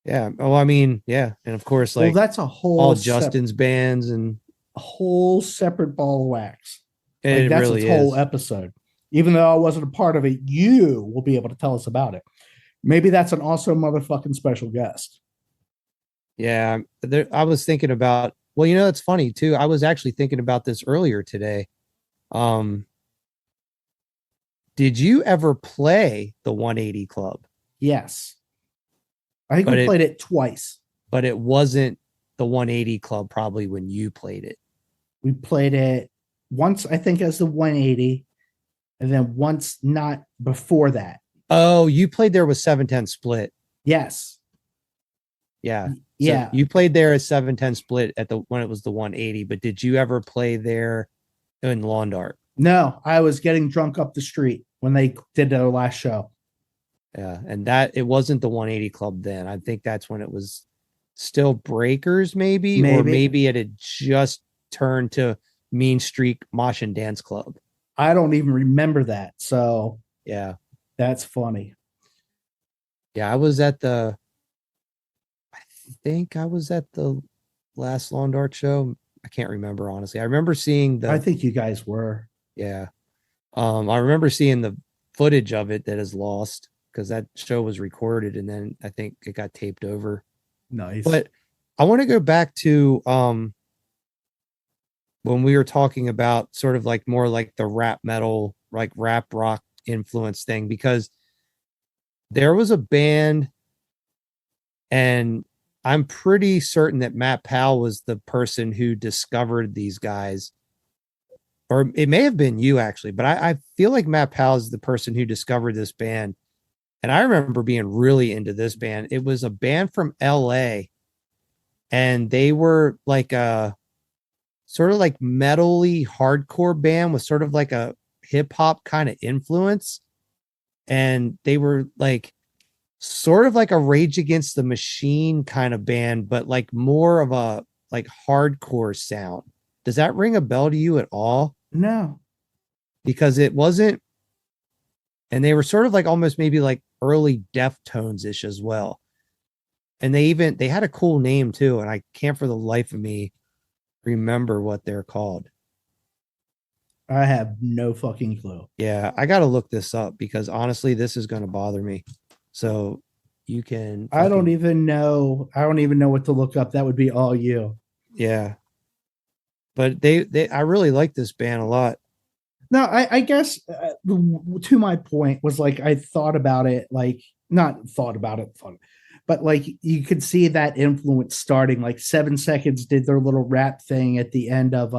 yeah. Oh, I mean, yeah, and of course, Well, like that's all Justin's bands, and a whole separate ball of wax. Like it that's its really whole is. episode. Even though I wasn't a part of it, you will be able to tell us about it. Maybe that's an awesome motherfucking special guest. Yeah, I was thinking about. Well, you know, it's funny too. I was actually thinking about this earlier today. Um, did you ever play the 180 Club? Yes. I think But we played it twice. but it wasn't the 180 Club probably when you played it. We played it once, I think, as the 180, and then once not before that. Oh, you played there with 710 Split. Yes. Yeah. So Yeah. you played there as 710 Split at the when it was the 180, but did you ever play there in Lawn Dart? No, I was getting drunk up the street when they did their last show. Yeah, and that it wasn't the 180 Club then. I think that's when it was still Breakers, maybe, or maybe it had just turned to Mean Streak Mosh and Dance Club. I don't even remember that. So yeah, that's funny. Yeah, I think I was at the last Lawn Dart show. I can't remember honestly. I remember seeing I think you guys were. Yeah. I remember seeing the footage of it that is lost because that show was recorded and then I think it got taped over. Nice. But I want to go back to when we were talking about sort of like more like the rap metal, like rap rock influence thing, because there was a band and I'm pretty certain that Matt Powell was the person who discovered these guys. Or it may have been you actually, but I feel like Matt Powell is the person who discovered this band. And I remember being really into this band. It was a band from LA and they were like a sort of like metal-y hardcore band with sort of like a hip hop kind of influence. And they were like sort of like a Rage Against the Machine kind of band, but like more of a like hardcore sound. Does that ring a bell to you at all? No. because it wasn't, and they were sort of like almost maybe like early Deftones ish as well. And they had a cool name too, and I can't for the life of me remember what they're called. I have no fucking clue. Yeah, I got to look this up because honestly, this is going to bother me. So you can. I don't even know. I don't even know what to look up. That would be all you. Yeah. But I really like this band a lot. No, I guess to my point was like I thought about it, like not thought about it, but like you could see that influence starting. Like 7 Seconds did their little rap thing at the end of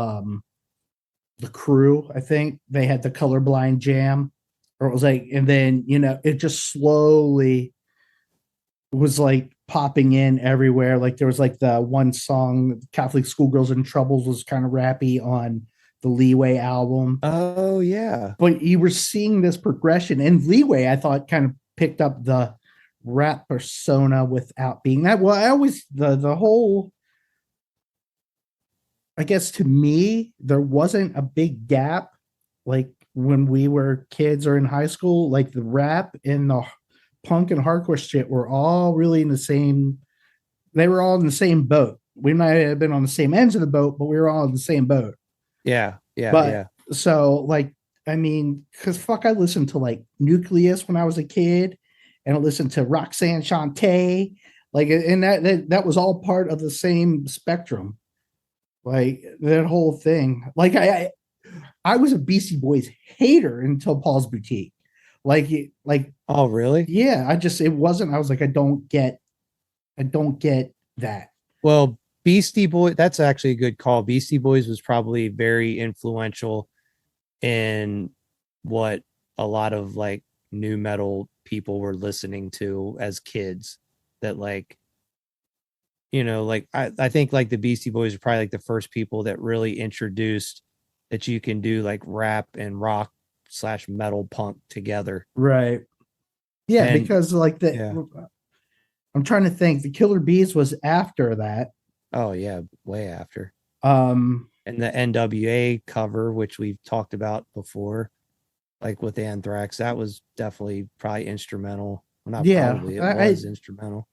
The Crew. I think they had the Colorblind Jam, or it was like, and then it just slowly was like popping in everywhere. Like there was like the one song, Catholic Schoolgirls in Troubles, was kind of rappy on the Leeway album. Oh yeah. But you were seeing this progression, and Leeway, I thought, kind of picked up the rap persona without being that. Well, I always the whole, I guess to me, there wasn't a big gap like when we were kids or in high school. Like the rap and the punk and hardcore shit were all really in the same, they were all in the same boat. We might have been on the same ends of the boat, but we were all in the same boat. Yeah. So like, I mean, because fuck, I listened to like Nucleus when I was a kid, and I listened to Roxanne Shante, like, and that was all part of the same spectrum. Like that whole thing. Like I was a Beastie Boys hater until Paul's Boutique. Like oh really? Yeah, it wasn't. I was like, I don't get that. Well, Beastie Boys, that's actually a good call. Beastie Boys was probably very influential in what a lot of like new metal people were listening to as kids. That like, like I think like the Beastie Boys are probably like the first people that really introduced that you can do like rap and rock / metal punk together. Right. Yeah, and, because like I'm trying to think, the Killer Bees was after that. Oh yeah, way after. And the NWA cover, which we've talked about before, like with Anthrax, that was definitely probably instrumental. Well, not probably, it was instrumental.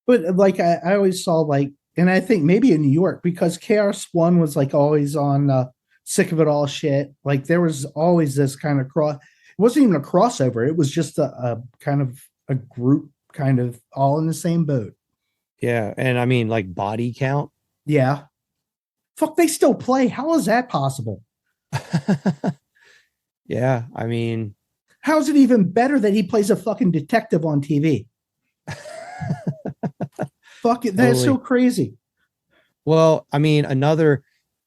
But like I always saw like, and I think maybe in New York, because KRS-One was like always on Sick of It All shit. Like there was always this kind of it wasn't even a crossover. It was just a kind of a group kind of all in the same boat. Yeah. And I mean like Body Count. Yeah. Fuck, they still play. How is that possible? Yeah. I mean, how is it even better that he plays a fucking detective on TV? Fuck it. That's so crazy. Well, I mean,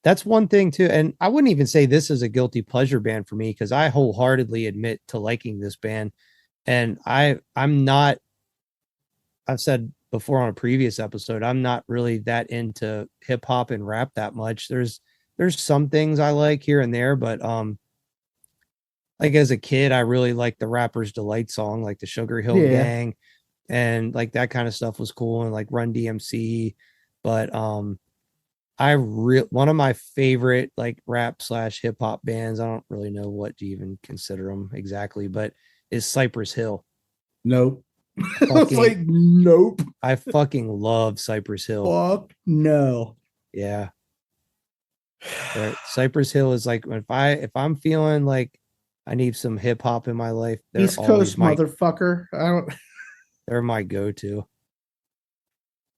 that's one thing too. And I wouldn't even say this is a guilty pleasure band for me, because I wholeheartedly admit to liking this band. And I'm not, I've said before on a previous episode, I'm not really that into hip hop and rap that much. There's some things I like here and there, but like as a kid, I really liked the Rapper's Delight song, like the Sugar Hill Gang, and like that kind of stuff was cool, and like Run DMC. But one of my favorite like rap / hip hop bands, I don't really know what to even consider them exactly, but is Cypress Hill. Nope. I was like, nope. I fucking love Cypress Hill. Fuck no. Yeah. Cypress Hill is like, if I'm feeling like I need some hip hop in my life, East Coast motherfucker. They're my go-to.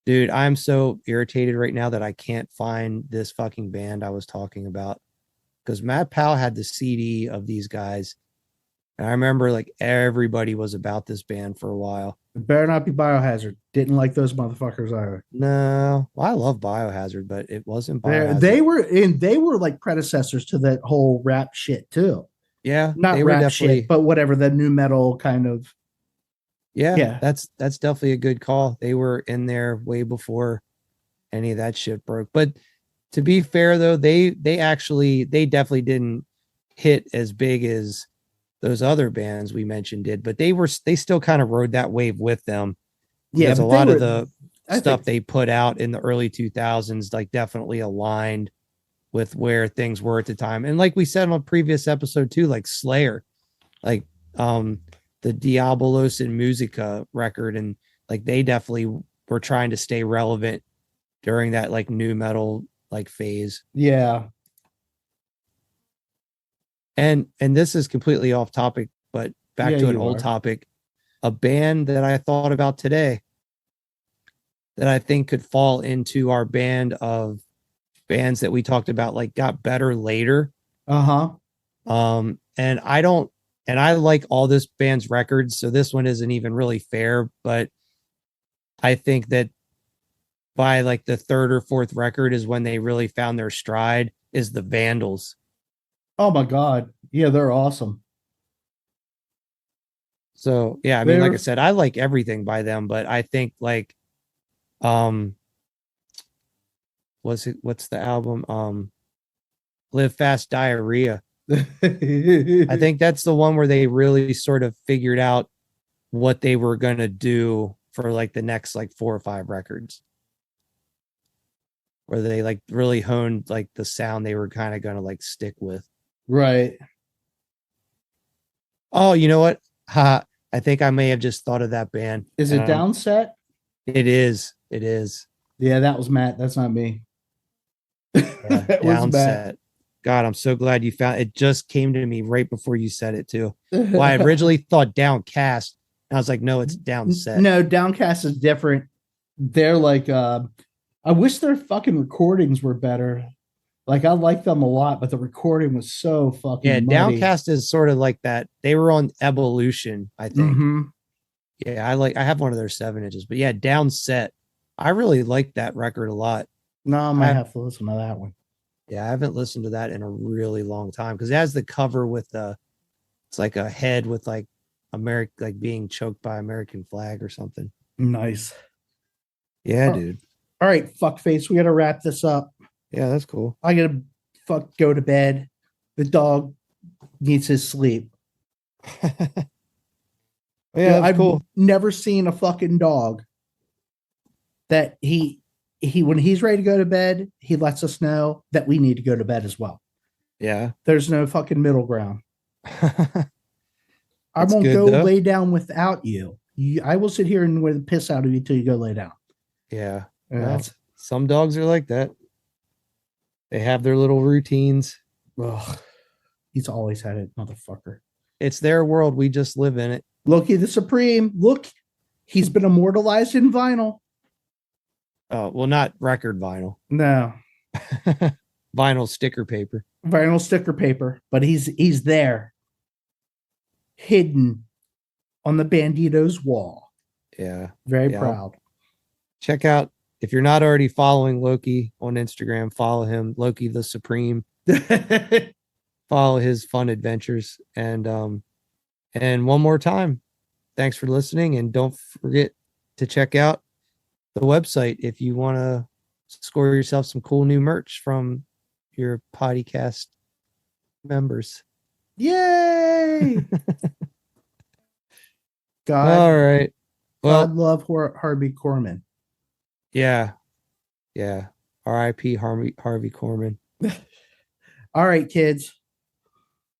Dude, I'm so irritated right now that I can't find this fucking band I was talking about, because Matt Powell had the CD of these guys. And I remember like everybody was about this band for a while. It better not be Biohazard. Didn't like those motherfuckers either. No, well, I love Biohazard, but it wasn't Biohazard. They were like predecessors to that whole rap shit too. Yeah, not rap shit, but whatever, the new metal kind of. Yeah, that's definitely a good call. They were in there way before any of that shit broke. But to be fair though, they definitely didn't hit as big as those other bands we mentioned did, but they still kind of rode that wave with them. Yeah, a lot of the stuff they put out in the early 2000s like definitely aligned with where things were at the time. And like we said on a previous episode too, like Slayer, like the Diabolos and Musica record, and like they definitely were trying to stay relevant during that like new metal like phase. Yeah. And this is completely off topic, but back to an old topic. A band that I thought about today that I think could fall into our band of bands that we talked about, like got better later. Uh-huh. And I like all this band's records, so this one isn't even really fair, but I think that by like the third or fourth record is when they really found their stride, is the Vandals. Oh my God. Yeah, they're awesome. So yeah, I mean, like I said, I like everything by them, but I think like what's the album? Live Fast Diarrhea. I think that's the one where they really sort of figured out what they were going to do for like the next like 4 or 5 records, where they like really honed like the sound they were kind of going to like stick with. Right. Oh, you know what? I think I may have just thought of that band. Is it Downset? It is. It is. Yeah, that was Matt. That's not me. Downset. God, I'm so glad you found it. Just came to me right before you said it too. Well, I originally thought Downcast. And I was like, no, it's Downset. No, Downcast is different. They're like, I wish their fucking recordings were better. Like, I like them a lot, but the recording was so fucking muddy. Downcast is sort of like that. They were on Evolution, I think. Mm-hmm. Yeah, I have one of their 7-inches, but yeah, Downset. I really like that record a lot. No, I might have to listen to that one. Yeah, I haven't listened to that in a really long time because it has the cover with it's like a head with like America, like being choked by American flag or something. Nice. Yeah, dude. All right, fuckface, we got to wrap this up. Yeah, that's cool. I gotta go to bed. The dog needs his sleep. Yeah, I've cool. never seen a fucking dog that he when he's ready to go to bed, he lets us know that we need to go to bed as well. Yeah. There's no fucking middle ground. I won't go lay down without you. I will sit here and wear the piss out of you till you go lay down. Yeah. Well, some dogs are like that. They have their little routines. Ugh. He's always had it, motherfucker. It's their world. We just live in it. Loki the Supreme. Look, he's been immortalized in vinyl. Oh, well, not record vinyl. No. Vinyl sticker paper. Vinyl sticker paper. But he's there. Hidden on the Bandito's wall. Yeah. Very proud. Check out, if you're not already following Loki on Instagram, follow him, Loki the Supreme. Follow his fun adventures. And one more time, thanks for listening. And don't forget to check out the website if you want to score yourself some cool new merch from your podcast members. Yay! God. All right. Well, God love Harvey Korman. Yeah. Yeah. R.I.P. Harvey Korman. All right, kids.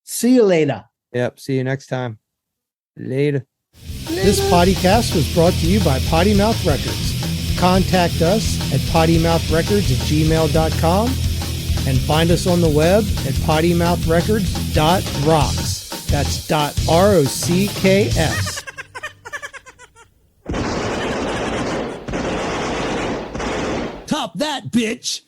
See you later. Yep. See you next time. Later. This podcast was brought to you by Potty Mouth Records. Contact us at pottymouthrecords@gmail.com and find us on the web at pottymouthrecords.rocks. That's .rocks. Top that, bitch!